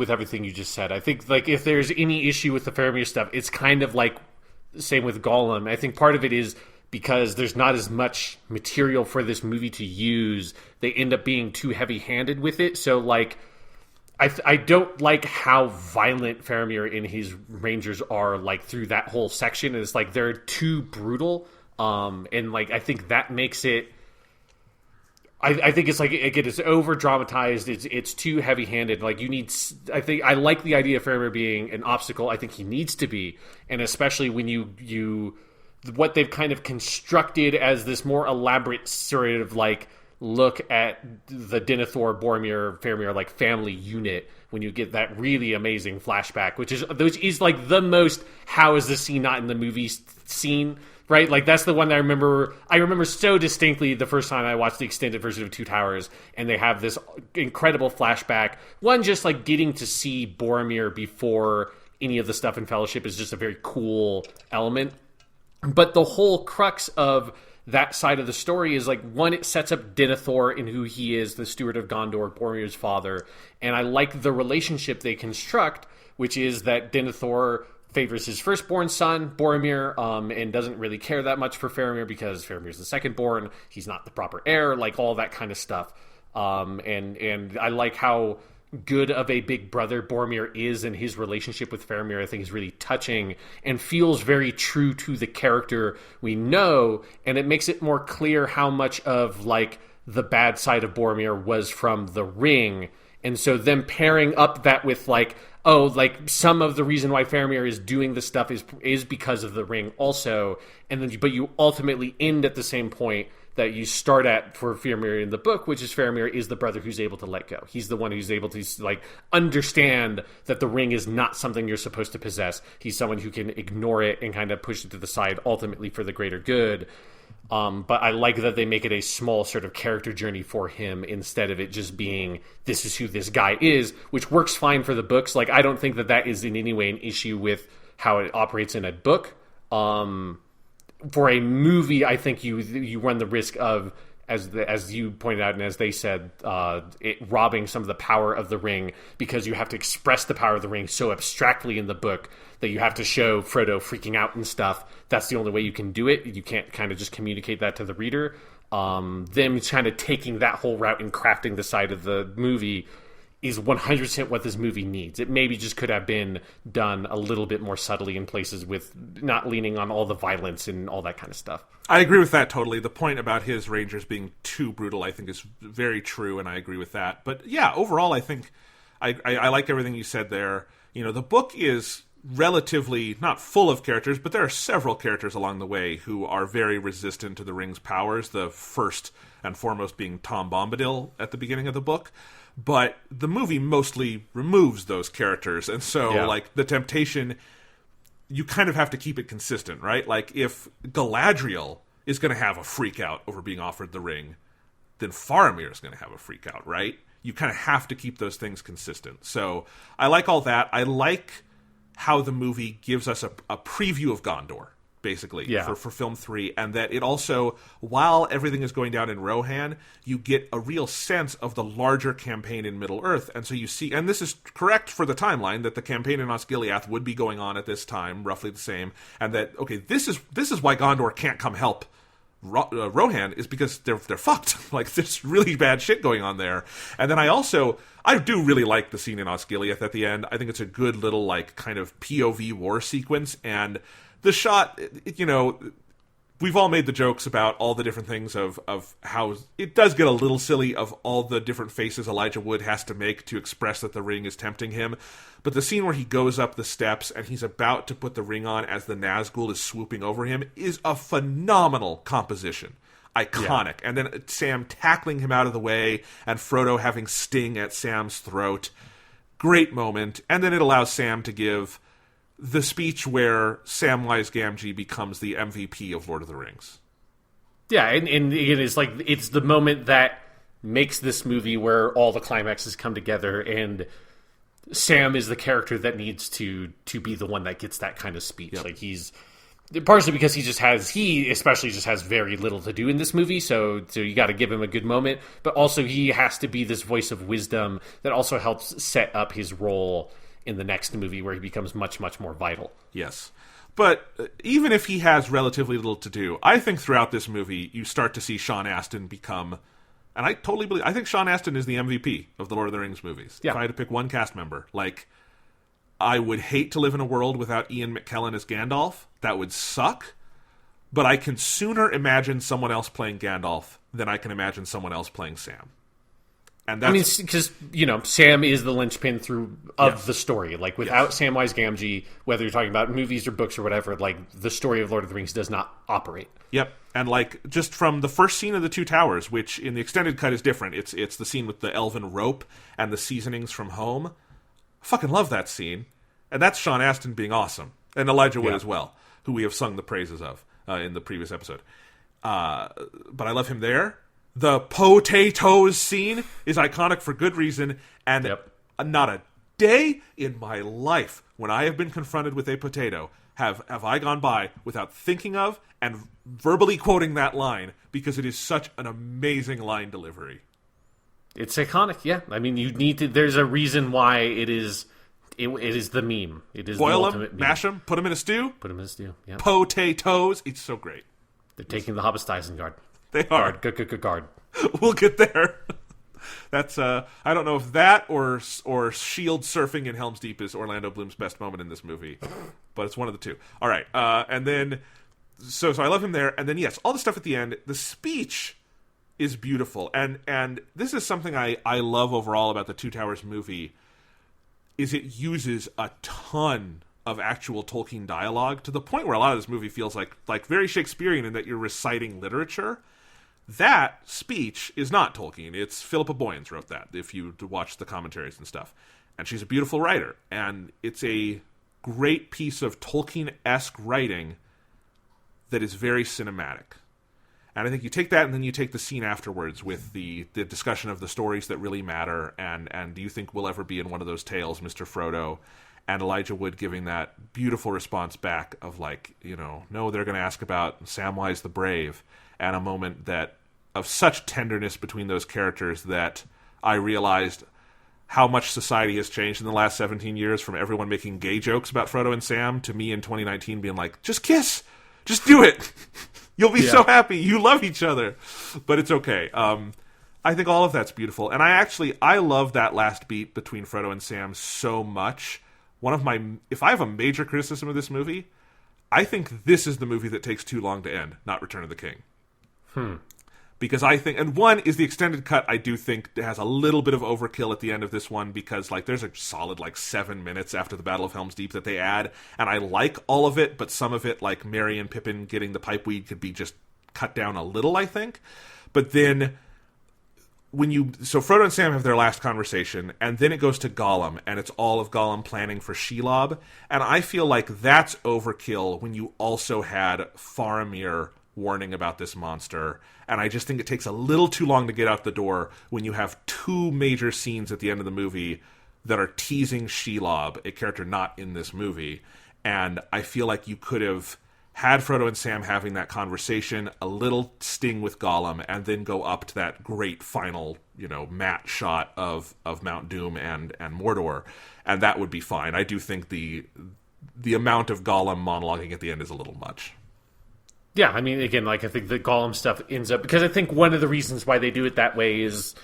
everything you just said. I think like if there's any issue with the Faramir stuff, it's kind of like same with Gollum. I think part of it is because there's not as much material for this movie to use. They end up being too heavy-handed with it. So like I don't like how violent Faramir and his Rangers are like through that whole section. It's like they're too brutal. And like I think that makes it I think it's like it's over dramatized. It's too heavy handed. Like you need. I like the idea of Faramir being an obstacle. I think he needs to be, and especially when you what they've kind of constructed as this more elaborate sort of like look at the Denethor, Boromir, Faramir like family unit. When you get that really amazing flashback, which is like the most how is this scene not in the movie scene. Right, like that's the one that I remember. I remember so distinctly the first time I watched the extended version of Two Towers, and they have this incredible flashback. One, just like getting to see Boromir before any of the stuff in Fellowship is just a very cool element. But the whole crux of that side of the story is like one, it sets up Denethor and who he is, the Steward of Gondor, Boromir's father, and I like the relationship they construct, which is that Denethor favors his firstborn son, Boromir, and doesn't really care that much for Faramir because Faramir's the secondborn. He's not the proper heir, like all that kind of stuff. And I like how good of a big brother Boromir is in his relationship with Faramir. I think is really touching and feels very true to the character we know, and it makes it more clear how much of like the bad side of Boromir was from the ring. And so them pairing up that with like, oh, like some of the reason why Faramir is doing this stuff is because of the ring also. And then, but you ultimately end at the same point that you start at for Faramir in the book, which is Faramir is the brother who's able to let go. He's the one who's able to like understand that the ring is not something you're supposed to possess. He's someone who can ignore it and kind of push it to the side ultimately for the greater good. But I like that they make it a small sort of character journey for him instead of it just being, this is who this guy is, which works fine for the books. Like, I don't think that is in any way an issue with how it operates in a book. For a movie, I think you run the risk of, as you pointed out and as they said, it robbing some of the power of the ring because you have to express the power of the ring so abstractly in the book that you have to show Frodo freaking out and stuff. That's the only way you can do it. You can't kind of just communicate that to the reader. Them kind of taking that whole route and crafting the side of the movie is 100% what this movie needs. It maybe just could have been done a little bit more subtly in places with not leaning on all the violence and all that kind of stuff. I agree with that totally. The point about his Rangers being too brutal, I think, is very true, and I agree with that. But yeah, overall, I think I like everything you said there. You know, the book is relatively not full of characters, but there are several characters along the way who are very resistant to the ring's powers, the first and foremost being Tom Bombadil at the beginning of the book. But the movie mostly removes those characters, and so like the temptation, you kind of have to keep it consistent, right? Like if Galadriel is going to have a freak out over being offered the ring, then Faramir is going to have a freak out, right? You kind of have to keep those things consistent. So I like all that. I like how the movie gives us a preview of Gondor, basically, for film 3, and that it also, while everything is going down in Rohan, you get a real sense of the larger campaign in Middle-earth, and so you see, and this is correct for the timeline, that the campaign in Osgiliath would be going on at this time, roughly the same, and that, okay, this is why Gondor can't come help Rohan, is because they're fucked. Like, there's really bad shit going on there. And then I do really like the scene in Osgiliath at the end. I think it's a good little, like, kind of POV war sequence, and the shot, you know, we've all made the jokes about all the different things of how it does get a little silly of all the different faces Elijah Wood has to make to express that the ring is tempting him. But the scene where he goes up the steps and he's about to put the ring on as the Nazgul is swooping over him is a phenomenal composition. Iconic. Yeah. And then Sam tackling him out of the way and Frodo having Sting at Sam's throat. Great moment. And then it allows Sam to give the speech where Samwise Gamgee becomes the MVP of Lord of the Rings. Yeah, and it is like, it's the moment that makes this movie where all the climaxes come together, and Sam is the character that needs to be the one that gets that kind of speech. Yep. Like, he's partially because he especially just has very little to do in this movie, so you got to give him a good moment, but also he has to be this voice of wisdom that also helps set up his role in the next movie where he becomes much, much more vital. Yes. But even if he has relatively little to do, I think throughout this movie you start to see Sean Astin become, and I totally believe, I think Sean Astin is the MVP of the Lord of the Rings movies. Yeah. If I had to pick one cast member, like, I would hate to live in a world without Ian McKellen as Gandalf. That would suck. But I can sooner imagine someone else playing Gandalf than I can imagine someone else playing Sam. And that's, I mean, because, Sam is the linchpin of the story. Like, without Samwise Gamgee, whether you're talking about movies or books or whatever, like, the story of Lord of the Rings does not operate. Yep. And, like, just from the first scene of the Two Towers, which in the extended cut is different. It's the scene with the elven rope and the seasonings from home. I fucking love that scene. And that's Sean Astin being awesome. And Elijah Wood as well, who we have sung the praises of in the previous episode. But I love him there. The potatoes scene is iconic for good reason, and not a day in my life when I have been confronted with a potato have I gone by without thinking of and verbally quoting that line, because it is such an amazing line delivery. It's iconic, yeah. I mean, you need to. There's a reason why it is. It is the meme. It is Boil the ultimate them, meme. mash them, put them in a stew. Put them in a stew. Yeah. Potatoes. It's so great. They're taking the Hobbits Isengard. They are. Good guard. We'll get there. That's I don't know if that or shield surfing in Helm's Deep is Orlando Bloom's best moment in this movie, but it's one of the two. All right, and then so I love him there, and then yes, all the stuff at the end. The speech is beautiful, and this is something I love overall about the Two Towers movie. Is it uses a ton of actual Tolkien dialogue to the point where a lot of this movie feels like very Shakespearean in that you're reciting literature. That speech is not Tolkien. It's Philippa Boyens wrote that, if you watch the commentaries and stuff. And she's a beautiful writer. And it's a great piece of Tolkien-esque writing that is very cinematic. And I think you take that and then you take the scene afterwards with the discussion of the stories that really matter, and do you think we'll ever be in one of those tales, Mr. Frodo? And Elijah Wood giving that beautiful response back of like, no, they're going to ask about Samwise the Brave, and a moment that of such tenderness between those characters that I realized how much society has changed in the last 17 years, from everyone making gay jokes about Frodo and Sam to me in 2019 being like, just kiss, just do it. You'll be so happy. You love each other. But it's okay. I think all of that's beautiful. And I love that last beat between Frodo and Sam so much. If I have a major criticism of this movie, I think this is the movie that takes too long to end, not Return of the King. Because I think, and one is the extended cut, I do think it has a little bit of overkill at the end of this one, because there's a solid 7 minutes after the Battle of Helm's Deep that they add, and I like all of it, but some of it, like Merry and Pippin getting the pipeweed, could be just cut down a little, I think. But then so Frodo and Sam have their last conversation, and then it goes to Gollum, and it's all of Gollum planning for Shelob, and I feel like that's overkill when you also had Faramir warning about this monster, and I just think it takes a little too long to get out the door when you have two major scenes at the end of the movie that are teasing Shelob, a character not in this movie, and I feel like you could have had Frodo and Sam having that conversation, a little sting with Gollum, and then go up to that great final, matte shot of Mount Doom and Mordor, and that would be fine. I do think the amount of Gollum monologuing at the end is a little much. Yeah, I mean, again, I think the Gollum stuff ends up, because I think one of the reasons why they do it that way is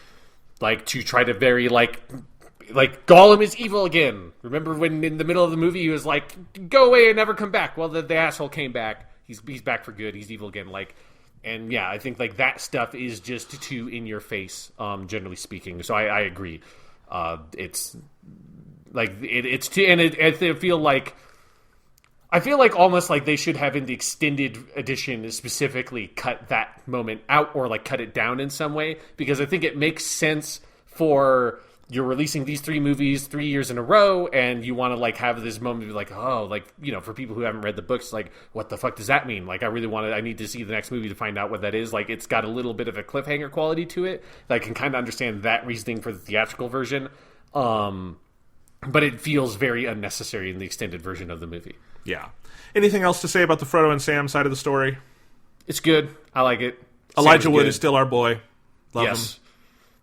to try to very Gollum is evil again. Remember when in the middle of the movie he was like, go away and never come back? Well, the asshole came back. He's back for good. He's evil again. And yeah, I think that stuff is just too in your face, generally speaking. So I agree. It's it's too, and I feel like almost like they should have in the extended edition specifically cut that moment out, or cut it down in some way, because I think it makes sense for you're releasing these 3 movies 3 years in a row, and you want to like have this moment of like, oh, like, you know, for people who haven't read the books, like, what the fuck does that mean? Like, I need to see the next movie to find out what that is. Like, it's got a little bit of a cliffhanger quality to it. I can kind of understand that reasoning for the theatrical version. But it feels very unnecessary in the extended version of the movie. Yeah. Anything else to say about the Frodo and Sam side of the story? It's good. I like it. Elijah Wood is still our boy. Love him.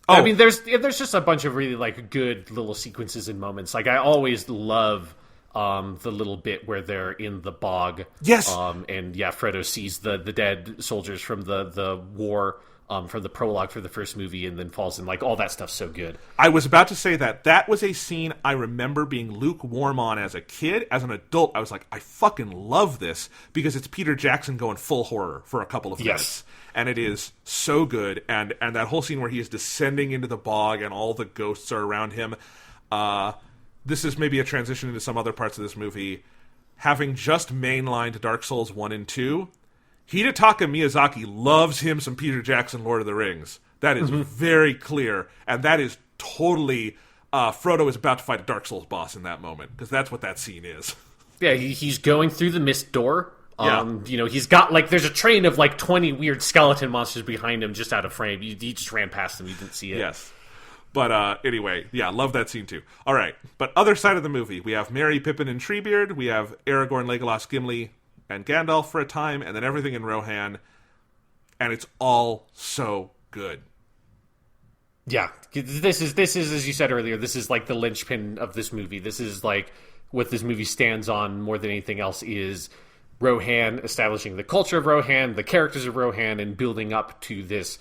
Oh. I mean, there's just a bunch of really like good little sequences and moments. Like, I always love the little bit where they're in the bog. Yes. And yeah, Frodo sees the dead soldiers from the war, from the prologue for the first movie, and then falls in. Like, all that stuff's so good. I was about to say that was a scene I remember being lukewarm on as a kid. As an adult, I was like, I fucking love this, because it's Peter Jackson going full horror for a couple of minutes. And it is so good. And that whole scene where he is descending into the bog and all the ghosts are around him. This is maybe a transition into some other parts of this movie. Having just mainlined Dark Souls 1 and 2, Hidetaka Miyazaki loves him some Peter Jackson Lord of the Rings. That is very clear. And that is totally... Frodo is about to fight a Dark Souls boss in that moment, because that's what that scene is. Yeah, he's going through the mist door. Yeah. You know, he's got, like, there's a train of, like, 20 weird skeleton monsters behind him just out of frame. He just ran past them. You didn't see it. Yes. But anyway, yeah, love that scene too. All right. But other side of the movie, we have Merry, Pippin, and Treebeard. We have Aragorn, Legolas, Gimli, and Gandalf for a time, and then everything in Rohan. And it's all so good. Yeah. This is, as you said earlier, this is, like, the linchpin of this movie. This is, like, what this movie stands on more than anything else is... Rohan, establishing the culture of Rohan, the characters of Rohan, and building up to this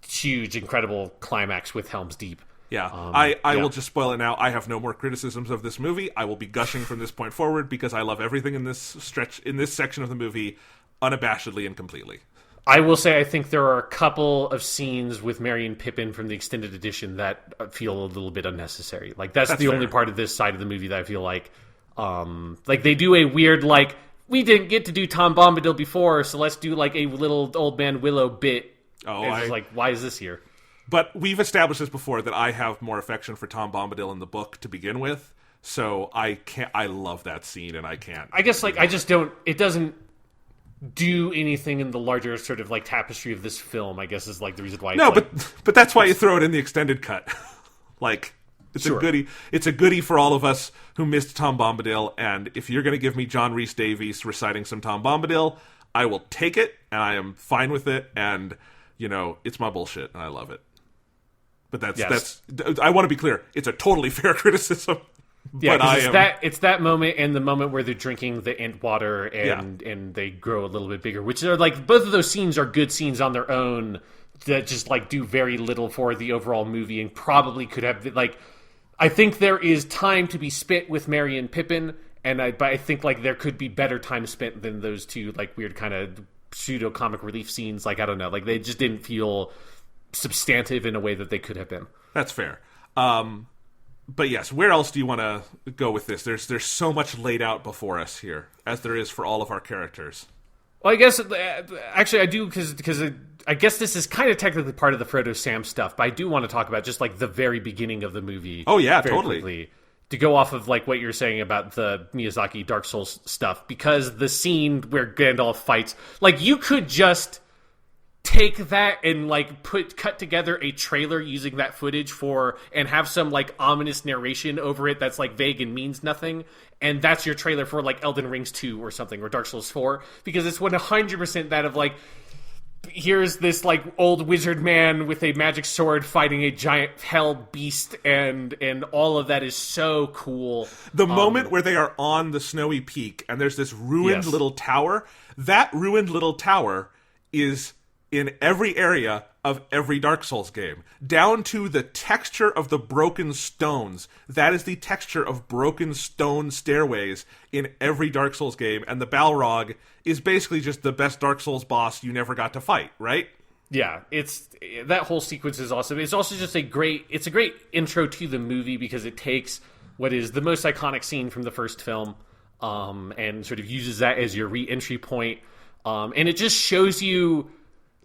huge, incredible climax with Helm's Deep. Yeah, I will just spoil it now. I have no more criticisms of this movie. I will be gushing from this point forward, because I love everything in this section of the movie, unabashedly and completely. I will say I think there are a couple of scenes with Merry and Pippin from the extended edition that feel a little bit unnecessary. Like, that's the only part of this side of the movie that I feel like they do a weird, like, we didn't get to do Tom Bombadil before, so let's do, like, a little Old Man Willow bit. Oh, it's like, why is this here? But we've established this before, that I have more affection for Tom Bombadil in the book to begin with, so I love that scene, and I can't. I guess, like, I just don't, it doesn't do anything in the larger sort of, like, tapestry of this film, I guess, is, like, the reason why No, but that's why you throw it in the extended cut. Like... It's sure. a goodie. It's a goodie for all of us who missed Tom Bombadil. And if you're going to give me John Rhys Davies reciting some Tom Bombadil, I will take it, and I am fine with it. And you know, it's my bullshit, and I love it. But that's I want to be clear. It's a totally fair criticism. Yeah, but it's that moment and the moment where they're drinking the ant water and they grow a little bit bigger, which are like both of those scenes are good scenes on their own that just like do very little for the overall movie and probably could have like. I think there is time to be spent with Merry and Pippin, but I think like there could be better time spent than those two like weird kind of pseudo comic relief scenes. Like I don't know, like they just didn't feel substantive in a way that they could have been. That's fair. But yes, where else do you want to go with this? There's so much laid out before us here, as there is for all of our characters. Well, I guess actually I do because I guess this is kind of technically part of the Frodo Sam stuff, but I do want to talk about just like the very beginning of the movie. Oh yeah, very totally. Quickly, to go off of like what you're saying about the Miyazaki Dark Souls stuff, because the scene where Gandalf fights, like you could just take that and like cut together a trailer using that footage and have some like ominous narration over it that's like vague and means nothing, and that's your trailer for like Elden Rings 2 or something, or Dark Souls 4, because it's 100% that of like, here's this like old wizard man with a magic sword fighting a giant hell beast, and all of that is so cool. The moment where they are on the snowy peak and there's this ruined little tower, that ruined little tower is in every area of every Dark Souls game, down to the texture of the broken stones. That is the texture of broken stone stairways in every Dark Souls game, and the Balrog is basically just the best Dark Souls boss you never got to fight, right? Yeah, that whole sequence is awesome. It's also just a great intro to the movie, because it takes what is the most iconic scene from the first film, and sort of uses that as your re-entry point, and it just shows you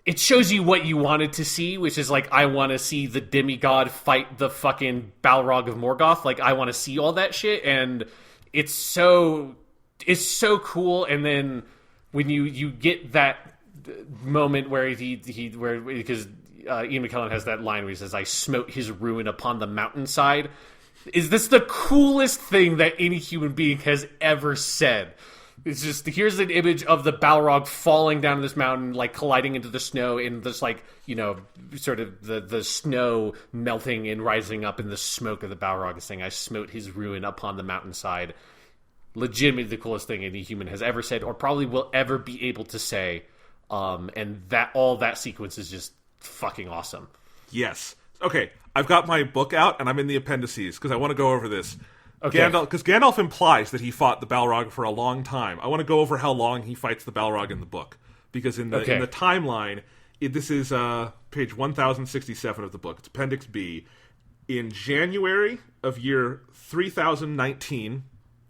it shows you what you wanted to see, which is like, I want to see the demigod fight the fucking Balrog of Morgoth. Like, I want to see all that shit, and it's so cool. And then when you get that moment where because Ian McKellen has that line where he says, "I smote his ruin upon the mountainside." Is this the coolest thing that any human being has ever said? It's just, here's an image of the Balrog falling down this mountain, like colliding into the snow, and this, like, you know, sort of the snow melting and rising up in the smoke of the Balrog, and saying, "I smote his ruin upon the mountainside." Legitimately the coolest thing any human has ever said, or probably will ever be able to say. And that sequence is just fucking awesome. Yes. Okay, I've got my book out, and I'm in the appendices, because I want to go over this. Okay. Because Gandalf implies that he fought the Balrog for a long time. I want to go over how long he fights the Balrog in the book. Because in the timeline, this is page 1067 of the book. It's Appendix B. In January of year 3019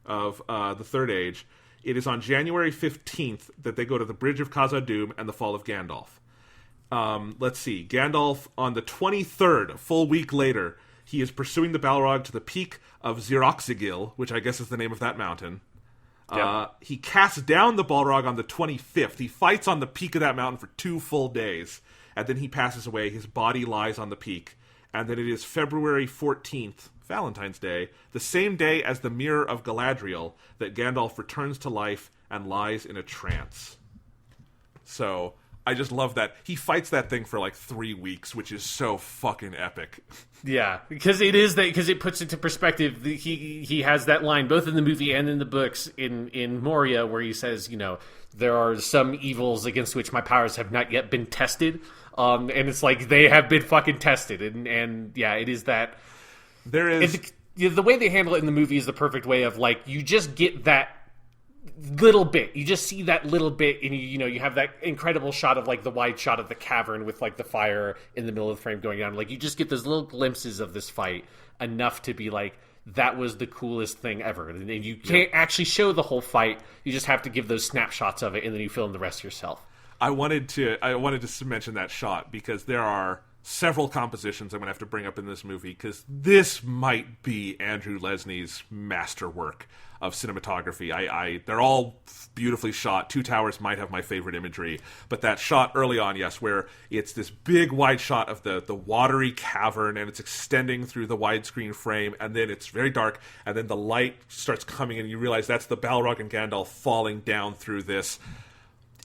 of the Third Age, it is on January 15th that they go to the Bridge of Khazad-dûm and the Fall of Gandalf. Let's see. Gandalf, on the 23rd, a full week later, he is pursuing the Balrog to the peak of Ziroxigil, which I guess is the name of that mountain. Yep. He casts down the Balrog on the 25th. He fights on the peak of that mountain for 2 full days, and then he passes away. His body lies on the peak. And then it is February 14th, Valentine's Day, the same day as the Mirror of Galadriel, that Gandalf returns to life and lies in a trance. So I just love that. He fights that thing for like 3 weeks, which is so fucking epic. Yeah, because it puts into perspective. He has that line both in the movie and in the books in Moria, where he says, you know, there are some evils against which my powers have not yet been tested. And it's like, they have been fucking tested. And yeah, it is that. There is. The way they handle it in the movie is the perfect way of, like, you just get that little bit. You just see that little bit, and you have that incredible shot of, like, the wide shot of the cavern with, like, the fire in the middle of the frame going on. Like, you just get those little glimpses of this fight, enough to be like, that was the coolest thing ever. And you can't actually show the whole fight. You just have to give those snapshots of it, and then you fill in the rest yourself. I wanted to mention that shot because there are several compositions I'm going to have to bring up in this movie, because this might be Andrew Lesnie's masterwork of cinematography. They're all beautifully shot. Two Towers might have my favorite imagery, but that shot early on, yes, where it's this big wide shot of the watery cavern, and it's extending through the widescreen frame, and then it's very dark, and then the light starts coming, and you realize that's the Balrog and Gandalf falling down through this.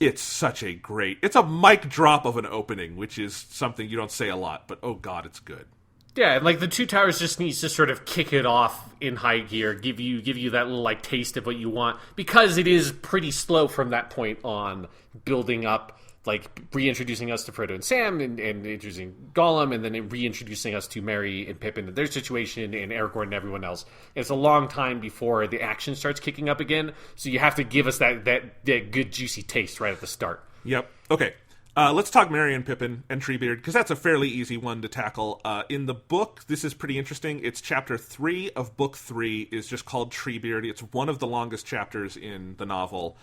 It's a mic drop of an opening, which is something you don't say a lot, but oh god, it's good. Yeah, and like the Two Towers just needs to sort of kick it off in high gear, give you that little like taste of what you want, because it is pretty slow from that point on, building up, like reintroducing us to Frodo and Sam, and introducing Gollum, and then reintroducing us to Merry and Pippin and their situation, and Aragorn and everyone else. It's a long time before the action starts kicking up again, so you have to give us that good juicy taste right at the start. Yep. Okay. Let's talk Merry and Pippin and Treebeard, because that's a fairly easy one to tackle. In the book, this is pretty interesting. It's chapter 3 of book 3 is just called Treebeard. It's one of the longest chapters in the novel.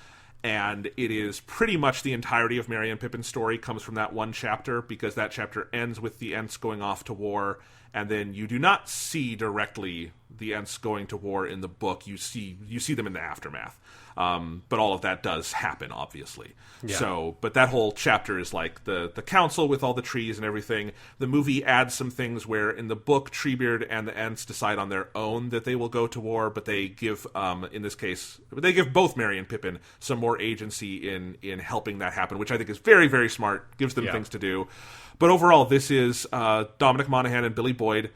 And it is pretty much the entirety of Merry and Pippin's story comes from that one chapter, because that chapter ends with the Ents going off to war, and then you do not see directly the Ents going to war in the book. You see them in the aftermath. But all of that does happen, obviously. Yeah. But that whole chapter is like the council with all the trees and everything. The movie adds some things where in the book, Treebeard and the Ents decide on their own that they will go to war, but they give, in this case, they give both Merry and Pippin some more agency in helping that happen, which I think is very, very smart, gives them things to do. But overall, this is Dominic Monaghan and Billy Boyd.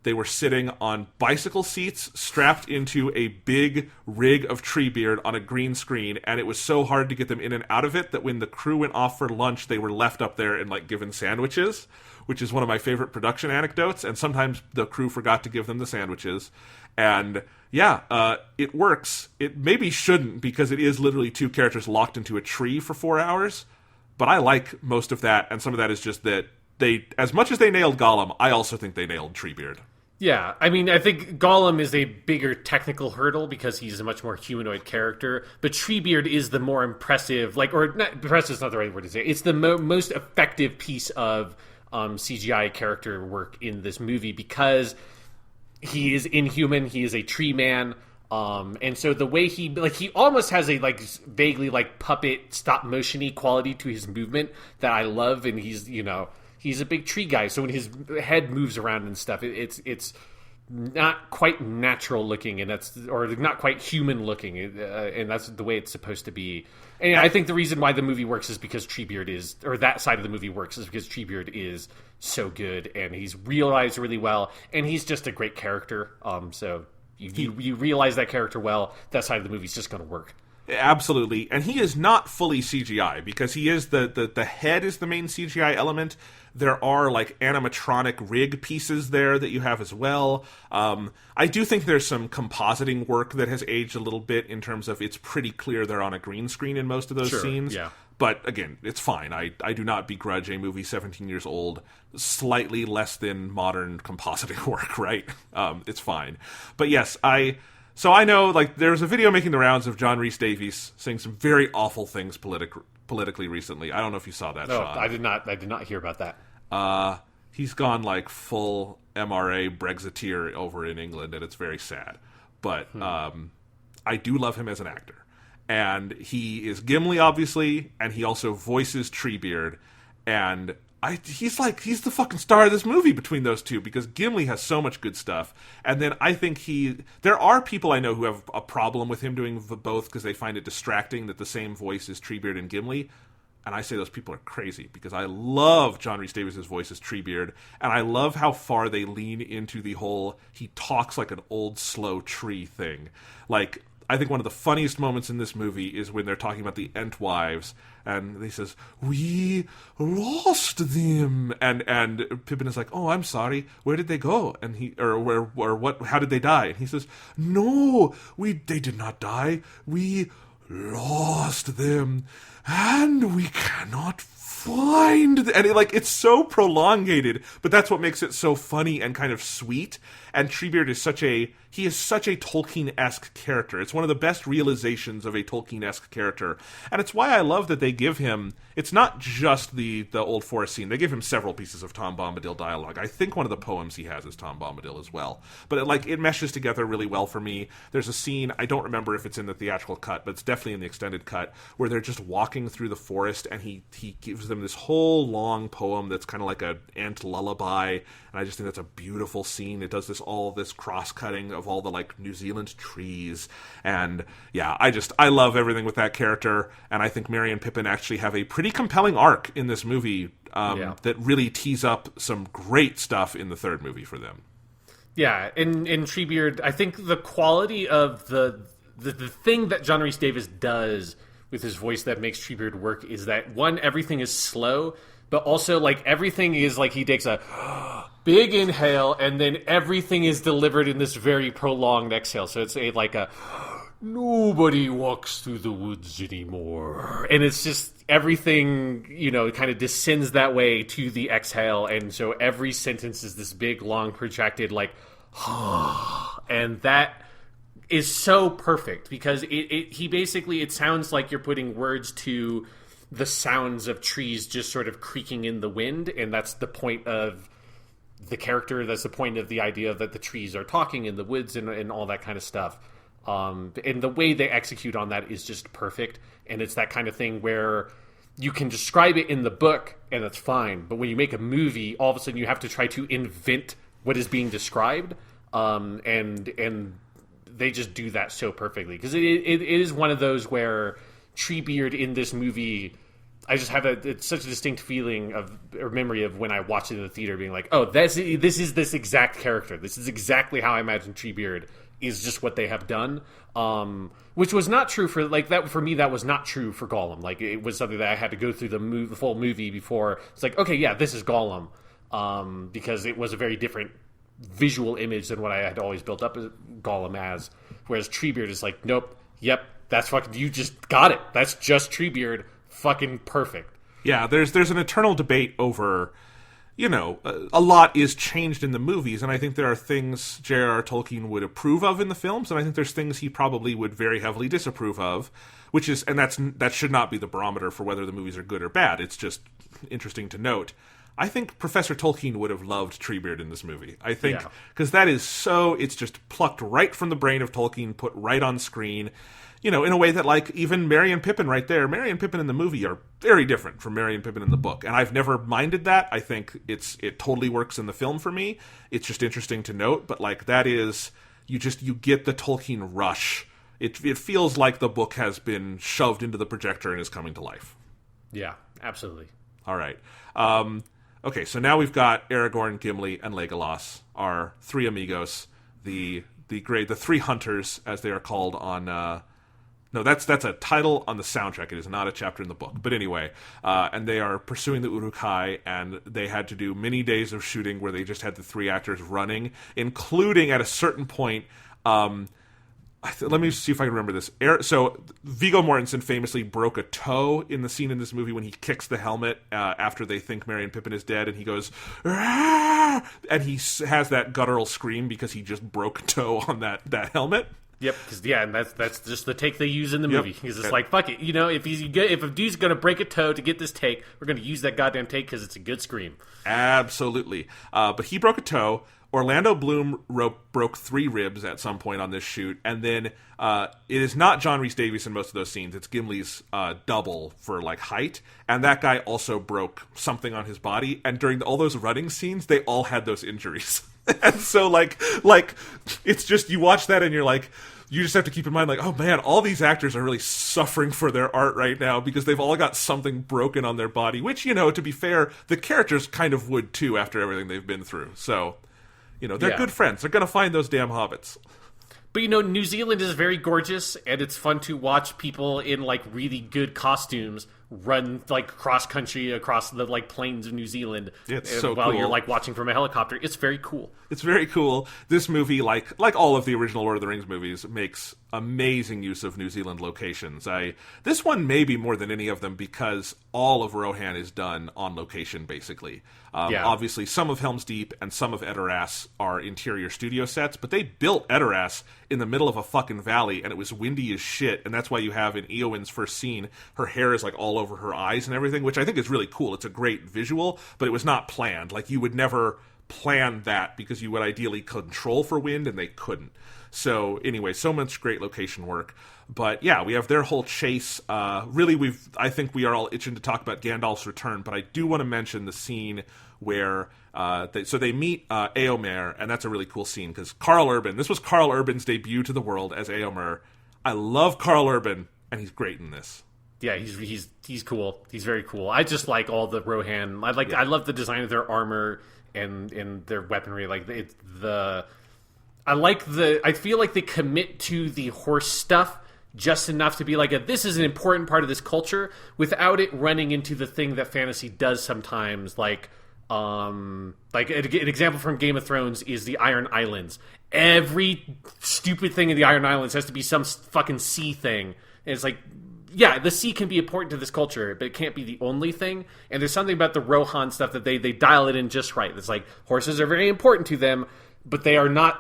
They were sitting on bicycle seats strapped into a big rig of Treebeard on a green screen, and it was so hard to get them in and out of it that when the crew went off for lunch, they were left up there and like given sandwiches, which is one of my favorite production anecdotes, and sometimes the crew forgot to give them the sandwiches. And yeah, it works. It maybe shouldn't, because it is literally two characters locked into a tree for 4 hours, but I like most of that, and some of that is just that they, as much as they nailed Gollum, I also think they nailed Treebeard. Yeah, I mean, I think Gollum is a bigger technical hurdle because he's a much more humanoid character, but Treebeard is the more impressive, like, or not, impressive is not the right word to say. It's the most effective piece of CGI character work in this movie because he is inhuman. He is a tree man. And so the way he almost has a like vaguely like puppet stop motion-y quality to his movement that I love. And he's a big tree guy. So when his head moves around and stuff, it's not quite natural looking, and or not quite human looking. And that's the way it's supposed to be. And I think the reason why the movie works is because that side of the movie works is because Treebeard is so good and he's realized really well. And he's just a great character. So you realize that character well, that side of the movie is just going to work. Absolutely. And he is not fully CGI because he is the head is the main CGI element. There are like animatronic rig pieces there that you have as well. I do think there's some compositing work that has aged a little bit in terms of it's pretty clear they're on a green screen in most of those scenes. Yeah. But again, it's fine. I do not begrudge a movie 17 years old slightly less than modern compositing work, right? It's fine. But yes, So I know, like, there was a video making the rounds of John Rhys Davies saying some very awful things politically recently. I don't know if you saw that, No, Sean. I did not hear about that. He's gone, like, full MRA Brexiteer over in England, and it's very sad. But I do love him as an actor. And he is Gimli, obviously, and he also voices Treebeard. And he's the fucking star of this movie between those two because Gimli has so much good stuff. And then I think there are people I know who have a problem with him doing both because they find it distracting that the same voice is Treebeard and Gimli. And I say those people are crazy because I love John Rhys Davies' voice as Treebeard, and I love how far they lean into the whole he talks like an old slow tree thing. Like, I think one of the funniest moments in this movie is when they're talking about the Entwives, and he says, "We lost them," and Pippin is like, "Oh, I'm sorry. Where did they go?" And what? How did they die? And he says, "No, they did not die. We lost them, and we cannot find." And it's so prolongated, but that's what makes it so funny and kind of sweet. And Treebeard is such a Tolkien-esque character. It's one of the best realizations of a Tolkien-esque character. And it's why I love that they give him, it's not just the Old Forest scene. They give him several pieces of Tom Bombadil dialogue. I think one of the poems he has is Tom Bombadil as well. But it meshes together really well for me. There's a scene, I don't remember if it's in the theatrical cut, but it's definitely in the extended cut, where they're just walking through the forest and he gives them this whole long poem that's kind of like an ant lullaby. And I just think that's a beautiful scene. It does all this cross-cutting of all the like New Zealand trees. And yeah, I love everything with that character. And I think Merry and Pippin actually have a pretty compelling arc in this movie that really tees up some great stuff in the third movie for them. Yeah, in Treebeard, I think the quality of the thing that John Rhys Davies does with his voice that makes Treebeard work is that, one, everything is slow, but also like everything is like he takes a big inhale and then everything is delivered in this very prolonged exhale. So it's like a nobody walks through the woods anymore, and it's just everything kind of descends that way to the exhale, and so every sentence is this big long protracted like and that is so perfect because he basically, it sounds like you're putting words to the sounds of trees just sort of creaking in the wind, and that's the point of the character. That's the point of the idea that the trees are talking in the woods and all that kind of stuff. And the way they execute on that is just perfect. And it's that kind of thing where you can describe it in the book and that's fine. But when you make a movie, all of a sudden you have to try to invent what is being described. And they just do that so perfectly. Because it is one of those where Treebeard in this movie, I just have it's such a distinct feeling or memory of when I watched it in the theater being like, oh, this is this exact character. This is exactly how I imagine Treebeard is just what they have done. Which was not true for like that. For me, that was not true for Gollum. Like it was something that I had to go through the full movie before. It's like, okay, yeah, this is Gollum. Because it was a very different visual image than what I had always built up Gollum as. Whereas Treebeard is like, nope, yep, that's fucking, you just got it. That's just Treebeard. Fucking perfect. Yeah, there's an eternal debate over a lot is changed in the movies, and I think there are things J.R.R. Tolkien would approve of in the films, and I think there's things he probably would very heavily disapprove of, that should not be the barometer for whether the movies are good or bad. It's just interesting to note. I think Professor Tolkien would have loved Treebeard in this movie. I think, because that is it's just plucked right from the brain of Tolkien, put right on screen, in a way that, like, even Merry and Pippin right there, Merry and Pippin in the movie are very different from Merry and Pippin in the book. And I've never minded that. I think it totally works in the film for me. It's just interesting to note. But, like, that is, you get the Tolkien rush. It feels like the book has been shoved into the projector and is coming to life. Yeah, absolutely. All right. Okay, so now we've got Aragorn, Gimli, and Legolas, our three amigos, the three hunters, as they are called on. No, that's a title on the soundtrack. It is not a chapter in the book. But anyway, and they are pursuing the Uruk-hai, and they had to do many days of shooting where they just had the three actors running, including at a certain point. Let me see if I can remember this. So Viggo Mortensen famously broke a toe in the scene in this movie when he kicks the helmet after they think Merry and Pippin is dead, and he goes, "Argh!" And he has that guttural scream because he just broke a toe on that helmet. Yep, and that's just the take they use in the movie. He's just like, fuck it, if a dude's gonna break a toe to get this take, we're gonna use that goddamn take because it's a good scream. Absolutely. But he broke a toe. Orlando Bloom broke 3 ribs at some point on this shoot, and then it is not John Rhys Davies in most of those scenes. It's Gimli's double for, like, height, and that guy also broke something on his body. And during all those running scenes, they all had those injuries. And so, like it's just, you watch that and you're like, you just have to keep in mind, like, oh man, all these actors are really suffering for their art right now because they've all got something broken on their body. Which, to be fair, the characters kind of would too after everything they've been through. So. They're good friends. They're going to find those damn hobbits. But, New Zealand is very gorgeous, and it's fun to watch people in, like, really good costumes run, like, cross-country across the, like, plains of New Zealand. It's so while cool. You're, like, watching from a helicopter. It's very cool. It's very cool. This movie, like all of the original Lord of the Rings movies, makes amazing use of New Zealand locations. This one maybe more than any of them because all of Rohan is done on location, basically. Obviously, some of Helm's Deep and some of Edoras are interior studio sets, but they built Edoras in the middle of a fucking valley, and it was windy as shit, and that's why you have in Eowyn's first scene, her hair is, like, all over her eyes and everything, which I think is really cool. It's a great visual, but it was not planned. Like, you would never plan that because you would ideally control for wind, and they couldn't. So anyway, so much great location work. But yeah, we have their whole chase. Really, I think we are all itching to talk about Gandalf's return, but I do want to mention the scene where they meet Éomer, and that's a really cool scene because this was Karl Urban's debut to the world as Éomer. I love Karl Urban, and he's great in this. Yeah, he's cool. He's very cool. I just like all the Rohan. I love the design of their armor and their weaponry. I feel like they commit to the horse stuff just enough to be like, this is an important part of this culture without it running into the thing that fantasy does sometimes. Like an example from Game of Thrones is the Iron Islands. Every stupid thing in the Iron Islands has to be some fucking sea thing. And it's like, yeah, the sea can be important to this culture, but it can't be the only thing. And there's something about the Rohan stuff that they dial it in just right. It's like, horses are very important to them, but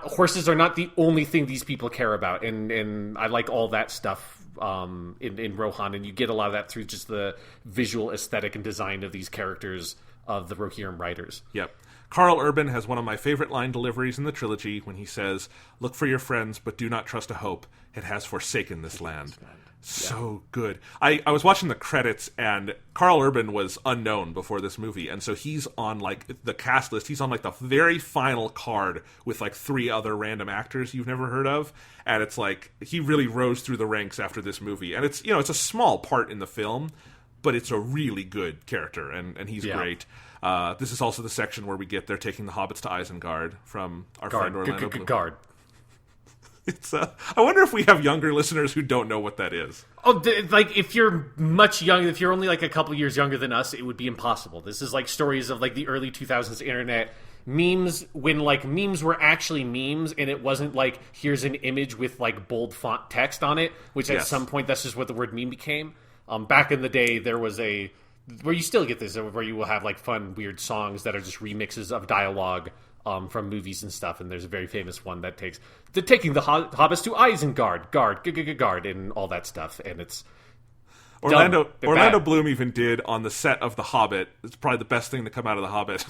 horses are not the only thing these people care about. And I like all that stuff in Rohan, and you get a lot of that through just the visual aesthetic and design of these characters of the Rohirrim writers. Yep. Karl Urban has one of my favorite line deliveries in the trilogy when he says, "Look for your friends, but do not trust a hope. It has forsaken this land." So good. I was watching the credits, and Karl Urban was unknown before this movie, and so he's on, like, the cast list. He's on, like, the very final card with, like, 3 other random actors you've never heard of, and it's like, he really rose through the ranks after this movie. And it's, it's a small part in the film, but it's a really good character, and he's great. This is also the section where they're taking the hobbits to Isengard from our friend Orlando Bloom. Guard. It's I wonder if we have younger listeners who don't know what that is. Oh, like, if you're much younger, if you're only like a couple years younger than us, it would be impossible. This is like stories of like the early 2000s internet memes, when like memes were actually memes, and it wasn't like, here's an image with like bold font text on it, which at some point that's just what the word meme became. Back in the day, there was a where you still get this, where you will have like fun, weird songs that are just remixes of dialogue from movies and stuff. And there's a very famous one that takes taking the hobbits to Isengard, guard, and all that stuff. And it's Orlando Bloom even did on the set of The Hobbit. It's probably the best thing to come out of The Hobbit,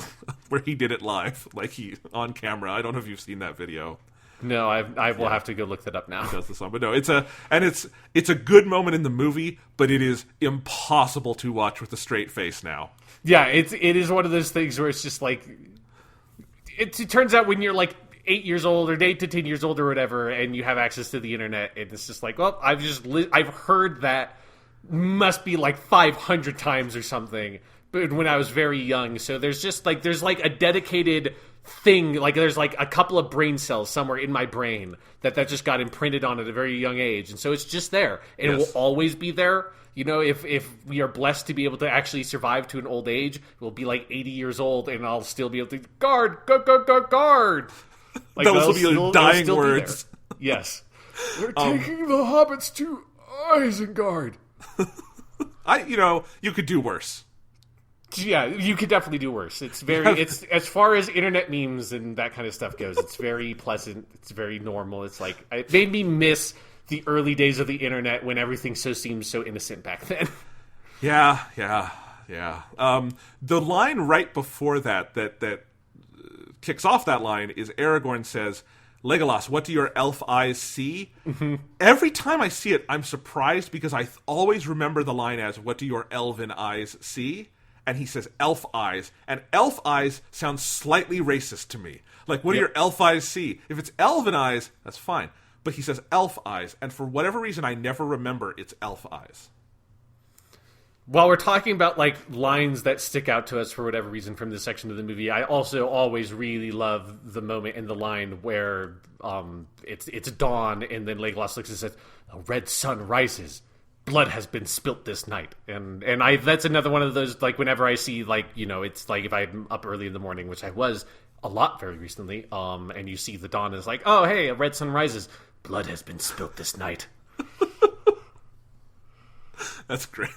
where he did it live, like he on camera. I don't know if you've seen that video. No, I will have to go look that up now. He does the song, but no, it's a good moment in the movie, but it is impossible to watch with a straight face now. Yeah, it is one of those things where it's just like it turns out when you're like 8 years old or 8 to 10 years old or whatever, and you have access to the internet, and it's just like, well, I've heard that. Must be like 500 times or something, but when I was very young. So there's a dedicated thing, like there's like a couple of brain cells somewhere in my brain that just got imprinted on at a very young age, and so it's just there, and It will always be there. You know, if we are blessed to be able to actually survive to an old age, we'll be like 80 years old, and I'll still be able to guard. Like those will be your dying words. Yes, we're taking the hobbits to Isengard. You could do worse. Yeah, you could definitely do worse. It's as far as internet memes and that kind of stuff goes, it's very pleasant. It's very normal. It's like, it made me miss the early days of the internet when everything seemed so innocent back then. Yeah. The line right before that kicks off that line is Aragorn says, Legolas, what do your elf eyes see? Mm-hmm. Every time I see it, I'm surprised because I always remember the line as, what do your elven eyes see? And he says elf eyes. And elf eyes sounds slightly racist to me. Like, what do your elf eyes see? If it's elven eyes, that's fine. But he says elf eyes. And for whatever reason, I never remember it's elf eyes. While we're talking about like lines that stick out to us for whatever reason from this section of the movie, I also always really love the moment in the line where it's dawn, and then Legolas looks and says, "A red sun rises, blood has been spilt this night." And that's another one of those, like, whenever I see, like, it's like if I'm up early in the morning, which I was a lot very recently, and you see the dawn, and it's like, oh hey, a red sun rises, blood has been spilt this night. That's great.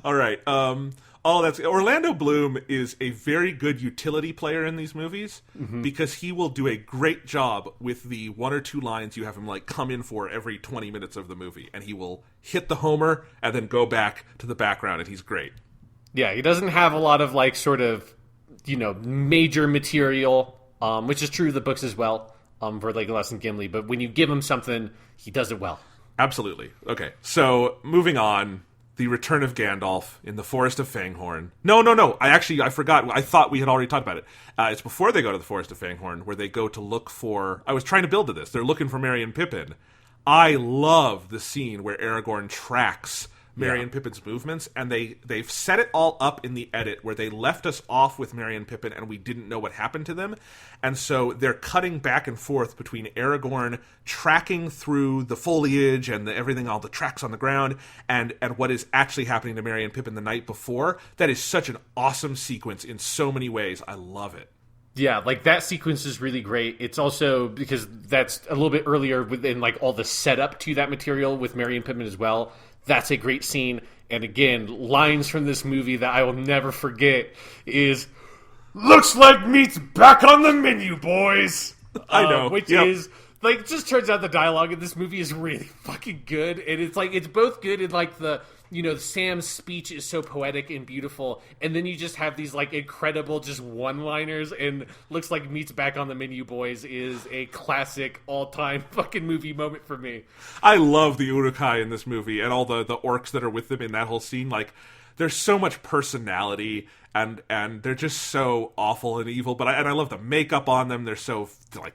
All right. Orlando Bloom is a very good utility player in these movies, because he will do a great job with the one or two lines you have him like come in for every 20 minutes of the movie, and he will hit the homer and then go back to the background, and he's great. Yeah, he doesn't have a lot of like sort of major material, which is true of the books as well, for Legolas and Gimli. But when you give him something, he does it well. Absolutely. Okay, so moving on, the return of Gandalf in the Forest of Fanghorn. No. I forgot. I thought we had already talked about it. It's before they go to the Forest of Fanghorn, where they go to look for... I was trying to build to this. They're looking for Merry and Pippin. I love the scene where Aragorn tracks Merry and Pippin's movements, and they've set it all up in the edit where they left us off with Merry and Pippin and we didn't know what happened to them. And so they're cutting back and forth between Aragorn tracking through the foliage and everything, all the tracks on the ground, and what is actually happening to Merry and Pippin the night before. That is such an awesome sequence in so many ways. I love it. Yeah, like that sequence is really great. It's also because that's a little bit earlier within like all the setup to that material with Merry and Pippin as well. That's a great scene. And again, lines from this movie that I will never forget is, "Looks like meat's back on the menu, boys." I know. Which is, like, it just turns out the dialogue in this movie is really fucking good. And it's like, it's both good in like the, Sam's speech is so poetic and beautiful. And then you just have these like incredible just one-liners, and "looks like meat's back on the menu, boys" is a classic all-time fucking movie moment for me. I love the Uruk-hai in this movie and all the orcs that are with them in that whole scene. Like, there's so much personality, and they're just so awful and evil. But I love the makeup on them. They're so like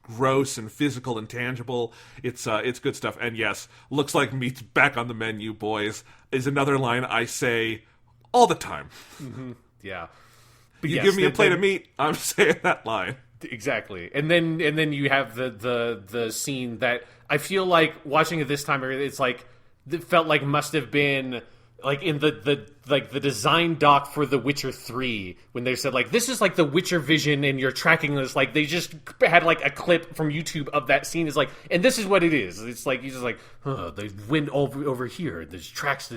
gross and physical and tangible. It's good stuff. And yes, "looks like meat's back on the menu, boys" is another line I say all the time. Mm-hmm. Yeah, but you give me a plate of meat, I'm saying that line. Exactly. And then you have the scene that I feel like watching it this time, it's like it felt like must have been like in the design doc for The Witcher 3, when they said like this is like the Witcher vision and you're tracking this, like they just had like a clip from YouTube of that scene. Is like, and this is what it is. It's like he's just like, they went over here. There's tracks.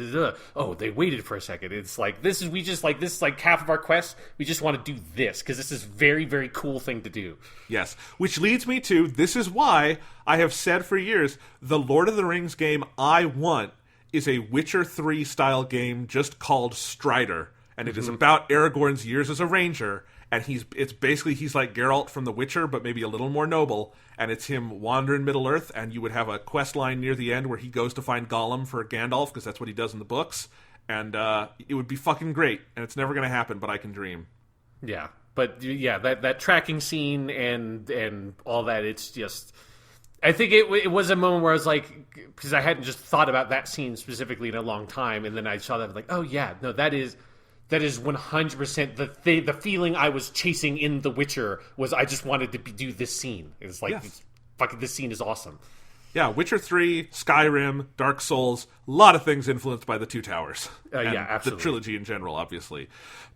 Oh, they waited for a second. It's like this is like half of our quest. We just want to do this because this is very, very cool thing to do. Yes, which leads me to, this is why I have said for years, the Lord of the Rings game I want is a Witcher 3 style game just called Strider, and it is about Aragorn's years as a ranger, and he's like Geralt from The Witcher, but maybe a little more noble, and it's him wandering Middle Earth, and you would have a quest line near the end where he goes to find Gollum for Gandalf, because that's what he does in the books, and it would be fucking great, and it's never going to happen, but I can dream. Yeah, but yeah, that tracking scene and all that, it's just... I think it was a moment where I was like, because I hadn't just thought about that scene specifically in a long time, and then I saw that like, oh yeah, no, that is 100% the feeling I was chasing in The Witcher was I just wanted to do this scene. It was like, yes. Fucking this scene is awesome. Yeah, Witcher 3, Skyrim, Dark Souls, a lot of things influenced by the Two Towers. Yeah, absolutely. The trilogy in general, obviously.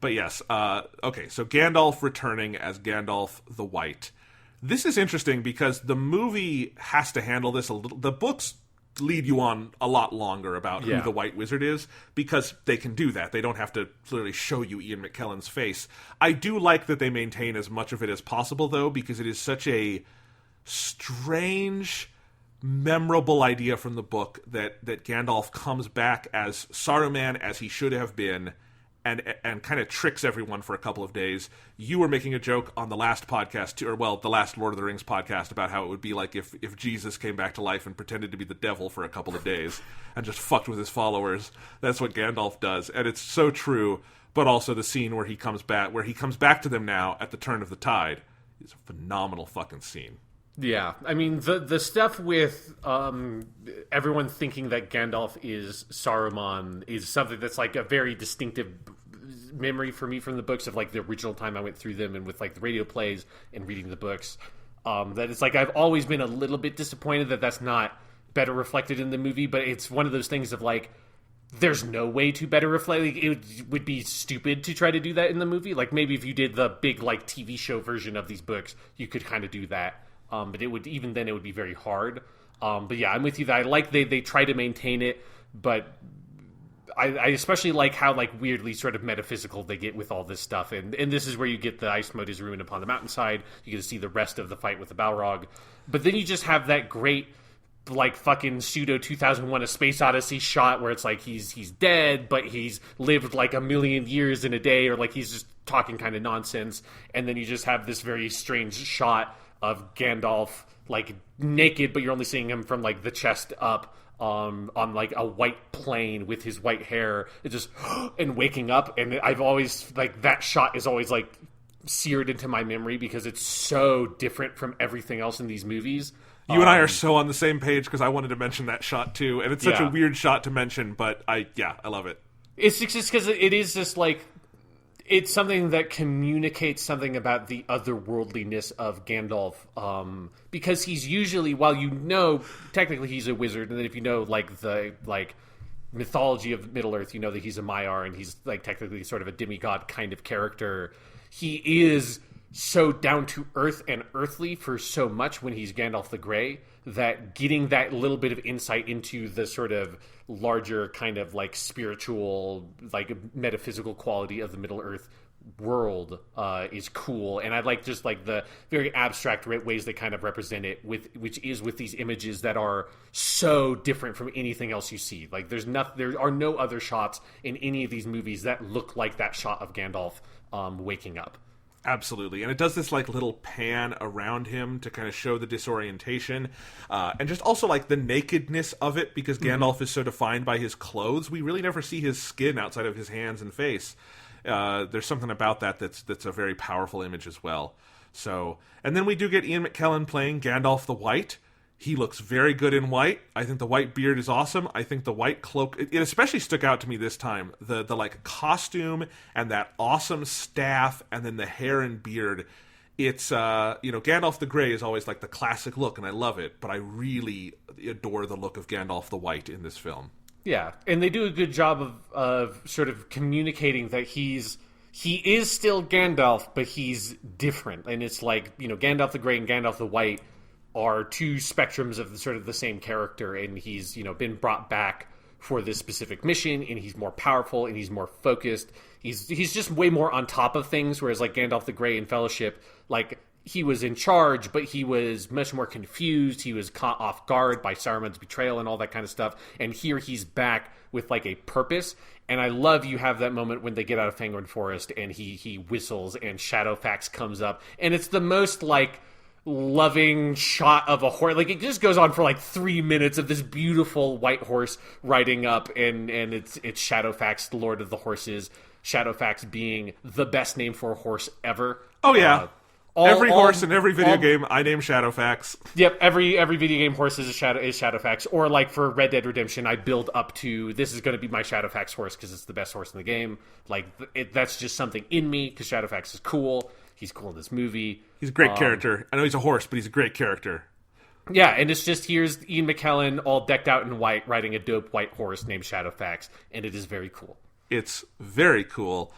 But yes, okay, so Gandalf returning as Gandalf the White. This is interesting because the movie has to handle this a little. The books lead you on a lot longer about who the White Wizard is because they can do that. They don't have to literally show you Ian McKellen's face. I do like that they maintain as much of it as possible, though, because it is such a strange, memorable idea from the book that Gandalf comes back as Saruman as he should have been, and kind of tricks everyone for a couple of days. You were making a joke on the last podcast, the last Lord of the Rings podcast, about how it would be like if Jesus came back to life and pretended to be the devil for a couple of days and just fucked with his followers. That's what Gandalf does, and it's so true. But also the scene where he comes back to them now at the turn of the tide is a phenomenal fucking scene. Yeah, I mean, the stuff with everyone thinking that Gandalf is Saruman is something that's like a very distinctive memory for me from the books of like the original time I went through them and with like the radio plays and reading the books. That it's like I've always been a little bit disappointed that that's not better reflected in the movie, but it's one of those things of like, there's no way to better reflect. Like, it would be stupid to try to do that in the movie. Like maybe if you did the big like TV show version of these books, you could kind of do that. But it would be very hard. But yeah, I'm with you that I like they try to maintain it, but I especially like how like weirdly sort of metaphysical they get with all this stuff. And this is where you get the ice moat is ruined upon the mountainside. You get to see the rest of the fight with the Balrog. But then you just have that great like fucking pseudo 2001 A Space Odyssey shot where it's like he's dead, but he's lived like 1,000,000 years in a day, or like he's just talking kind of nonsense. And then you just have this very strange shot of Gandalf like naked, but you're only seeing him from like the chest up, on like a white plain with his white hair. It just and waking up, and I've always like that shot is always like seared into my memory because it's so different from everything else in these movies. You and I are so on the same page because I wanted to mention that shot too, and it's such a weird shot to mention, but I love it. It's just because it is just like, it's something that communicates something about the otherworldliness of Gandalf, because he's usually, while you know technically he's a wizard, and then if you know like the like mythology of Middle Earth, you know that he's a Maiar and he's like technically sort of a demigod kind of character. He is so down to earth and earthly for so much when he's Gandalf the Grey, that getting that little bit of insight into the sort of larger kind of like spiritual, like metaphysical quality of the Middle Earth world is cool. And I like just like the very abstract ways they kind of represent it, which is with these images that are so different from anything else you see. Like there are no other shots in any of these movies that look like that shot of Gandalf waking up. Absolutely. And it does this like little pan around him to kind of show the disorientation, and just also like the nakedness of it, because Gandalf is so defined by his clothes. We really never see his skin outside of his hands and face. There's something about that's a very powerful image as well. So, and then we do get Ian McKellen playing Gandalf the White. He looks very good in white. I think the white beard is awesome. I think the white cloak, it especially stuck out to me this time. The like costume and that awesome staff and then the hair and beard. It's, Gandalf the Grey is always like the classic look and I love it, but I really adore the look of Gandalf the White in this film. Yeah, and they do a good job of sort of communicating that he is still Gandalf, but he's different. And it's like, Gandalf the Grey and Gandalf the White are two spectrums of sort of the same character, and he's, been brought back for this specific mission, and he's more powerful, and he's more focused. He's just way more on top of things, whereas like Gandalf the Grey in Fellowship, like, he was in charge, but he was much more confused. He was caught off guard by Saruman's betrayal and all that kind of stuff. And here he's back with like a purpose. And I love you have that moment when they get out of Fangorn Forest and he whistles and Shadowfax comes up. And it's the most like loving shot of a horse. Like, it just goes on for like 3 minutes of this beautiful white horse riding up, and it's Shadowfax, the Lord of the Horses. Shadowfax being the best name for a horse ever. Oh yeah. Every horse in every video game, I name Shadowfax. Yep, every video game horse is Shadowfax. Or like for Red Dead Redemption, I build up to, this is going to be my Shadowfax horse because it's the best horse in the game. Like, that's just something in me because Shadowfax is cool. He's cool in this movie. He's a great character. I know he's a horse, but he's a great character. Yeah, and it's just, here's Ian McKellen all decked out in white, riding a dope white horse named Shadowfax, and it is very cool. It's very cool.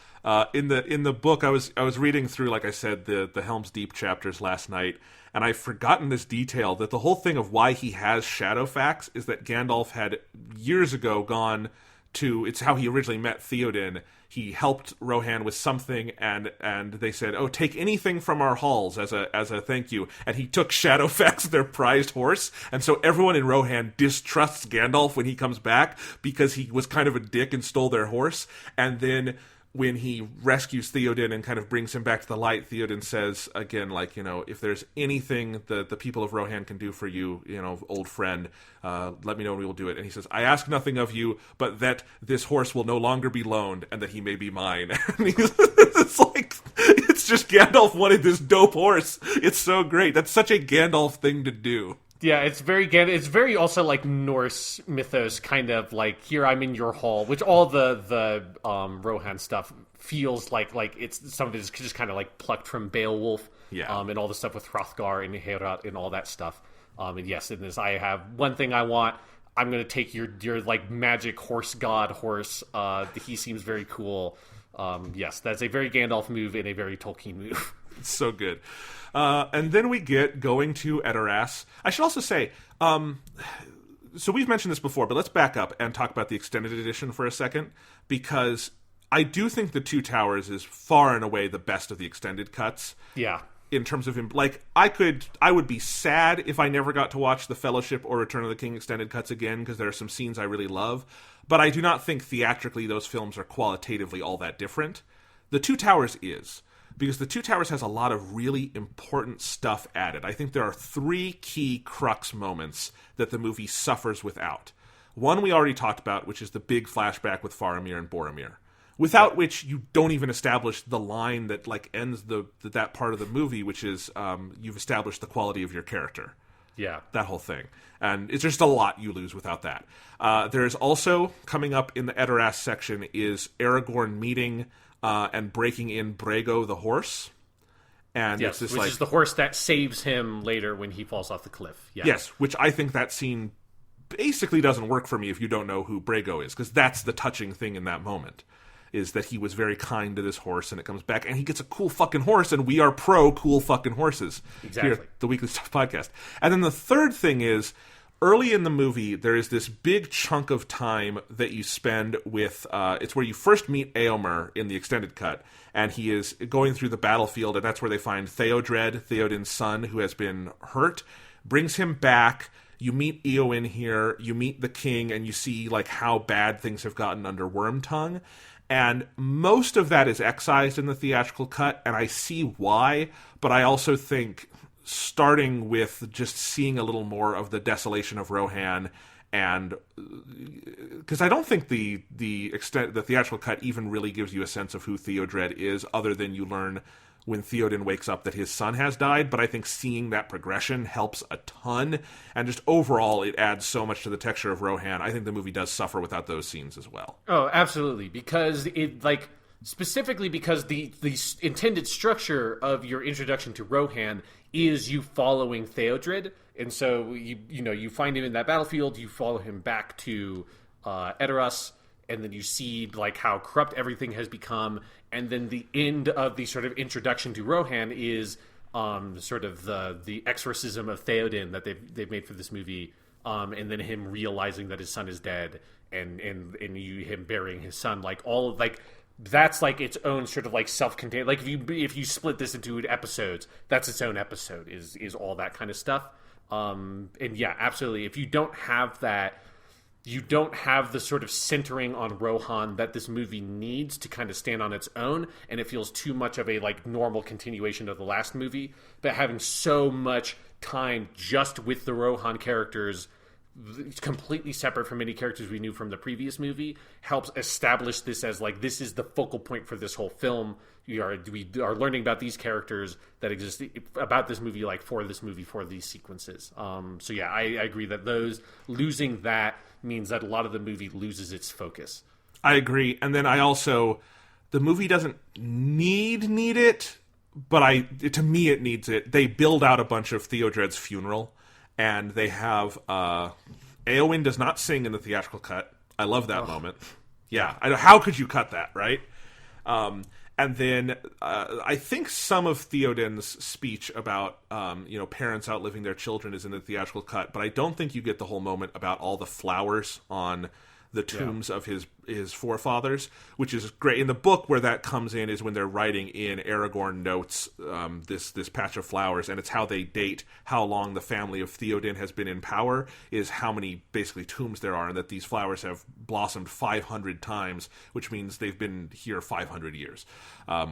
In the book, I was reading through, like I said, the Helm's Deep chapters last night, and I've forgotten this detail, that the whole thing of why he has Shadowfax is that Gandalf had years ago gone to, it's how he originally met Theoden. He helped Rohan with something, and they said, "Oh, take anything from our halls as a thank you." And he took Shadowfax, their prized horse, and so everyone in Rohan distrusts Gandalf when he comes back because he was kind of a dick and stole their horse. And then when he rescues Theoden and kind of brings him back to the light, Theoden says again, like, if there's anything the people of Rohan can do for you, old friend, let me know and we will do it. And he says, "I ask nothing of you, but that this horse will no longer be loaned and that he may be mine." And it's like, it's just Gandalf wanted this dope horse. It's so great. That's such a Gandalf thing to do. Yeah, it's very also like Norse mythos, kind of like, here I'm in your hall, which all the Rohan stuff feels like it's some of it is just kind of like plucked from Beowulf, and all the stuff with Hrothgar and Heorot and all that stuff. And yes, in this, I have one thing I want. I'm going to take your like magic horse god horse. He seems very cool. Yes, that's a very Gandalf move and a very Tolkien move. It's so good. And then we get going to Edoras. I should also say, so we've mentioned this before, but let's back up and talk about the extended edition for a second, because I do think The Two Towers is far and away the best of the extended cuts. Yeah. In terms of, like, I would be sad if I never got to watch The Fellowship or Return of the King extended cuts again, because there are some scenes I really love, but I do not think theatrically those films are qualitatively all that different. The Two Towers is, because The Two Towers has a lot of really important stuff added. I think there are 3 key crux moments that the movie suffers without. One we already talked about, which is the big flashback with Faramir and Boromir, without which you don't even establish the line that like ends that part of the movie, which is you've established the quality of your character. Yeah. That whole thing. And it's just a lot you lose without that. There's also, coming up in the Edoras section, is Aragorn meeting and breaking in Brego the horse. And yes, it's this, which is the horse that saves him later when he falls off the cliff. Yeah. Yes, which I think that scene basically doesn't work for me if you don't know who Brego is, because that's the touching thing in that moment, is that he was very kind to this horse, and it comes back, and he gets a cool fucking horse, and we are pro cool fucking horses. Exactly. Here at the Weekly Stuff Podcast. And then the third thing is, early in the movie, there is this big chunk of time that you spend with, it's where you first meet Eomer in the extended cut, and he is going through the battlefield, and that's where they find Theodred, Theoden's son, who has been hurt, brings him back. You meet Eowyn here, you meet the king, and you see like how bad things have gotten under Wormtongue. And most of that is excised in the theatrical cut, and I see why, but I also think starting with just seeing a little more of the desolation of Rohan, and because I don't think the theatrical cut even really gives you a sense of who Theodred is, other than you learn when Theoden wakes up that his son has died, but I think seeing that progression helps a ton, and just overall it adds so much to the texture of Rohan. I think the movie does suffer without those scenes as well. Oh, absolutely, because it, like, specifically because the intended structure of your introduction to Rohan is you following Theodred, and so you find him in that battlefield, you follow him back to Edoras, and then you see like how corrupt everything has become, and then the end of the sort of introduction to Rohan is sort of the exorcism of Theoden that they've made for this movie, and then him realizing that his son is dead, and him burying his son, like all of like that's like its own sort of like self-contained. Like if you split this into episodes, that's its own episode. Is all that kind of stuff. And yeah, absolutely. If you don't have that, you don't have the sort of centering on Rohan that this movie needs to kind of stand on its own, and it feels too much of a like normal continuation of the last movie. But having so much time just with the Rohan characters, completely separate from any characters we knew from the previous movie, helps establish this as like this is the focal point for this whole film. We are learning about these characters that exist about this movie, like for this movie, for these sequences. So yeah, I agree that losing that means that a lot of the movie loses its focus. I agree, and then the movie doesn't need it, but to me it needs it. They build out a bunch of Theodred's funeral. And they have Éowyn does not sing in the theatrical cut. I love that moment. Yeah, how could you cut that, right? And then I think some of Theoden's speech about parents outliving their children is in the theatrical cut, but I don't think you get the whole moment about all the flowers on the tombs of his forefathers, which is great. In the book, where that comes in is when they're writing in, Aragorn notes this patch of flowers, and it's how they date how long the family of Theoden has been in power, is how many basically tombs there are, and that these flowers have blossomed 500 times, which means they've been here 500 years,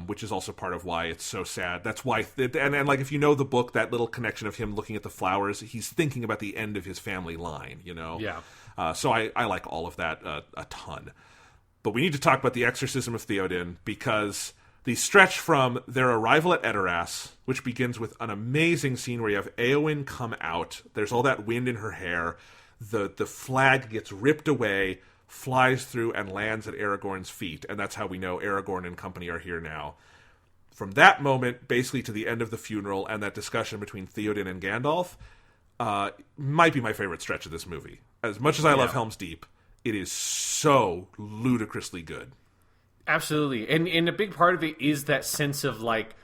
which is also part of why it's so sad. That's why, and like if you know the book, that little connection of him looking at the flowers, he's thinking about the end of his family line, Yeah. So I like all of that a ton. But we need to talk about the exorcism of Theoden, because the stretch from their arrival at Edoras, which begins with an amazing scene where you have Éowyn come out, there's all that wind in her hair, the flag gets ripped away, flies through and lands at Aragorn's feet, and that's how we know Aragorn and company are here now. From that moment, basically to the end of the funeral and that discussion between Theoden and Gandalf, might be my favorite stretch of this movie. As much as I love Helm's Deep, it is so ludicrously good. Absolutely. And a big part of it is that sense of like,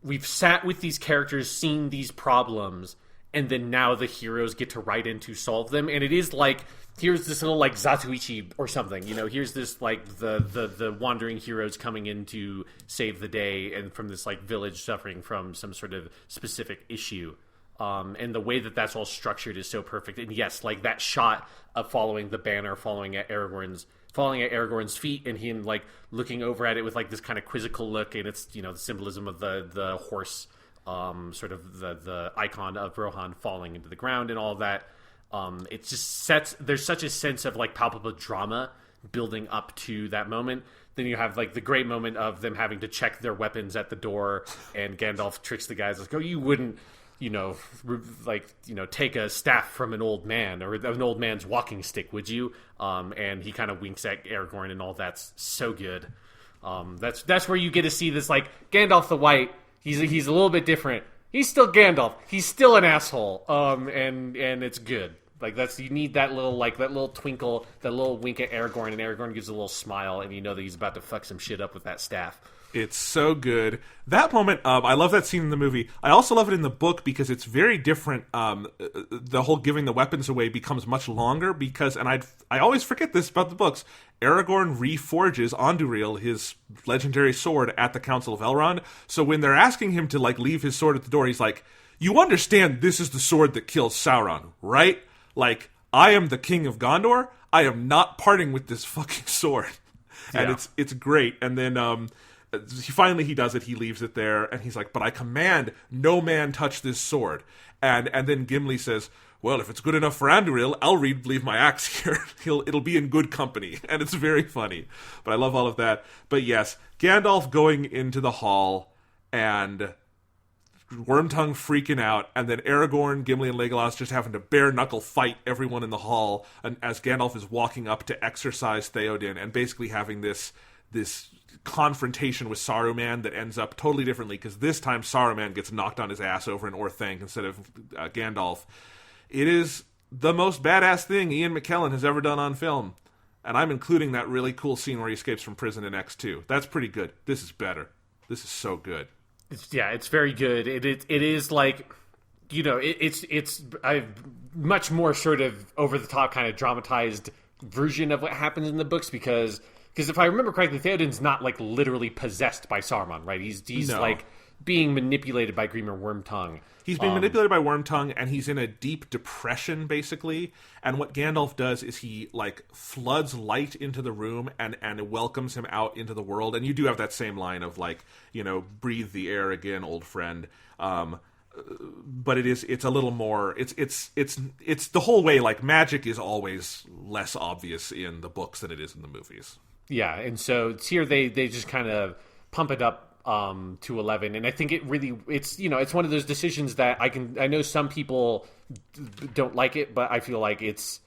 we've sat with these characters, seen these problems, and then now the heroes get to write in to solve them. And it is like, here's this little like Zatoichi or something, here's this like the wandering heroes coming in to save the day, and from this like village suffering from some sort of specific issue. And the way that that's all structured is so perfect. And yes, like that shot of following the banner, falling at Aragorn's feet, and him like looking over at it with like this kind of quizzical look, and it's the symbolism of the horse, sort of the icon of Rohan falling into the ground and all of that. It just there's such a sense of like palpable drama building up to that moment. Then you have like the great moment of them having to check their weapons at the door, and Gandalf tricks the guys like, "Oh, you wouldn't take a staff from an old man or an old man's walking stick, would you?" And he kind of winks at Aragorn, and all that's so good. That's where you get to see this like Gandalf the White. He's a little bit different. He's still Gandalf. He's still an asshole. And it's good. Like you need that little twinkle, that little wink at Aragorn, and Aragorn gives a little smile, and you know that he's about to fuck some shit up with that staff. It's so good. That moment, I love that scene in the movie. I also love it in the book because it's very different. The whole giving the weapons away becomes much longer because, and I always forget this about the books, Aragorn reforges Andúril, his legendary sword, at the Council of Elrond. So when they're asking him to like leave his sword at the door, he's like, "You understand this is the sword that kills Sauron, right? Like, I am the king of Gondor. I am not parting with this fucking sword." And it's great. And then he does it. He leaves it there, and he's like, "But I command no man touch this sword." And then Gimli says, "Well, if it's good enough for Andúril, I'll leave my axe here. It'll be in good company." And it's very funny. But I love all of that. But yes, Gandalf going into the hall and Wormtongue freaking out, and then Aragorn, Gimli, and Legolas just having to bare knuckle fight everyone in the hall, and as Gandalf is walking up to exorcise Theoden, and basically having this confrontation with Saruman that ends up totally differently, because this time Saruman gets knocked on his ass over in Orthanc instead of Gandalf. It is the most badass thing Ian McKellen has ever done on film. And I'm including that really cool scene where he escapes from prison in X2. That's pretty good. This is better. This is so good. It's very good. It is like, it's a much more sort of over the top kind of dramatized version of what happens in the books because if I remember correctly, Theoden's not like literally possessed by Saruman, right? He's like being manipulated by Grima Wormtongue. He's being manipulated by Wormtongue, and he's in a deep depression, basically. And what Gandalf does is he, like, floods light into the room and welcomes him out into the world. And you do have that same line of, like, breathe the air again, old friend. But it's a little more. It's the whole way. Like, magic is always less obvious in the books than it is in the movies. Yeah, and so it's here they just kind of pump it up to 11, and I think it's one of those decisions that I know some people don't like it, but I feel like it's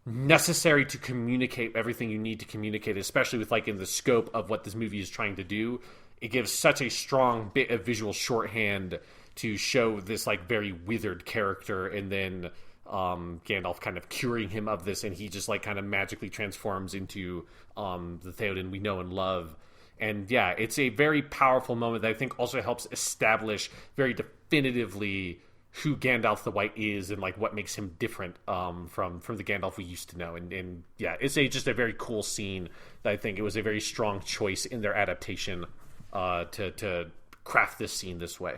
necessary to communicate everything you need to communicate, especially with like in the scope of what this movie is trying to do. It gives such a strong bit of visual shorthand to show this like very withered character, and then Gandalf kind of curing him of this, and he just like kind of magically transforms into the Theoden we know and love. And yeah, it's a very powerful moment that I think also helps establish very definitively who Gandalf the White is and like what makes him different from the Gandalf we used to know. And yeah, it's just a very cool scene that I think it was a very strong choice in their adaptation to craft this scene this way.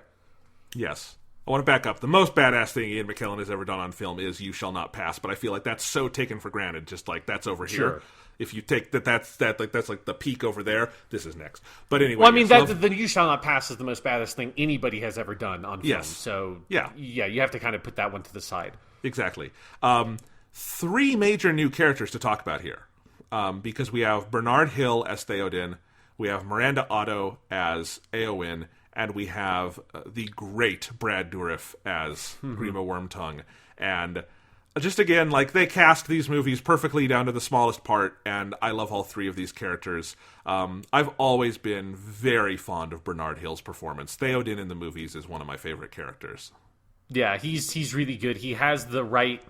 Yes. I want to back up. The most badass thing Ian McKellen has ever done on film is "You Shall Not Pass," but I feel like that's so taken for granted. Just like that's over here. Sure. If you take that's like the peak over there. This is next. But anyway, well, I mean the "You Shall Not Pass" is the most badass thing anybody has ever done on film. Yes. So yeah, you have to kind of put that one to the side. Exactly. 3 major new characters to talk about here, because we have Bernard Hill as Theoden, we have Miranda Otto as Éowyn, and we have the great Brad Dourif as Grima Wormtongue. And just again, like, they cast these movies perfectly down to the smallest part, and I love all 3 of these characters. I've always been very fond of Bernard Hill's performance. Theoden in the movies is one of my favorite characters. Yeah, he's really good. He has the right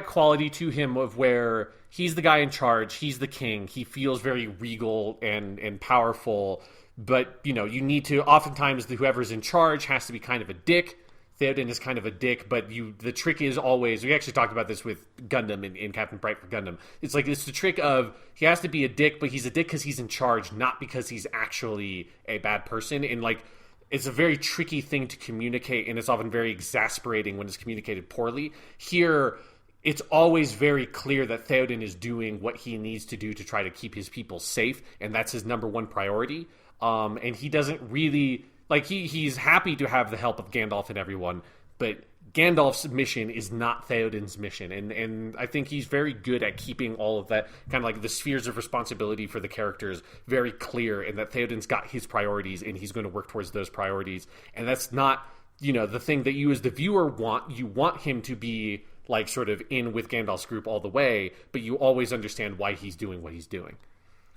quality to him of where he's the guy in charge, he's the king, he feels very regal and powerful. But, you need to, oftentimes, whoever's in charge has to be kind of a dick. Theoden is kind of a dick, but the trick is always, we actually talked about this with Gundam in Captain Bright for Gundam. It's the trick of, he has to be a dick, but he's a dick because he's in charge, not because he's actually a bad person. And, like, it's a very tricky thing to communicate, and it's often very exasperating when it's communicated poorly. Here, it's always very clear that Theoden is doing what he needs to do to try to keep his people safe, and that's his number one priority. And he doesn't really, like, he's happy to have the help of Gandalf and everyone, but Gandalf's mission is not Theoden's mission. And I think he's very good at keeping all of that, kind of like the spheres of responsibility for the characters, very clear, and that Theoden's got his priorities, and he's going to work towards those priorities. And that's not, the thing that you as the viewer want. You want him to be, like, sort of in with Gandalf's group all the way, but you always understand why he's doing what he's doing.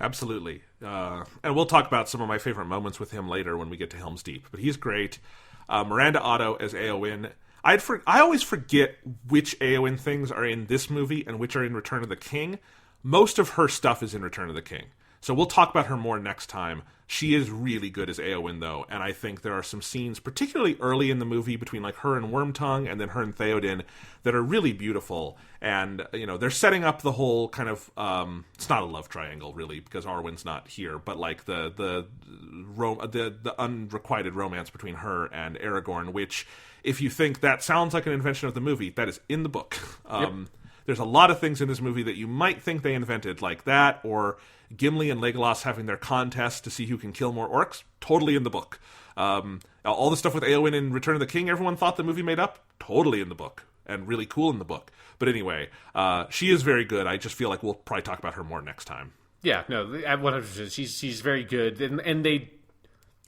Absolutely. And we'll talk about some of my favorite moments with him later when we get to Helm's Deep. But he's great. Miranda Otto as Éowyn. I always forget which Éowyn things are in this movie and which are in Return of the King. Most of her stuff is in Return of the King. So we'll talk about her more next time. She is really good as Éowyn, though, and I think there are some scenes, particularly early in the movie, between like her and Wormtongue and then her and Theoden, that are really beautiful. And they're setting up the whole kind of it's not a love triangle really because Arwen's not here, but like the unrequited romance between her and Aragorn, which, if you think that sounds like an invention of the movie, that is in the book. Yep. There's a lot of things in this movie that you might think they invented, like that, or Gimli and Legolas having their contest to see who can kill more orcs. Totally in the book. All the stuff with Éowyn in Return of the King, everyone thought the movie made up. Totally in the book, and really cool in the book. But anyway, she is very good. I just feel like we'll probably talk about her more next time. Yeah, no, at 100%. She's very good, and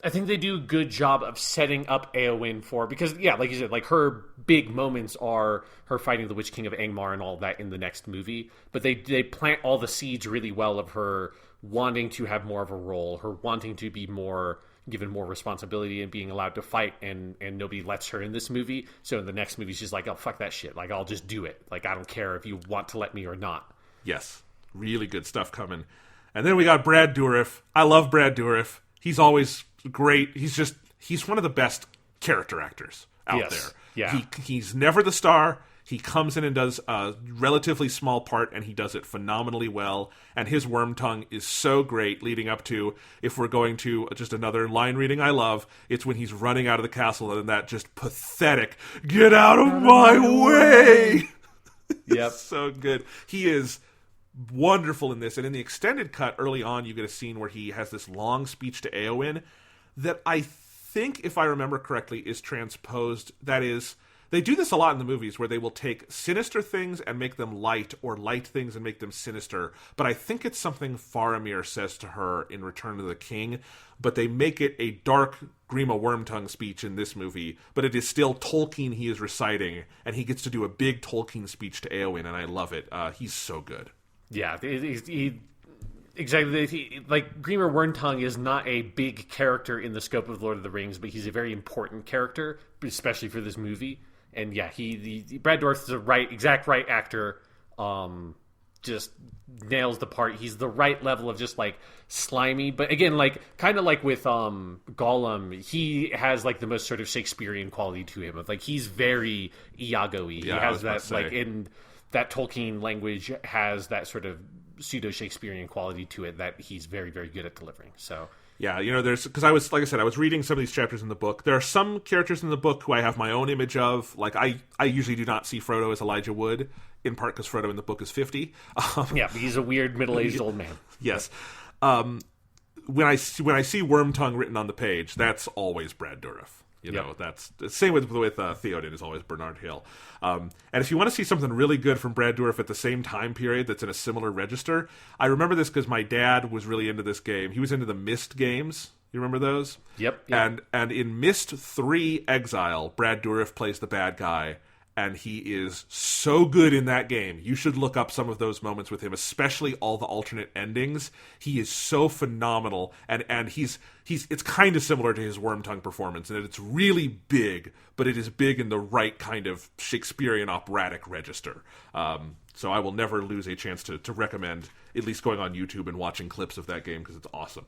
I think they do a good job of setting up Éowyn for, because, yeah, like you said, like, her big moments are her fighting the Witch King of Angmar and all that in the next movie, but they plant all the seeds really well of her wanting to have more of a role, her wanting to be more given more responsibility and being allowed to fight, and nobody lets her in this movie. So in the next movie, she's like, oh, fuck that shit. Like, I'll just do it. Like, I don't care if you want to let me or not. Yes, really good stuff coming. And then we got Brad Dourif. I love Brad Dourif. He's always great. He's one of the best character actors out there. Yeah. He's never the star. He comes in and does a relatively small part, and he does it phenomenally well. And his worm tongue is so great, leading up to, if we're going to just another line reading I love, it's when he's running out of the castle and that just pathetic, "Get out of my way!" Yep. So good. He is wonderful in this. And in the extended cut, early on, you get a scene where he has this long speech to Éowyn that I think, if I remember correctly, is transposed. That is, they do this a lot in the movies where they will take sinister things and make them light, or light things and make them sinister. But I think it's something Faramir says to her in Return of the King. But they make it a dark Grima Wormtongue speech in this movie. But it is still Tolkien he is reciting. And he gets to do a big Tolkien speech to Éowyn, and I love it. He's so good. Yeah, exactly. Like, Grima Wormtongue is not a big character in the scope of Lord of the Rings, but he's a very important character, especially for this movie. And yeah, Brad Dourif is a exact right actor. Just nails the part. He's the right level of just like slimy, but again, like kind of like with Gollum, he has like the most sort of Shakespearean quality to him. Of like he's very Iago-y. Yeah, he has that like in that Tolkien language has that sort of pseudo Shakespearean quality to it that he's very, very good at delivering. So. Yeah, because I was reading some of these chapters in the book. There are some characters in the book who I have my own image of. Like, I usually do not see Frodo as Elijah Wood, in part because Frodo in the book is 50. Yeah, he's a weird middle-aged old man. Yes. When I see Wormtongue written on the page, that's always Brad Dourif. You know, that's the same with Theoden is always Bernard Hill. And if you want to see something really good from Brad Dourif at the same time period that's in a similar register, I remember this because my dad was really into this game. He was into the Myst games. You remember those? Yep. And in Myst 3 Exile, Brad Dourif plays the bad guy, and he is so good in that game. You should look up some of those moments with him, especially all the alternate endings. He is so phenomenal, and he's it's kind of similar to his Wormtongue performance, and it's really big, but it is big in the right kind of Shakespearean operatic register. So I will never lose a chance to recommend at least going on YouTube and watching clips of that game because it's awesome.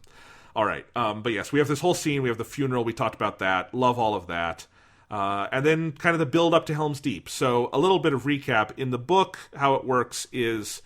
All right, but yes, we have this whole scene. We have the funeral. We talked about that. Love all of that. And then kind of the build up to Helm's Deep. So a little bit of recap. In the book, how it works is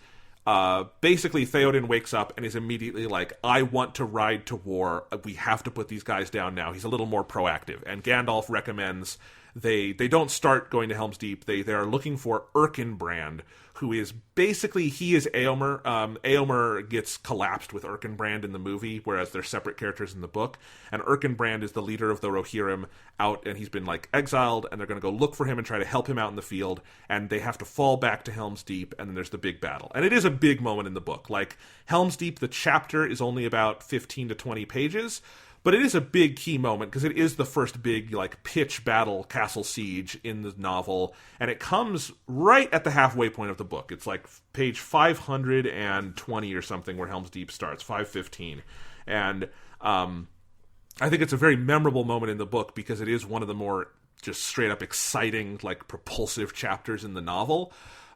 basically Theoden wakes up and is immediately like, I want to ride to war. We have to put these guys down now. He's a little more proactive. And Gandalf recommends they don't start going to Helm's Deep. They are looking for Erkenbrand, who is basically, he is Éomer. Éomer gets collapsed with Erkenbrand in the movie, whereas they're separate characters in the book. And Erkenbrand is the leader of the Rohirrim out, and he's been like exiled, and they're going to go look for him and try to help him out in the field. And they have to fall back to Helm's Deep, and then there's the big battle. And it is a big moment in the book. Like, Helm's Deep, the chapter is only about 15 to 20 pages, but it is a big key moment because it is the first big like pitch battle castle siege in the novel, and it comes right at the halfway point of the book. It's like page 520 or something where Helm's Deep starts, 515. And I think it's a very memorable moment in the book because it is one of the more just straight up exciting, like propulsive chapters in the novel.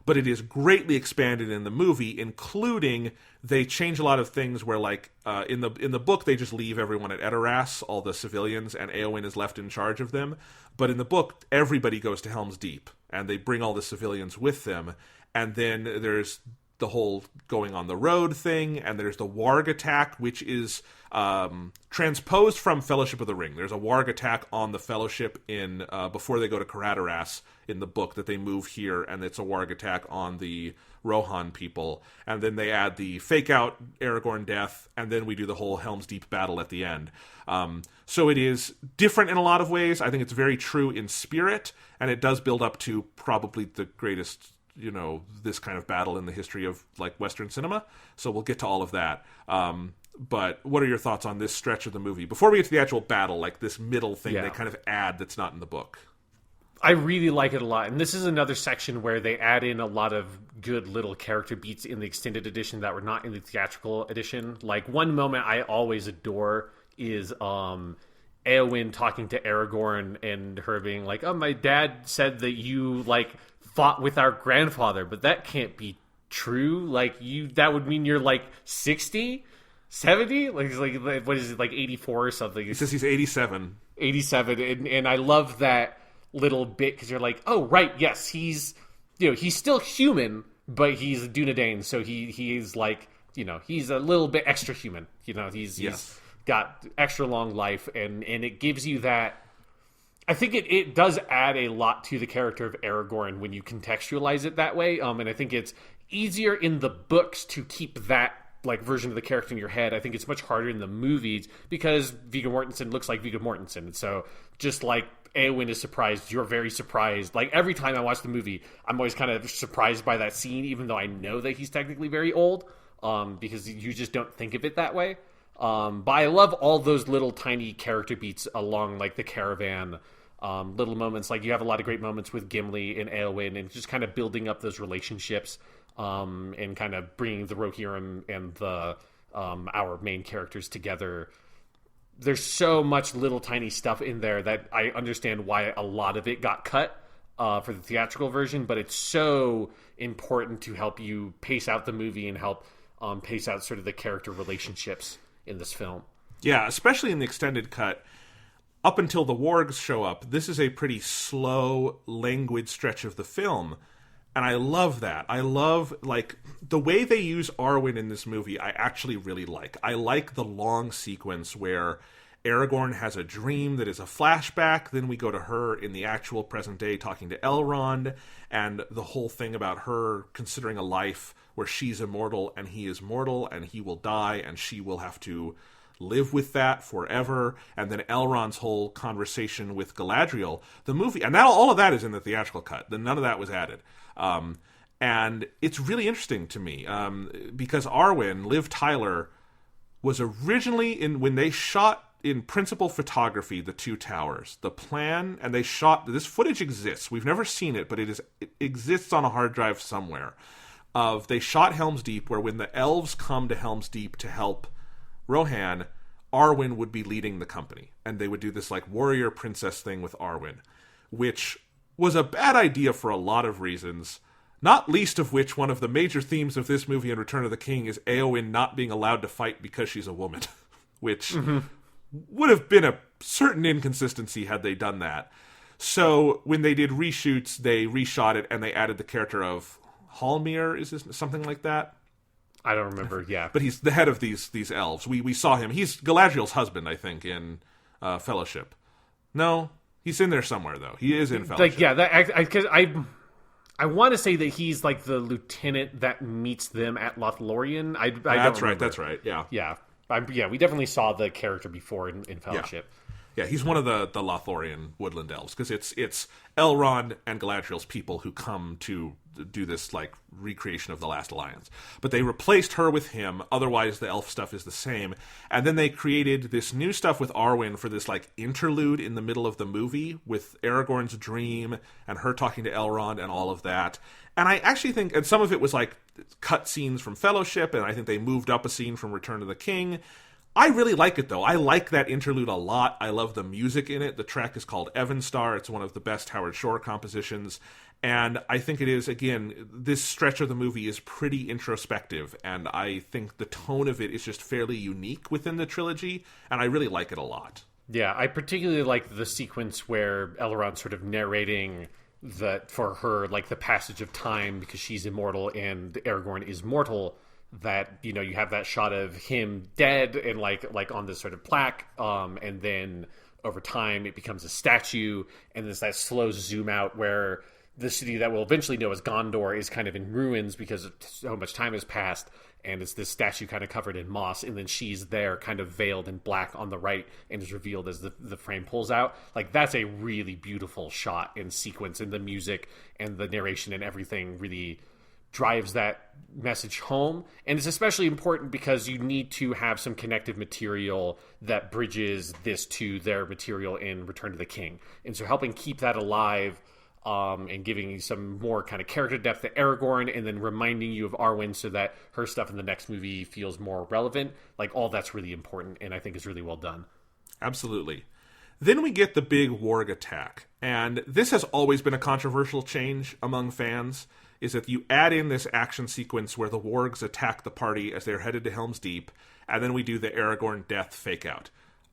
But it is greatly expanded in the movie, including they change a lot of things where, like, in the book, they just leave everyone at Edoras, all the civilians, and Éowyn is left in charge of them. But in the book, everybody goes to Helm's Deep, and they bring all the civilians with them. And then there's the whole going on the road thing, and there's the Warg attack, which is transposed from Fellowship of the Ring. There's a Warg attack on the Fellowship in before they go to Caradaras in the book that they move here, and it's a Warg attack on the Rohan people. And then they add the fake-out Aragorn death, and then we do the whole Helm's Deep battle at the end. So it is different in a lot of ways. I think it's very true in spirit, and it does build up to probably the greatest, you know, this kind of battle in the history of like Western cinema. So we'll get to all of that. But what are your thoughts on this stretch of the movie before we get to the actual battle, like this middle thing they kind of add that's not in the book? I really like it a lot, and this is another section where they add in a lot of good little character beats in the extended edition that were not in the theatrical edition. Like, one moment I always adore is Éowyn talking to Aragorn and her being like, "Oh, my dad said that you like fought with our grandfather, but that can't be true, like that would mean you're like 60, 70, like what is it, like 84 or something? He says he's 87. 87, and I love that little bit because you're like, oh right, yes, he's still human, but he's a Dunedain, so he's like, he's a little bit extra human. He's got extra long life, and it gives you that. I think it does add a lot to the character of Aragorn when you contextualize it that way. And I think it's easier in the books to keep that like version of the character in your head. I think it's much harder in the movies because Viggo Mortensen looks like Viggo Mortensen. And so just like Eowyn is surprised, you're very surprised. Like every time I watch the movie, I'm always kind of surprised by that scene, even though I know that he's technically very old, because you just don't think of it that way. But I love all those little tiny character beats along like the caravan, little moments. Like you have a lot of great moments with Gimli and Eowyn, and just kind of building up those relationships, and kind of bringing the Rohirrim and the our main characters together. There's so much little tiny stuff in there that I understand why a lot of it got cut for the theatrical version, but it's so important to help you pace out the movie and help pace out sort of the character relationships in this film. Yeah, especially in the extended cut. Up until the wargs show up, this is a pretty slow, languid stretch of the film. And I love that. I love, like, the way they use Arwen in this movie, I actually really like. I like the long sequence where Aragorn has a dream that is a flashback, then we go to her in the actual present day talking to Elrond, and the whole thing about her considering a life where she's immortal and he is mortal, and he will die, and she will have to live with that forever, and then Elrond's whole conversation with Galadriel. The movie, and that, all of that is in the theatrical cut. None of that was added. And it's really interesting to me, because Arwen, Liv Tyler, was originally when they shot in principal photography the Two Towers, the plan, and they shot, this footage exists. We've never seen it, but it exists on a hard drive somewhere. They shot Helm's Deep, where when the elves come to Helm's Deep to help Rohan, Arwen would be leading the company, and they would do this like warrior princess thing with Arwen, which was a bad idea for a lot of reasons, not least of which one of the major themes of this movie and Return of the King is Eowyn not being allowed to fight because she's a woman, which would have been a certain inconsistency had they done that. So when they did reshoots, they reshot it and they added the character of Halmir, is this something like that? I don't remember, yeah. But he's the head of these elves. We saw him. He's Galadriel's husband, I think, in Fellowship. No, he's in there somewhere, though. He is in Fellowship. Like, yeah, because I want to say that he's like the lieutenant that meets them at Lothlorien. I don't remember. That's right, yeah. Yeah, we definitely saw the character before in Fellowship. Yeah, he's one of the Lothlorien woodland elves, because it's Elrond and Galadriel's people who come to do this like recreation of the Last Alliance. But they replaced her with him, otherwise the elf stuff is the same. And then they created this new stuff with Arwen for this like interlude in the middle of the movie with Aragorn's dream and her talking to Elrond and all of that. And I actually think, and some of it was like cut scenes from Fellowship, and I think they moved up a scene from Return of the King. I really like it, though. I like that interlude a lot. I love the music in it. The track is called Evenstar. It's one of the best Howard Shore compositions. And I think it is, again, this stretch of the movie is pretty introspective. And I think the tone of it is just fairly unique within the trilogy. And I really like it a lot. Yeah, I particularly like the sequence where Elrond's sort of narrating that for her, like the passage of time, because she's immortal and Aragorn is mortal. That, you know, you have that shot of him dead and like on this sort of plaque, and then over time it becomes a statue, and there's that slow zoom out where the city that we'll eventually know as Gondor is kind of in ruins because so much time has passed, and it's this statue kind of covered in moss, and then she's there kind of veiled in black on the right and is revealed as the frame pulls out. Like, that's a really beautiful shot and sequence, and the music and the narration and everything really drives that message home. And it's especially important because you need to have some connective material that bridges this to their material in Return of the King. And so helping keep that alive, and giving you some more kind of character depth to Aragorn, and then reminding you of Arwen so that her stuff in the next movie feels more relevant, like all that's really important, and I think is really well done. Absolutely. Then we get the big warg attack, and this has always been a controversial change among fans. is that you add in this action sequence where the wargs attack the party as they're headed to Helm's Deep, and then we do the Aragorn death fake out.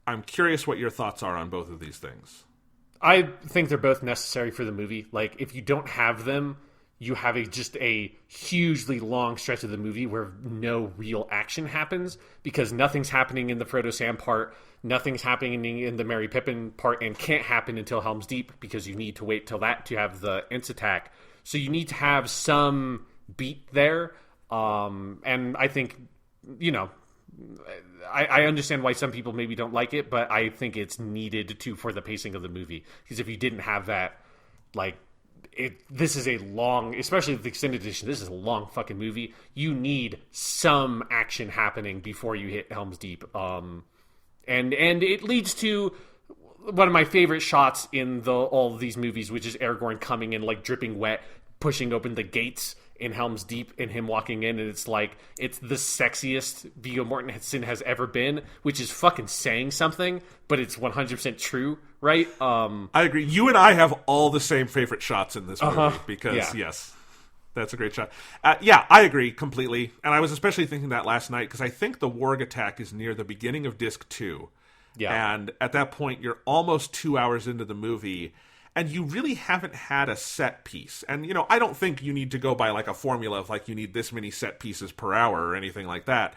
I'm curious what your thoughts are on both of these things. I think they're both necessary for the movie. Like, if you don't have them, you have just a hugely long stretch of the movie where no real action happens, because nothing's happening in the Frodo Sam part, nothing's happening in the Merry Pippin part, and can't happen until Helm's Deep, because you need to wait till that to have the Ents attack. So you need to have some beat there. And I think, I understand why some people maybe don't like it, but I think it's needed for the pacing of the movie. Because if you didn't have that, this is a long, especially the extended edition, this is a long fucking movie. You need some action happening before you hit Helm's Deep. And it leads to one of my favorite shots in all of these movies, which is Aragorn coming in dripping wet, pushing open the gates in Helm's Deep, and him walking in, and it's the sexiest Viggo Mortensen has ever been, which is fucking saying something, but it's 100% true, right? I agree. You and I have all the same favorite shots in this movie, because, yes, that's a great shot. I agree completely, and I was especially thinking that last night, because I think the warg attack is near the beginning of Disc 2, and at that point, you're almost 2 hours into the movie, and you really haven't had a set piece. And, I don't think you need to go by a formula of you need this many set pieces per hour or anything like that.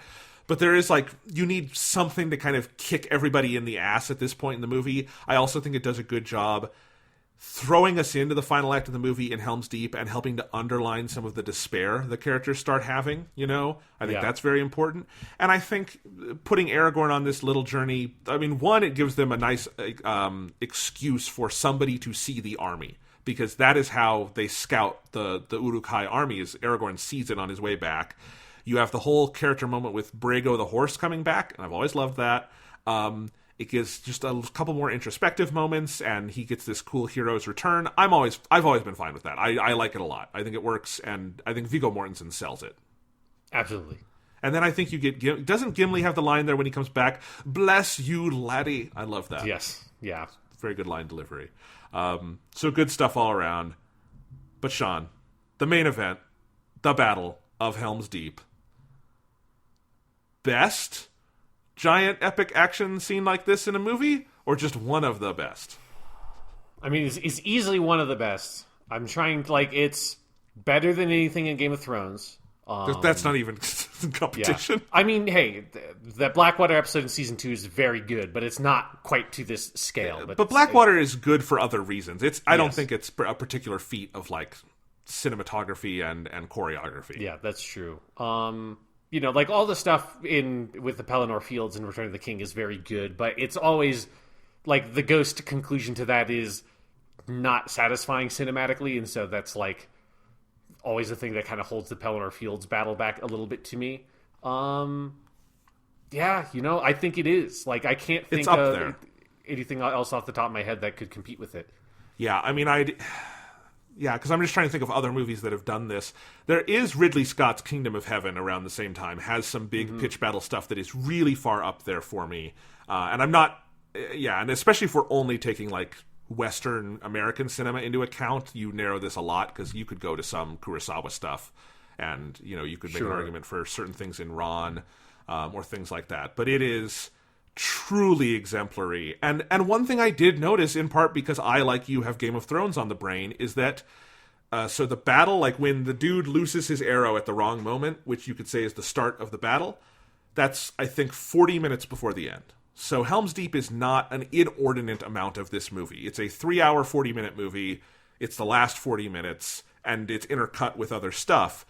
But there is you need something to kind of kick everybody in the ass at this point in the movie. I also think it does a good job throwing us into the final act of the movie in Helm's Deep and helping to underline some of the despair the characters start having, I think that's very important. And I think putting Aragorn on this little journey, one, it gives them a nice excuse for somebody to see the army, because that is how they scout the Uruk-hai army, is Aragorn sees it on his way back. You have the whole character moment with Brago the horse coming back, and I've always loved that. It gives just a couple more introspective moments, and he gets this cool hero's return. I've always been fine with that. I like it a lot. I think it works, and I think Viggo Mortensen sells it. Absolutely. And then I think you get doesn't Gimli have the line there when he comes back? Bless you, laddie. I love that. Yes. Yeah. Very good line delivery. So good stuff all around. But Sean, the main event, the Battle of Helm's Deep. Best giant epic action scene like this in a movie, or just one of the best? It's easily one of the best. I'm trying it's better than anything in Game of Thrones. That's not even competition. Yeah. Hey, that Blackwater episode in season 2 is very good, but it's not quite to this scale. But Blackwater is good for other reasons. I don't think it's a particular feat of cinematography and choreography. Yeah, that's true. All the stuff with the Pelennor Fields and Return of the King is very good, but it's always the ghost conclusion to that is not satisfying cinematically, and so that's always the thing that kind of holds the Pelennor Fields battle back a little bit to me. I think it is. I can't think of anything else off the top of my head that could compete with it. Yeah, because I'm just trying to think of other movies that have done this. There is Ridley Scott's Kingdom of Heaven around the same time, has some big pitch battle stuff that is really far up there for me. And I'm not, and especially if we're only taking Western American cinema into account, you narrow this a lot, because you could go to some Kurosawa stuff, and you could make an argument for certain things in Ron, or things like that. But it is truly exemplary. And one thing I did notice, in part because I, like you, have Game of Thrones on the brain, is that so the battle, when the dude looses his arrow at the wrong moment, which you could say is the start of the battle, that's, I think, 40 minutes before the end. So Helm's Deep is not an inordinate amount of this movie. It's a 3-hour, 40-minute movie. It's the last 40 minutes, and it's intercut with other stuff.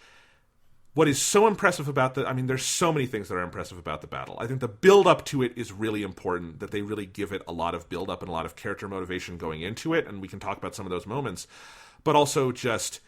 What is so impressive about there's so many things that are impressive about the battle. I think the build-up to it is really important, that they really give it a lot of build-up and a lot of character motivation going into it, and we can talk about some of those moments. But also just,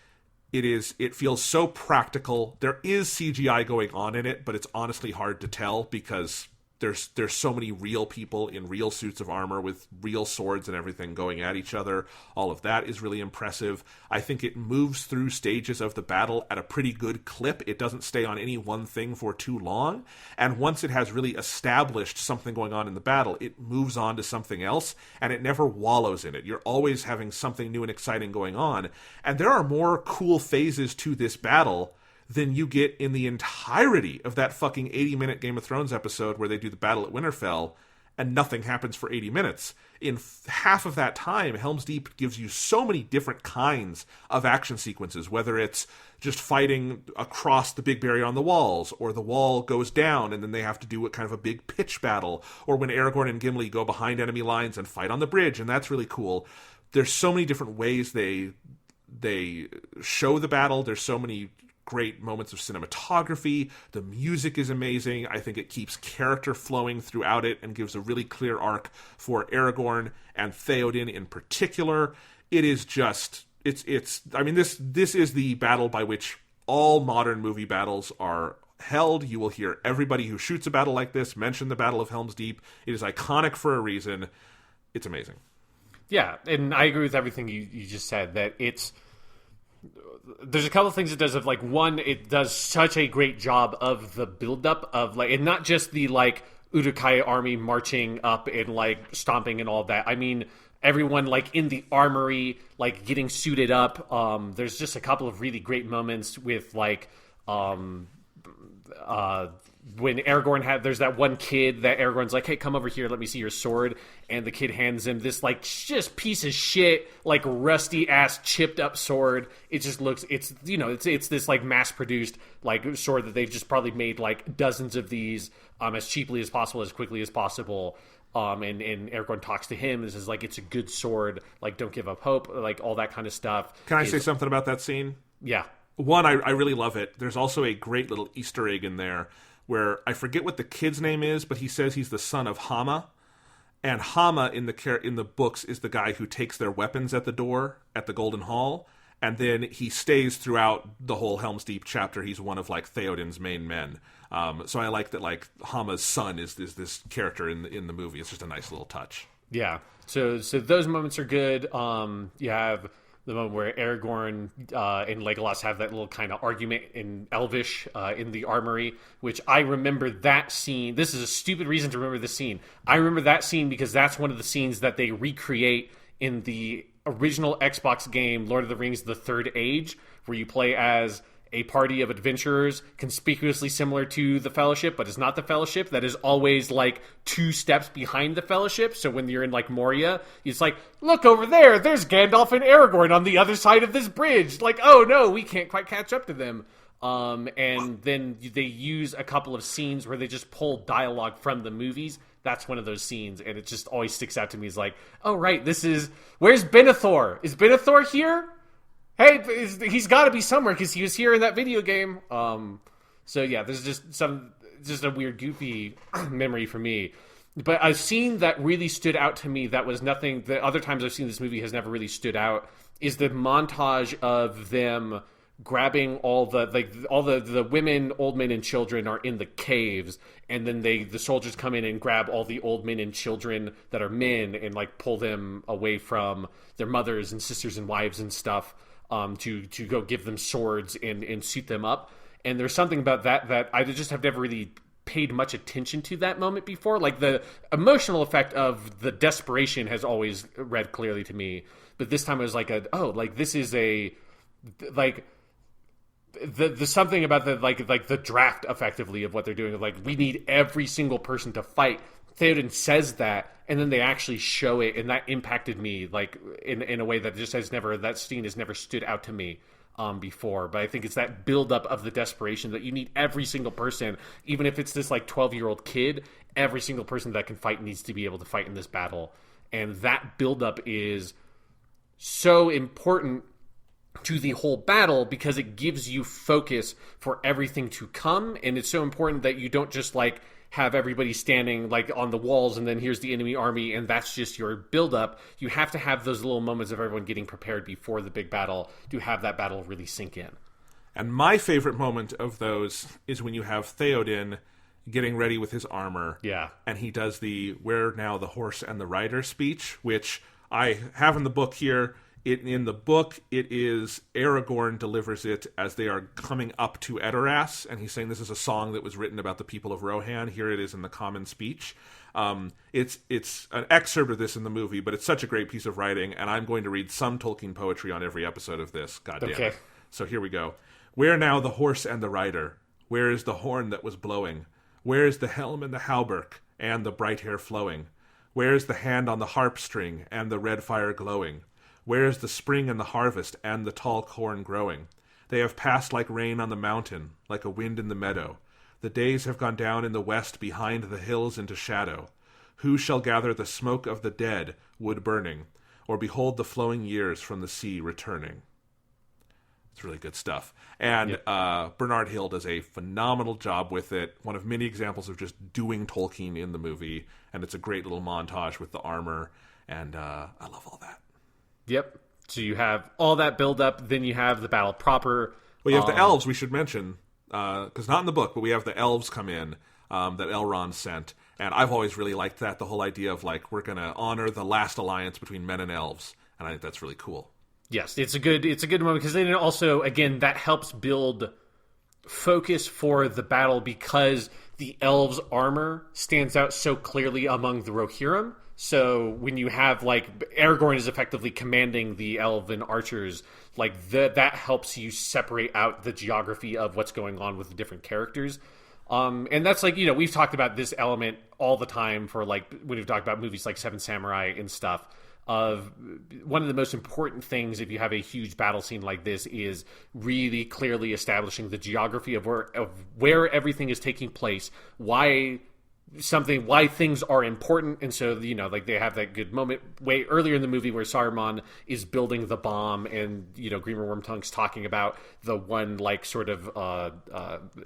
it feels so practical. There is CGI going on in it, but it's honestly hard to tell, because there's so many real people in real suits of armor with real swords and everything going at each other. All of that is really impressive. I think it moves through stages of the battle at a pretty good clip. It doesn't stay on any one thing for too long. And once it has really established something going on in the battle, it moves on to something else, and it never wallows in it. You're always having something new and exciting going on. And there are more cool phases to this battle than you get in the entirety of that fucking 80-minute Game of Thrones episode where they do the battle at Winterfell and nothing happens for 80 minutes. In half of that time, Helm's Deep gives you so many different kinds of action sequences, whether it's just fighting across the big barrier on the walls, or the wall goes down and then they have to do a kind of a big pitch battle, or when Aragorn and Gimli go behind enemy lines and fight on the bridge, and that's really cool. There's so many different ways they show the battle. There's so many great moments of cinematography. The music is amazing. I think it keeps character flowing throughout it and gives a really clear arc for Aragorn and Theoden in particular. It is just, I mean, this is the battle by which all modern movie battles are held. You will hear everybody who shoots a battle like this mention the Battle of Helm's Deep. It is iconic for a reason. It's amazing. Yeah, and I agree with everything you just said, that there's a couple of things it does. Of like, one, it does such a great job of the buildup of like, and not just the like Uruk-hai army marching up and like stomping and all of that. I mean, everyone like in the armory, like getting suited up. There's just a couple of really great moments with like, when Aragorn there's that one kid that Aragorn's like, hey, come over here, let me see your sword. And the kid hands him this like just piece of shit, like rusty ass chipped up sword. It just looks, it's this like mass produced like sword that they've just probably made like dozens of these as cheaply as possible, as quickly as possible. And Aragorn talks to him. This is like, it's a good sword. Like, don't give up hope. Like all that kind of stuff. Can I say something about that scene? Yeah. One, I really love it. There's also a great little Easter egg in there where I forget what the kid's name is, but he says he's the son of Hama. And Hama in the books is the guy who takes their weapons at the door at the Golden Hall. And then he stays throughout the whole Helm's Deep chapter. He's one of like Theoden's main men. So I like that like Hama's son is this character in the movie. It's just a nice little touch. Yeah. So those moments are good. You have the moment where Aragorn and Legolas have that little kind of argument in Elvish in the armory, which I remember that scene. This is a stupid reason to remember this scene. I remember that scene because that's one of the scenes that they recreate in the original Xbox game, Lord of the Rings: The Third Age, where you play as a party of adventurers conspicuously similar to the Fellowship, but it's not the Fellowship. That is always like 2 steps behind the Fellowship. So when you're in like Moria, it's like, look over there, there's Gandalf and Aragorn on the other side of this bridge. Like, oh no, we can't quite catch up to them. And then they use a couple of scenes where they just pull dialogue from the movies. That's one of those scenes, and it just always sticks out to me. Is like, oh right, where's Benathor? Is Benathor here? Hey, he's got to be somewhere because he was here in that video game. So yeah, there's just a weird, goofy memory for me. But a scene that really stood out to me that was nothing. The other times I've seen this movie has never really stood out is the montage of them grabbing all the women, old men, and children are in the caves, and then the soldiers come in and grab all the old men and children that are men and like pull them away from their mothers and sisters and wives and stuff. To go give them swords and suit them up. And there's something about that I just have never really paid much attention to that moment before. Like the emotional effect of the desperation has always read clearly to me. But this time it was like this is the something about the draft effectively of what they're doing. Like, we need every single person to fight. Theoden says that, and then they actually show it, and that impacted me like in a way that just that scene has never stood out to me before. But I think it's that buildup of the desperation that you need every single person, even if it's this like 12-year-old kid, every single person that can fight needs to be able to fight in this battle. And that buildup is so important to the whole battle because it gives you focus for everything to come. And it's so important that you don't just like have everybody standing like on the walls and then here's the enemy army and that's just your buildup. You have to have those little moments of everyone getting prepared before the big battle to have that battle really sink in. And my favorite moment of those is when you have Theoden getting ready with his armor. Yeah. And he does the "Where now the horse and the rider" speech, which I have in the book here. In the book, it is Aragorn delivers it as they are coming up to Edoras, and he's saying this is a song that was written about the people of Rohan. Here it is in the common speech. It's an excerpt of this in the movie, but it's such a great piece of writing, and I'm going to read some Tolkien poetry on every episode of this. God damn it. So here we go. Where now the horse and the rider? Where is the horn that was blowing? Where is the helm and the hauberk, and the bright hair flowing? Where is the hand on the harp string, and the red fire glowing? Where is the spring and the harvest, and the tall corn growing? They have passed like rain on the mountain, like a wind in the meadow. The days have gone down in the west behind the hills into shadow. Who shall gather the smoke of the dead, wood burning, or behold the flowing years from the sea returning? It's really good stuff. And Bernard Hill does a phenomenal job with it. One of many examples of just doing Tolkien in the movie. And it's a great little montage with the armor. And I love all that. Yep. So you have all that build up, then you have the battle proper. Well, you have the elves, we should mention, because not in the book, but we have the elves come in that Elrond sent. And I've always really liked that, the whole idea of, like, we're going to honor the last alliance between men and elves. And I think that's really cool. Yes, it's a good moment, because then also, again, that helps build focus for the battle, because the elves' armor stands out so clearly among the Rohirrim. So when you have, like, Aragorn is effectively commanding the elven archers, like, that helps you separate out the geography of what's going on with the different characters. And that's, like, we've talked about this element all the time for, like, when we've talked about movies like Seven Samurai and stuff. Of one of the most important things, if you have a huge battle scene like this, is really clearly establishing the geography of where everything is taking place, why things are important. And so, like, they have that good moment way earlier in the movie where Saruman is building the bomb, and, Grima Wormtongue's talking about the one, like, sort of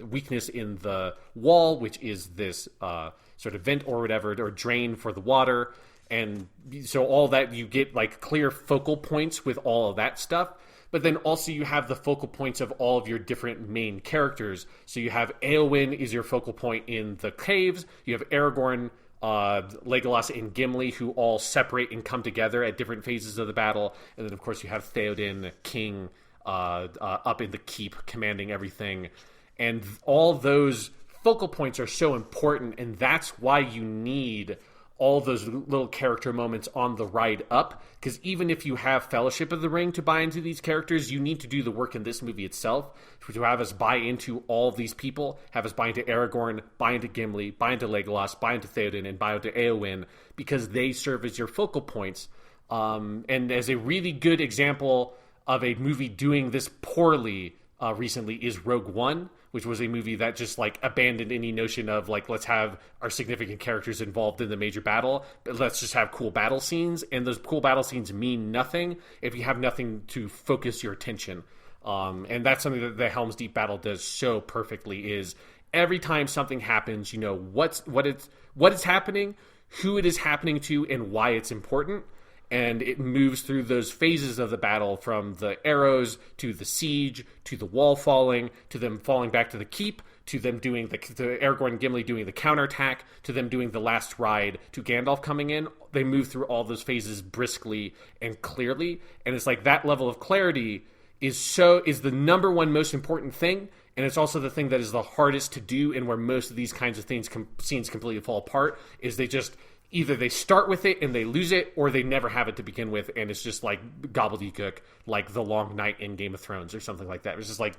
weakness in the wall, which is this sort of vent or whatever, or drain for the water. And so all that, you get, like, clear focal points with all of that stuff. But then also you have the focal points of all of your different main characters. So you have Éowyn is your focal point in the caves. You have Aragorn, Legolas, and Gimli, who all separate and come together at different phases of the battle. And then, of course, you have Theoden, King, up in the keep, commanding everything. And all those focal points are so important, and that's why you need all those little character moments on the ride up, because even if you have Fellowship of the Ring to buy into these characters, you need to do the work in this movie itself to have us buy into all these people, have us buy into Aragorn, buy into Gimli, buy into Legolas, buy into Theoden, and buy into Éowyn, because they serve as your focal points. And as a really good example of a movie doing this poorly recently is Rogue One, which was a movie that just, like, abandoned any notion of, like, let's have our significant characters involved in the major battle, but let's just have cool battle scenes. And those cool battle scenes mean nothing if you have nothing to focus your attention. And that's something that the Helm's Deep battle does so perfectly, is every time something happens, what it's happening, who it is happening to, and why it's important. And it moves through those phases of the battle, from the arrows to the siege to the wall falling to them falling back to the keep to them doing the Aragorn and Gimli doing the counterattack to them doing the last ride to Gandalf coming in. They move through all those phases briskly and clearly, and it's like that level of clarity is the number one most important thing, and it's also the thing that is the hardest to do, and where most of these kinds of scenes completely fall apart. Is they just either they start with it and they lose it, or they never have it to begin with, and it's just like gobbledygook, like the Long Night in Game of Thrones or something like that. It's just like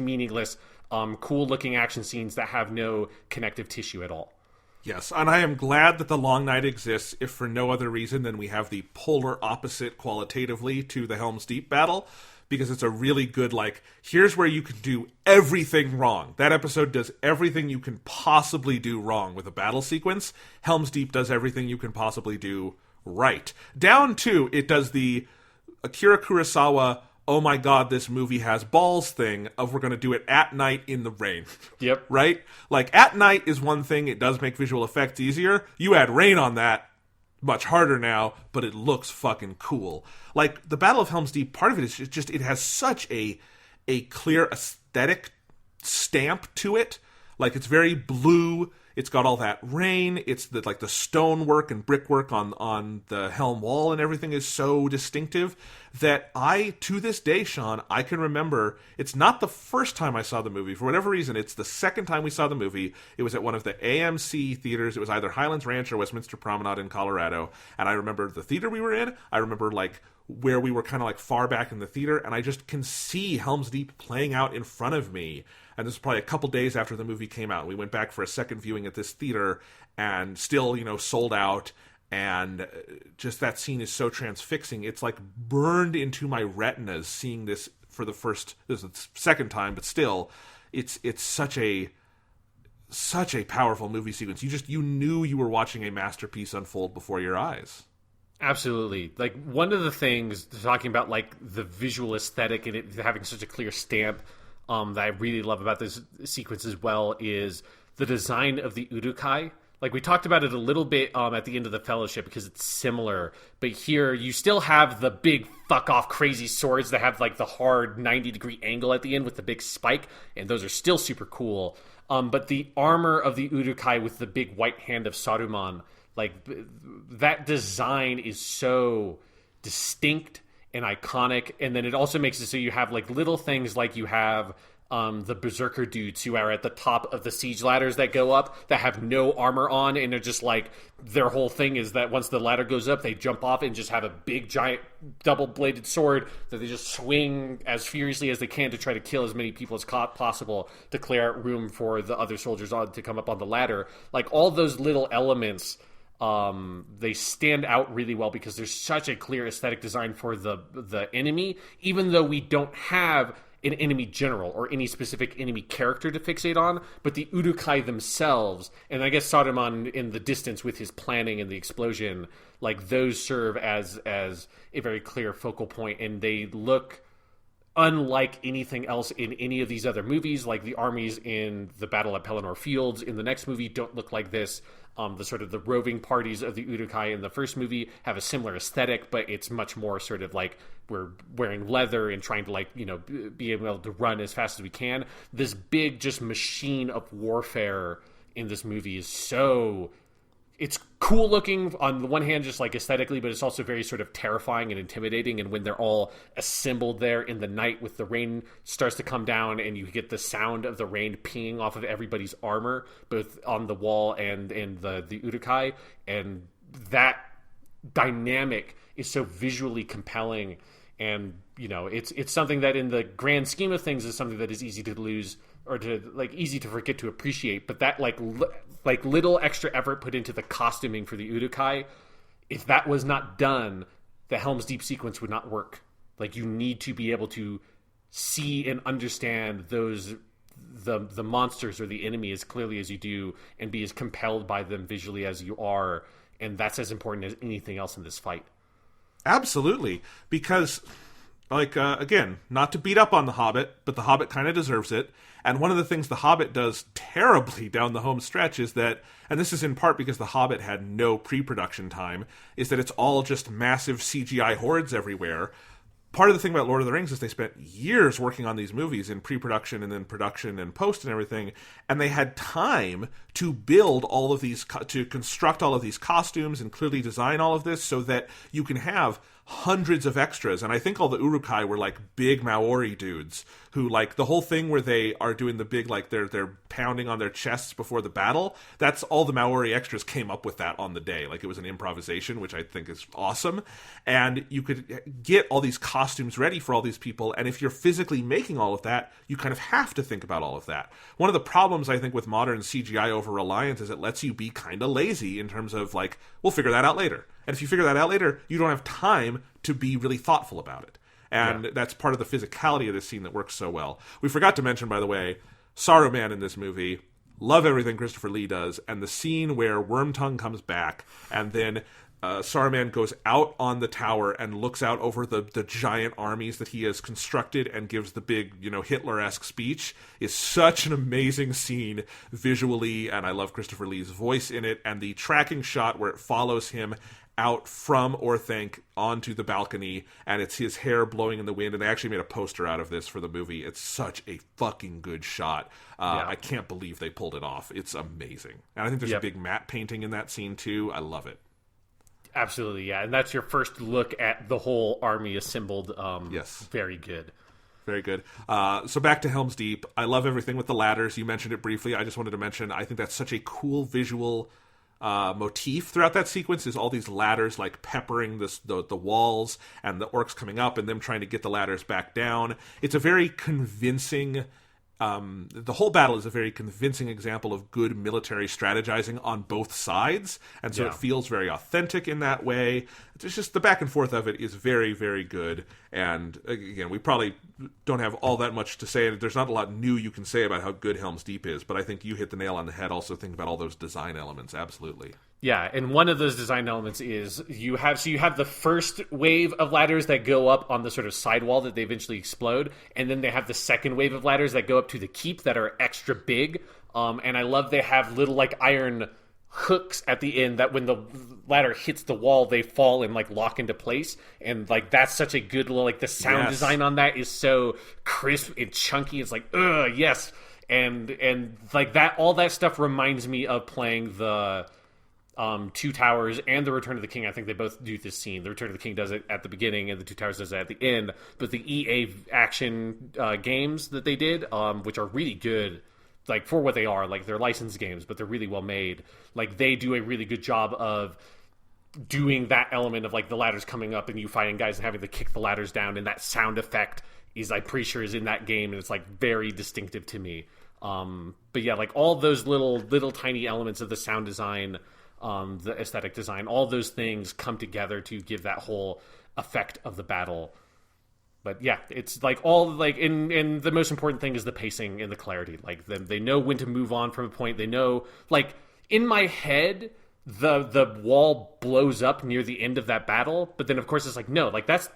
meaningless, cool-looking action scenes that have no connective tissue at all. Yes, and I am glad that the Long Night exists, if for no other reason than we have the polar opposite qualitatively to the Helm's Deep battle, because it's a really good, like, here's where you can do everything wrong. That episode does everything you can possibly do wrong with a battle sequence. Helm's Deep does everything you can possibly do right. Down to, it does the Akira Kurosawa, oh my god, this movie has balls thing of we're going to do it at night in the rain. Yep. Right? Like, at night is one thing, it does make visual effects easier. You add rain on that, much harder now, but it looks fucking cool. Like, the Battle of Helm's Deep, part of it is just it has such a clear aesthetic stamp to it. Like, it's very blue. It's got all that rain. It's like the stonework and brickwork on the helm wall and everything is so distinctive that to this day, Sean, I can remember, it's not the first time I saw the movie. For whatever reason, it's the second time we saw the movie. It was at one of the AMC theaters. It was either Highlands Ranch or Westminster Promenade in Colorado. And I remember the theater we were in. I remember, like, where we were kind of like far back in the theater, and I just can see Helm's Deep playing out in front of me. And this was probably a couple days after the movie came out. We went back for a second viewing at this theater, and still, sold out. And just that scene is so transfixing. It's like burned into my retinas seeing this for this is the second time, but still, it's such a powerful movie sequence. You knew you were watching a masterpiece unfold before your eyes. Absolutely. Like, one of the things, talking about, like, the visual aesthetic and it having such a clear stamp that I really love about this sequence as well is the design of the Urukai. Like, we talked about it a little bit at the end of the Fellowship because it's similar, but here you still have the big fuck-off crazy swords that have, like, the hard 90-degree angle at the end with the big spike, and those are still super cool. But the armor of the Urukai with the big white hand of Saruman, like, that design is so distinct and iconic, and then it also makes it so you have, like, little things like you have the Berserker dudes who are at the top of the siege ladders that go up that have no armor on, and they're just like, their whole thing is that once the ladder goes up, they jump off and just have a big giant double-bladed sword that they just swing as furiously as they can to try to kill as many people as possible to clear out room for the other soldiers to come up on the ladder. Like, all those little elements, they stand out really well because there's such a clear aesthetic design for the enemy, even though we don't have an enemy general or any specific enemy character to fixate on, but the Urukai themselves, and I guess Saruman in the distance with his planning and the explosion, like, those serve as a very clear focal point, and they look unlike anything else in any of these other movies. Like, the armies in the Battle at Pelennor Fields in the next movie don't look like this. The sort of the roving parties of the Urukai in the first movie have a similar aesthetic, but it's much more sort of like we're wearing leather and trying to, like, be able to run as fast as we can. This big just machine of warfare in this movie is so... It's cool looking on the one hand, just like aesthetically, but it's also very sort of terrifying and intimidating. And when they're all assembled there in the night with the rain starts to come down and you get the sound of the rain pinging off of everybody's armor, both on the wall and the Urukai, and that dynamic is so visually compelling. And, it's something that in the grand scheme of things is something that is easy to lose or to, like, easy to forget to appreciate. But that, like little extra effort put into the costuming for the Urukai, if that was not done, the Helm's Deep sequence would not work. Like, you need to be able to see and understand the monsters or the enemy as clearly as you do and be as compelled by them visually as you are. And that's as important as anything else in this fight. Absolutely. Because, like, again, not to beat up on The Hobbit, but The Hobbit kind of deserves it. And one of the things The Hobbit does terribly down the home stretch is that, and this is in part because The Hobbit had no pre-production time, is that it's all just massive CGI hordes everywhere. Part of the thing about Lord of the Rings is they spent years working on these movies in pre-production and then production and post and everything, and they had time to build all of these, to construct all of these costumes and clearly design all of this so that you can have hundreds of extras. And I think all the Urukai were like big Maori dudes who, like, the whole thing where they are doing the big, like, they're pounding on their chests before the battle, that's all the Maori extras came up with that on the day. Like, it was an improvisation, which I think is awesome. And you could get all these costumes ready for all these people, and if you're physically making all of that, you kind of have to think about all of that. One of the problems, I think, with modern CGI over-reliance is it lets you be kind of lazy in terms of, like, we'll figure that out later. And if you figure that out later, you don't have time to be really thoughtful about it. And that's part of the physicality of this scene that works so well. We forgot to mention, by the way, Saruman in this movie. Love everything Christopher Lee does. And the scene where Wormtongue comes back and then Saruman goes out on the tower and looks out over the giant armies that he has constructed and gives the big, Hitler-esque speech is such an amazing scene visually. And I love Christopher Lee's voice in it. And the tracking shot where it follows him out from Orthanc onto the balcony, and it's his hair blowing in the wind, and they actually made a poster out of this for the movie. It's such a fucking good shot. I can't believe they pulled it off. It's amazing. And I think there's a big matte painting in that scene, too. I love it. Absolutely, yeah. And that's your first look at the whole army assembled. Yes. Very good. Very good. So back to Helm's Deep. I love everything with the ladders. You mentioned it briefly. I just wanted to mention, I think that's such a cool visual motif throughout that sequence, is all these ladders like peppering the walls, and the orcs coming up and them trying to get the ladders back down. It's a very convincing... the whole battle is a very convincing example of good military strategizing on both sides, and so it feels very authentic in that way. It's just the back and forth of it is very, very good. And again, we probably don't have all that much to say. There's not a lot new you can say about how good Helm's Deep is, but I think you hit the nail on the head. Also think about all those design elements. Absolutely. Yeah, and one of those design elements is you have the first wave of ladders that go up on the sort of sidewall that they eventually explode, and then they have the second wave of ladders that go up to the keep that are extra big. And I love they have little like iron hooks at the end that when the ladder hits the wall, they fall and like lock into place. And like that's such a good little, like the sound design on that is so crisp and chunky. It's like, yes. And like that, all that stuff reminds me of playing the Two Towers and the Return of the King. I think they both do this scene. The Return of the King does it at the beginning, and the Two Towers does it at the end. But the EA action games that they did, which are really good, like for what they are, like they're licensed games, but they're really well made. Like they do a really good job of doing that element of like the ladders coming up and you fighting guys and having to kick the ladders down, and that sound effect is, I'm pretty sure, is in that game, and it's like very distinctive to me. But yeah, like all those little tiny elements of the sound design, the aesthetic design, all those things come together to give that whole effect of the battle. But yeah, it's like all like and the most important thing is the pacing and the clarity. Like they know when to move on from a point. They know, like in my head, the wall blows up near the end of that battle, but then of course it's like, no, like that's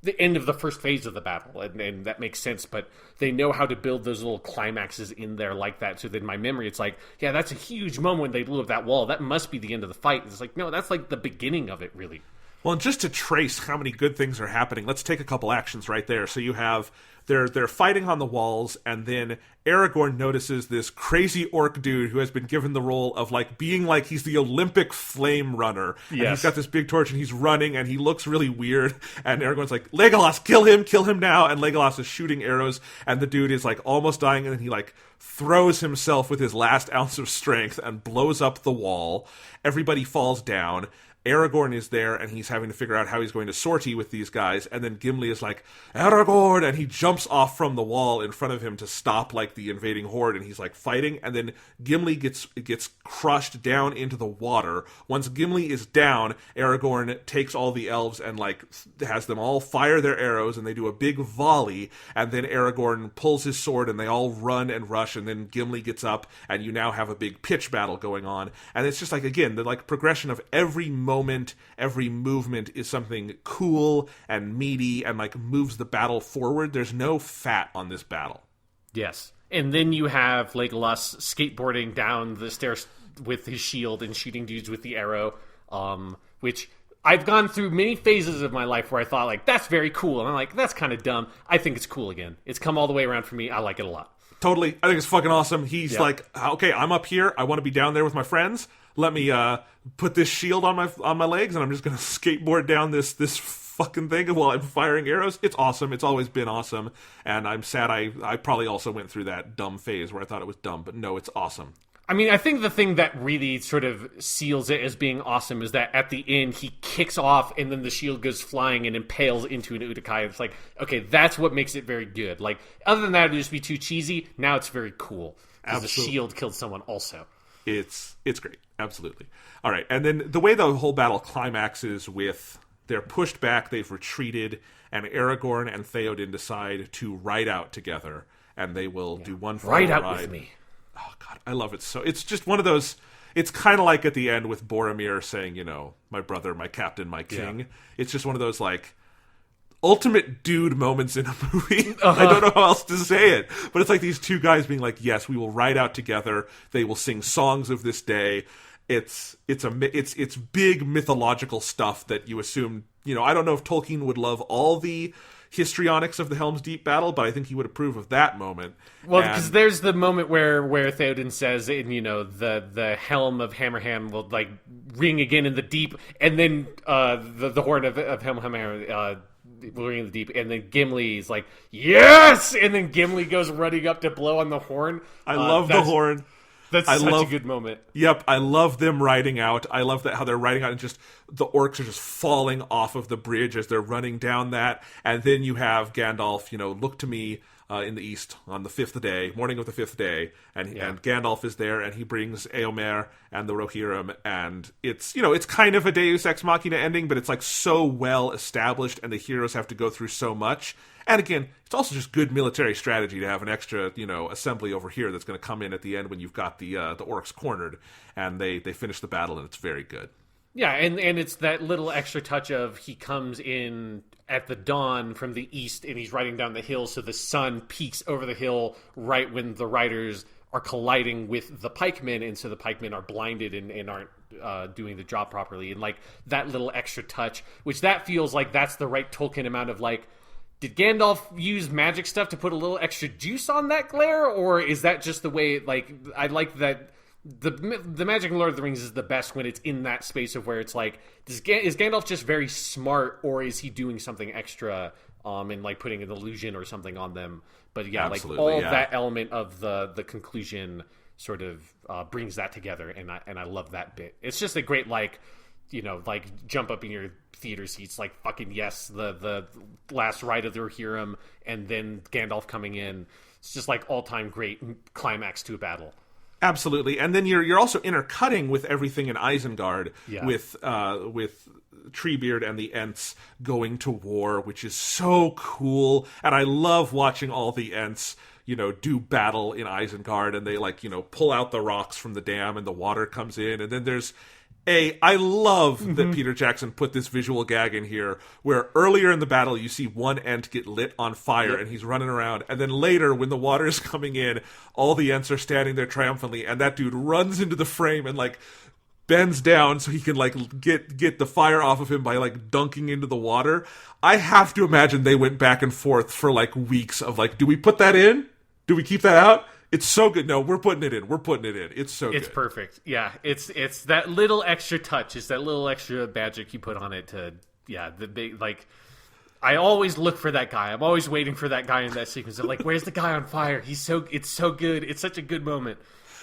the end of the first phase of the battle, and that makes sense. But they know how to build those little climaxes in there like that. So that in my memory, it's like, yeah, that's a huge moment when they blew up that wall. That must be the end of the fight. It's like, no, that's like the beginning of it, really. Well, and just to trace how many good things are happening, let's take a couple actions right there. So you have they're fighting on the walls, and then Aragorn notices this crazy orc dude who has been given the role of like being like he's the Olympic flame runner. Yes. And he's got this big torch and he's running and he looks really weird. And Aragorn's like, Legolas, kill him now. And Legolas is shooting arrows, and the dude is like almost dying, and then he like throws himself with his last ounce of strength and blows up the wall. Everybody falls down. Aragorn is there, and he's having to figure out how he's going to sortie with these guys, and then Gimli is like, Aragorn! And he jumps off from the wall in front of him to stop, like, the invading horde, and he's, like, fighting, and then Gimli gets crushed down into the water. Once Gimli is down, Aragorn takes all the elves and, like, has them all fire their arrows, and they do a big volley, and then Aragorn pulls his sword, and they all run and rush, and then Gimli gets up, and you now have a big pitch battle going on. And it's just, like, again, the, like, progression of every moment, every movement is something cool and meaty and like moves the battle forward. There's no fat on this battle. Yes. And then you have Legolas skateboarding down the stairs with his shield and shooting dudes with the arrow, which I've gone through many phases of my life where I thought like, that's very cool. And I'm like, that's kind of dumb. I think it's cool again. It's come all the way around for me. I like it a lot. Totally. I think it's fucking awesome. He's like, okay, I'm up here. I want to be down there with my friends. Let me put this shield on my legs, and I'm just going to skateboard down this fucking thing while I'm firing arrows. It's awesome. It's always been awesome. And I'm sad I probably also went through that dumb phase where I thought it was dumb. But no, it's awesome. I mean, I think the thing that really sort of seals it as being awesome is that at the end, he kicks off and then the shield goes flying and impales into an Urukai. It's like, okay, that's what makes it very good. Like, other than that, it would just be too cheesy. Now it's very cool. Because the shield killed someone also. It's great. Absolutely. All right. And then the way the whole battle climaxes with they're pushed back, they've retreated, and Aragorn and Theoden decide to ride out together, and they will do one final ride. Ride out with me. Oh, God, I love it. So it's just one of those, it's kind of like at the end with Boromir saying, you know, my brother, my captain, my king. Yeah. It's just one of those, like, ultimate dude moments in a movie. I don't know how else to say it, but it's like these two guys being like, yes, we will ride out together. They will sing songs of this day. it's big mythological stuff that you assume. I don't know if Tolkien would love all the histrionics of the Helm's Deep battle, but I think he would approve of that moment. Well, because there's the moment where Theoden says, the helm of Hammerhand will like ring again in the deep, and then the horn of Hammerhand will ring in the deep, and then Gimli's like, yes, and then Gimli goes running up to blow on the horn. I love the horn. That's such a good moment. Yep, I love them riding out. I love how they're riding out and just the orcs are just falling off of the bridge as they're running down that. And then you have Gandalf, look to me in the east on the morning of the fifth day. And Gandalf is there and he brings Eomer and the Rohirrim. And it's kind of a Deus Ex Machina ending, but it's like so well established and the heroes have to go through so much. And again, it's also just good military strategy to have an extra, assembly over here that's going to come in at the end when you've got the orcs cornered, and they finish the battle, and it's very good. Yeah, and it's that little extra touch of he comes in at the dawn from the east, and he's riding down the hill, so the sun peaks over the hill right when the riders are colliding with the pikemen, and so the pikemen are blinded and aren't doing the job properly. And like that little extra touch, which that feels like that's the right Tolkien amount of like, did Gandalf use magic stuff to put a little extra juice on that glare, or is that just the way? Like, I like that the magic in Lord of the Rings is the best when it's in that space of where it's like, is Gandalf just very smart, or is he doing something extra, and like putting an illusion or something on them? But yeah, absolutely, like all that element of the conclusion sort of brings that together, and I love that bit. It's just a great like jump up in your theater seats, like fucking yes, the last ride of the Rohirrim, and then Gandalf coming in. It's just like all-time great climax to a battle. Absolutely, and then you're also intercutting with everything in Isengard, with Treebeard and the Ents going to war, which is so cool, and I love watching all the Ents do battle in Isengard, and they pull out the rocks from the dam, and the water comes in, and then there's I love that Peter Jackson put this visual gag in here where earlier in the battle you see one Ent get lit on fire and he's running around, and then later when the water is coming in, all the Ents are standing there triumphantly, and that dude runs into the frame and bends down so he can get the fire off of him by dunking into the water. I have to imagine they went back and forth for weeks of do we put that in? Do we keep that out? It's so good. No, we're putting it in. It's so good. It's perfect. Yeah, it's that little extra touch. It's that little extra magic you put on it to, the big, I always look for that guy. I'm always waiting for that guy in that sequence of where's the guy on fire? It's so good. It's such a good moment.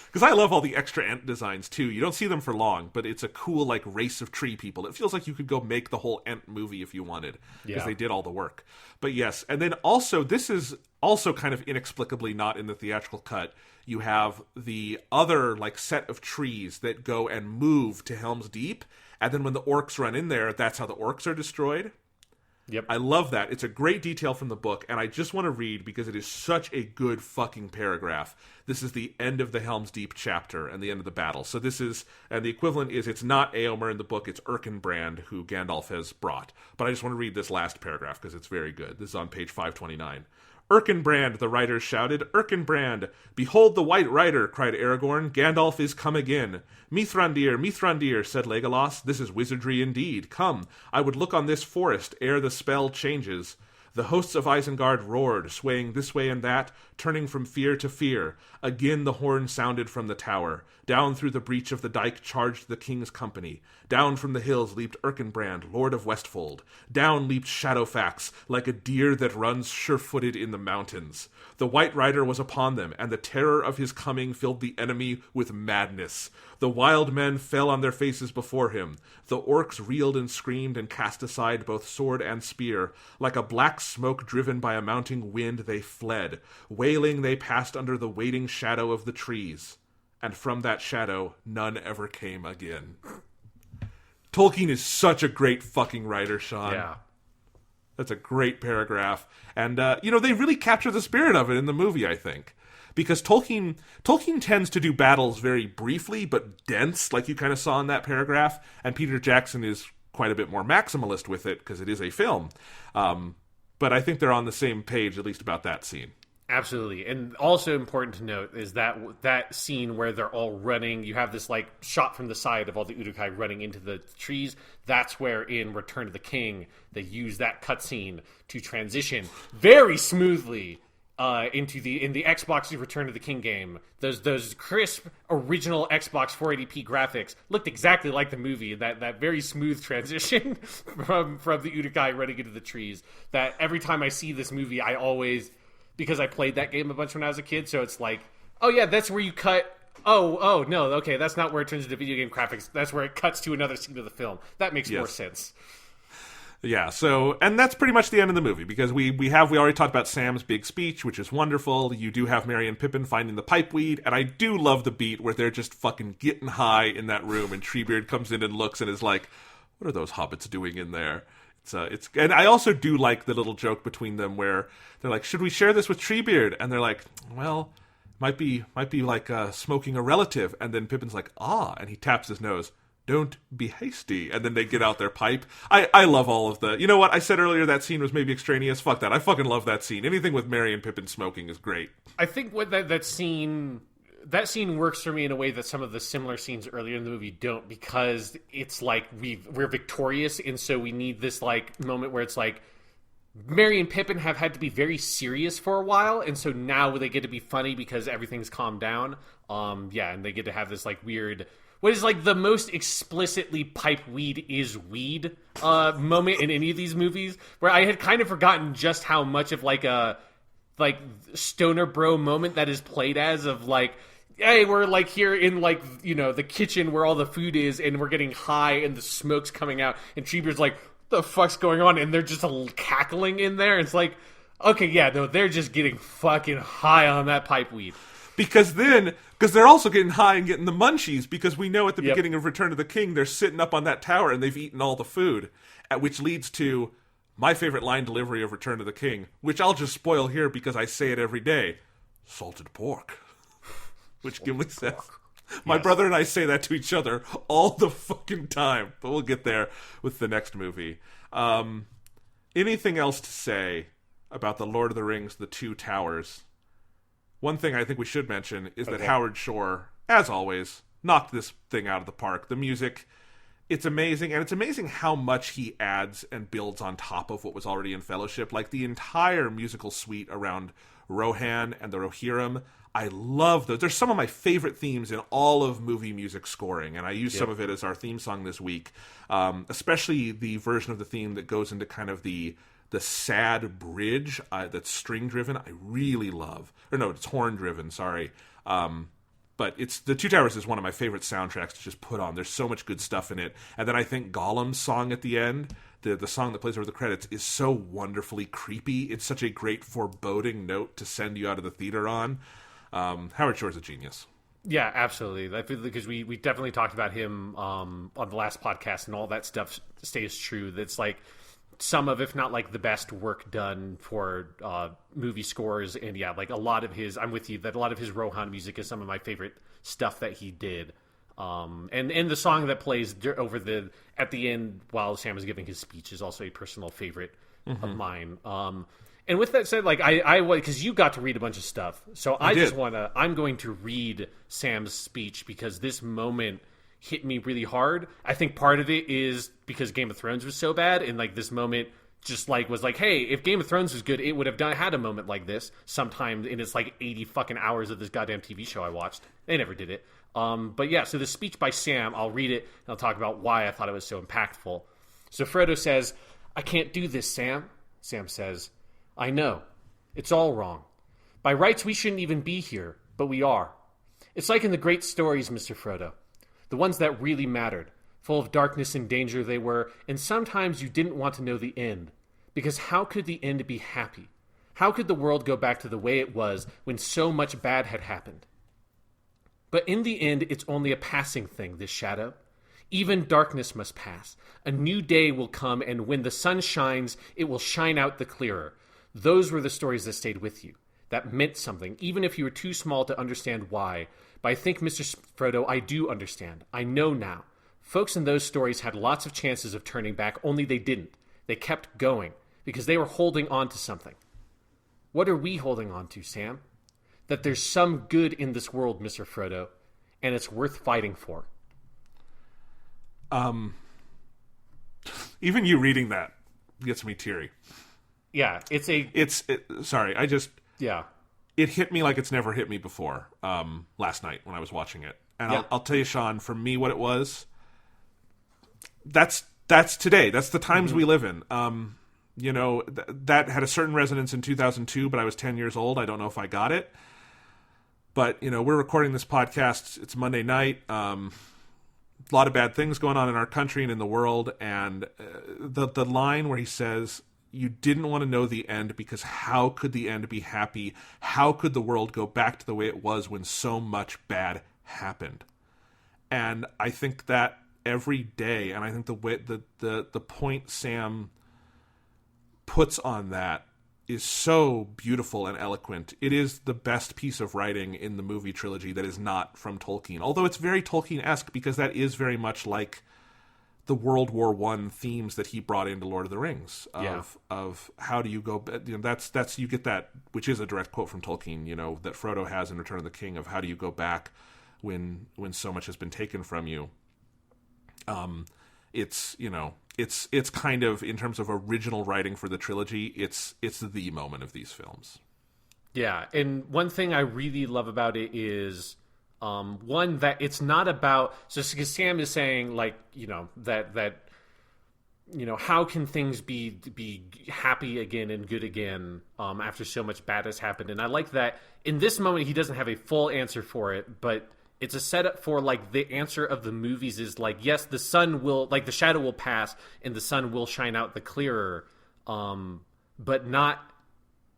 Because I love all the extra Ent designs, too. You don't see them for long, but it's a cool, race of tree people. It feels like you could go make the whole Ent movie if you wanted, because they did all the work. But yes, and then also, this is also kind of inexplicably not in the theatrical cut. You have the other, set of trees that go and move to Helm's Deep, and then when the orcs run in there, that's how the orcs are destroyed. Yep. I love that. It's a great detail from the book, and I just want to read because it is such a good fucking paragraph. This is the end of the Helm's Deep chapter and the end of the battle. So this is, and the equivalent is, it's not Eomer in the book, it's Erkenbrand, who Gandalf has brought. But I just want to read this last paragraph because it's very good. This is on page 529. Erkenbrand, the riders shouted. Erkenbrand! Behold the White Rider, cried Aragorn. Gandalf is come again. Mithrandir, Mithrandir, said Legolas. This is wizardry indeed. Come, I would look on this forest ere the spell changes. The hosts of Isengard roared, swaying this way and that, turning from fear to fear. Again the horn sounded from the tower. Down through the breach of the dike charged the king's company. Down from the hills leaped Erkenbrand, lord of Westfold. Down leaped Shadowfax, like a deer that runs sure-footed in the mountains. The White Rider was upon them, and the terror of his coming filled the enemy with madness. The wild men fell on their faces before him. The orcs reeled and screamed and cast aside both sword and spear. Like a black smoke driven by a mounting wind, they fled. Wailing, they passed under the waiting shadow of the trees. And from that shadow, none ever came again. Tolkien is such a great fucking writer, Sean. Yeah. That's a great paragraph. And, they really capture the spirit of it in the movie, I think. Because Tolkien tends to do battles very briefly, but dense, like you kind of saw in that paragraph. And Peter Jackson is quite a bit more maximalist with it, because it is a film. But I think they're on the same page, at least about that scene. Absolutely. And also important to note is that scene where they're all running, you have this like shot from the side of all the Uruk-hai running into the trees. That's where in Return of the King they use that cutscene to transition very smoothly in the Xbox Return of the King game. Those crisp original Xbox 480p graphics looked exactly like the movie. That very smooth transition from the Uruk-hai running into the trees. That every time I see this movie, I always, because I played that game a bunch when I was a kid, so it's like, oh yeah, that's where you cut. Oh no, okay, that's not where it turns into video game graphics. That's where it cuts to another scene of the film. That makes more sense. Yeah, so, and that's pretty much the end of the movie, because we already talked about Sam's big speech, which is wonderful. You do have Merry and Pippin finding the pipeweed, and I do love the beat where they're just fucking getting high in that room, and Treebeard comes in and looks and is like, what are those hobbits doing in there? And I also do like the little joke between them where they're like, should we share this with Treebeard? And they're like, well, might be like smoking a relative. And then Pippin's like, and he taps his nose. Don't be hasty. And then they get out their pipe. I love all of the... You know what? I said earlier that scene was maybe extraneous. Fuck that. I fucking love that scene. Anything with Merry and Pippin smoking is great. I think what that scene works for me in a way that some of the similar scenes earlier in the movie don't, because it's like we're victorious, and so we need this like moment where it's like Merry and Pippin have had to be very serious for a while, and so now they get to be funny because everything's calmed down. And they get to have this like weird... What is like the most explicitly pipe weed is weed moment in any of these movies, where I had kind of forgotten just how much of like a stoner bro moment that is played as, of like, hey, we're like here in like, you know, the kitchen where all the food is, and we're getting high and the smoke's coming out, and Treebeard's like, what the fuck's going on? And they're just cackling in there. It's like, okay, yeah, no, they're just getting fucking high on that pipe weed. Because they're also getting high and getting the munchies, because we know at the beginning of Return of the King, they're sitting up on that tower and they've eaten all the food, which leads to my favorite line delivery of Return of the King, which I'll just spoil here because I say it every day. Salted pork. Which Gimli says. My brother and I say that to each other all the fucking time, but we'll get there with the next movie. Anything else to say about The Lord of the Rings, The Two Towers? One thing I think we should mention is that Howard Shore, as always, knocked this thing out of the park. The music, it's amazing, and it's amazing how much he adds and builds on top of what was already in Fellowship. Like, the entire musical suite around Rohan and the Rohirrim, I love those. They're some of my favorite themes in all of movie music scoring, and I used some of it as our theme song this week, especially the version of the theme that goes into kind of the sad bridge that's string driven. I really love, or no, it's horn driven. Sorry, but it's The Two Towers is one of my favorite soundtracks to just put on. There's so much good stuff in it, and then I think Gollum's song at the end, the song that plays over the credits, is so wonderfully creepy. It's such a great foreboding note to send you out of the theater on. Howard Shore's a genius. Yeah, absolutely. I feel because we definitely talked about him on the last podcast, and all that stuff stays true. That's like some of, if not like the best work done for movie scores. And yeah, like a lot of his, I'm with you, that a lot of his Rohan music is some of my favorite stuff that he did. And the song that plays at the end while Sam is giving his speech is also a personal favorite of mine. And with that said, like I because you got to read a bunch of stuff, so I'm going to read Sam's speech because this moment hit me really hard. I think part of it is because Game of Thrones was so bad, and like this moment just like was like, hey, if Game of Thrones was good, it would have had a moment like this sometime in its like 80 fucking hours of this goddamn TV show I watched. They never did it. But yeah, so the speech by Sam, I'll read it and I'll talk about why I thought it was so impactful. So Frodo says, "I can't do this, Sam." Sam says, "I know. It's all wrong. By rights, we shouldn't even be here, but we are. It's like in the great stories, Mr. Frodo. The ones that really mattered. Full of darkness and danger they were, and sometimes you didn't want to know the end. Because how could the end be happy? How could the world go back to the way it was when so much bad had happened? But in the end, it's only a passing thing, this shadow. Even darkness must pass. A new day will come, and when the sun shines, it will shine out the clearer. Those were the stories that stayed with you. That meant something, even if you were too small to understand why. But I think, Mr. Frodo, I do understand. I know now. Folks in those stories had lots of chances of turning back, only they didn't. They kept going, because they were holding on to something. What are we holding on to, Sam? That there's some good in this world, Mr. Frodo, and it's worth fighting for. Even you reading that gets me teary. Yeah, sorry, I just... Yeah. It hit me like it's never hit me before last night when I was watching it. And I'll tell you, Sean, for me, what it was, that's today. That's the times we live in. That had a certain resonance in 2002, but I was 10 years old. I don't know if I got it. But, we're recording this podcast. It's Monday night. A lot of bad things going on in our country and in the world. And the line where he says, you didn't want to know the end because how could the end be happy? How could the world go back to the way it was when so much bad happened? And I think that every day, and I think the way the point Sam puts on that is so beautiful and eloquent. It is the best piece of writing in the movie trilogy that is not from Tolkien. Although it's very Tolkien-esque because that is very much like the World War I themes that he brought into Lord of the Rings of how do you go, that's you get that, which is a direct quote from Tolkien, that Frodo has in Return of the King, of how do you go back when so much has been taken from you. It's kind of, in terms of original writing for the trilogy, it's the moment of these films. Yeah, and one thing I really love about it is one, that it's not about, so because Sam is saying, like, that how can things be happy again and good again after so much bad has happened. And I like that in this moment he doesn't have a full answer for it, but it's a setup for, like, the answer of the movies is, like, yes, the sun will, like, the shadow will pass and the sun will shine out the clearer, but not,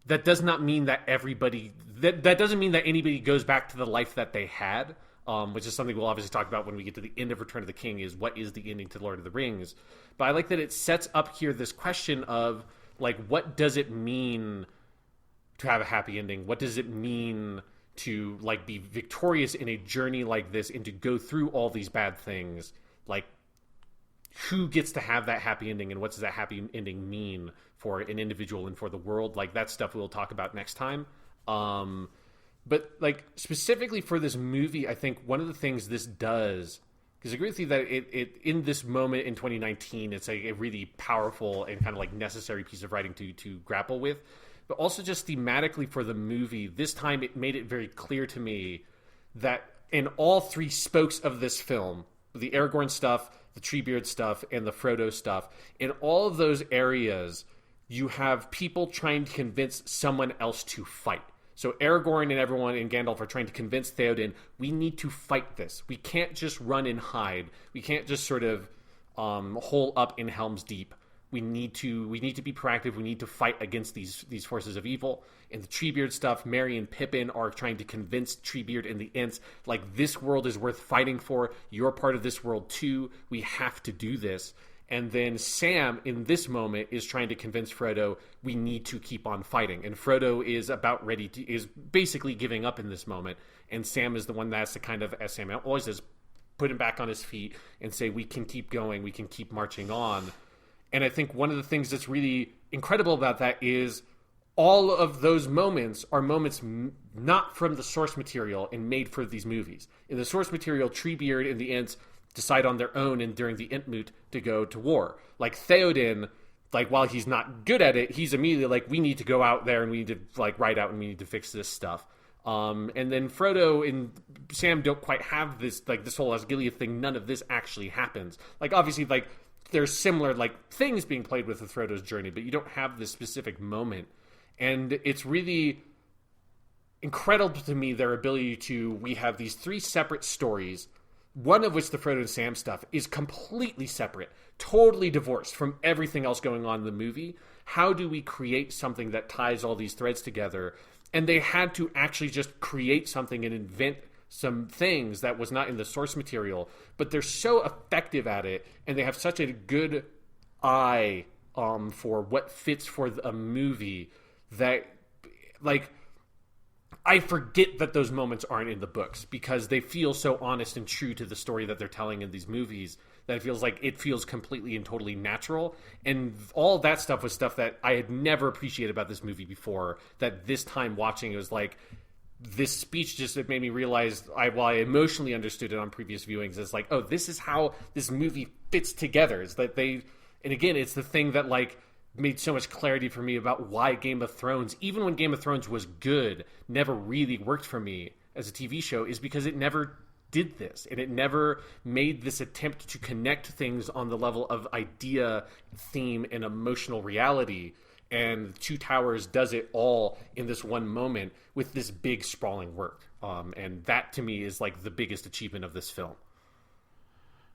that does not mean that everybody, that doesn't mean that anybody goes back to the life that they had, which is something we'll obviously talk about when we get to the end of Return of the King, is what is the ending to Lord of the Rings. But I like that it sets up here this question of, like, what does it mean to have a happy ending? What does it mean to, like, be victorious in a journey like this and to go through all these bad things? Like, who gets to have that happy ending, and what does that happy ending mean for an individual and for the world? Like, that stuff we'll talk about next time. But, like, specifically for this movie, I think one of the things this does, because I agree with you that it in this moment in 2019, it's a really powerful and kind of, like, necessary piece of writing to grapple with. But also just thematically for the movie, this time it made it very clear to me that in all three spokes of this film, the Aragorn stuff, the Treebeard stuff, and the Frodo stuff, in all of those areas, you have people trying to convince someone else to fight. So Aragorn and everyone in Gandalf are trying to convince Theoden, we need to fight this. We can't just run and hide. We can't just sort of hole up in Helm's Deep. We need to be proactive. We need to fight against these forces of evil. In the Treebeard stuff, Merry and Pippin are trying to convince Treebeard and the Ents, like, this world is worth fighting for. You're part of this world too. We have to do this. And then Sam, in this moment, is trying to convince Frodo, we need to keep on fighting. And Frodo is about ready to, is basically giving up in this moment. And Sam is the one that's the kind of, as Sam always says, put him back on his feet and say, we can keep going. We can keep marching on. And I think one of the things that's really incredible about that is all of those moments are moments not from the source material and made for these movies. In the source material, Treebeard and the Ents decide on their own and during the Entmoot to go to war. Like Theoden, like, while he's not good at it, he's immediately like, we need to go out there and we need to, like, ride out and we need to fix this stuff. And then Frodo and Sam don't quite have this, like, this whole Osgiliath thing. None of this actually happens. Like, obviously, like, there's similar, like, things being played with Frodo's journey, but you don't have this specific moment. And it's really incredible to me, their ability to, we have these three separate stories, one of which, the Frodo and Sam stuff, is completely separate, totally divorced from everything else going on in the movie. How do we create something that ties all these threads together? And they had to actually just create something and invent some things that was not in the source material, but they're so effective at it, and they have such a good eye for what fits for a movie that, like, I forget that those moments aren't in the books because they feel so honest and true to the story that they're telling in these movies that it feels completely and totally natural. And all that stuff was stuff that I had never appreciated about this movie before, that this time watching, it was like, this speech just it made me realize, while I emotionally understood it on previous viewings, is like, oh, this is how this movie fits together. It's that and again, it's the thing that like made so much clarity for me about why Game of Thrones, even when Game of Thrones was good, never really worked for me as a TV show, is because it never did this, and it never made this attempt to connect things on the level of idea, theme, and emotional reality. And Two Towers does it all in this one moment with this big sprawling work. And that to me is like the biggest achievement of this film.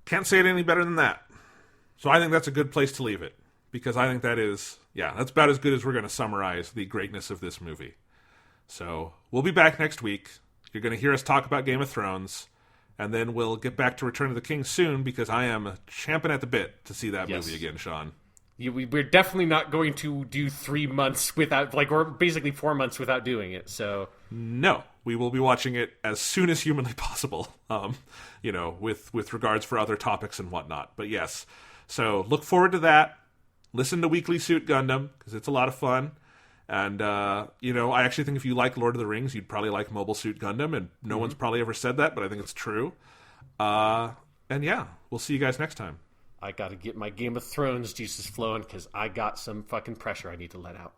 Can't say it any better than that. So I think that's a good place to leave it, because I think that's about as good as we're going to summarize the greatness of this movie. So we'll be back next week. You're going to hear us talk about Game of Thrones, and then we'll get back to Return of the King soon, because I am champing at the bit to see that movie again, Sean. We're definitely not going to do 3 months without, or basically 4 months without doing it. So no, we will be watching it as soon as humanly possible. With regards for other topics and whatnot. But yes, so look forward to that. Listen to Weekly Suit Gundam, because it's a lot of fun. And I actually think if you like Lord of the Rings, you'd probably like Mobile Suit Gundam, and no one's probably ever said that, but I think it's true. And yeah, we'll see you guys next time. I got to get my Game of Thrones juices flowing, because I got some fucking pressure I need to let out.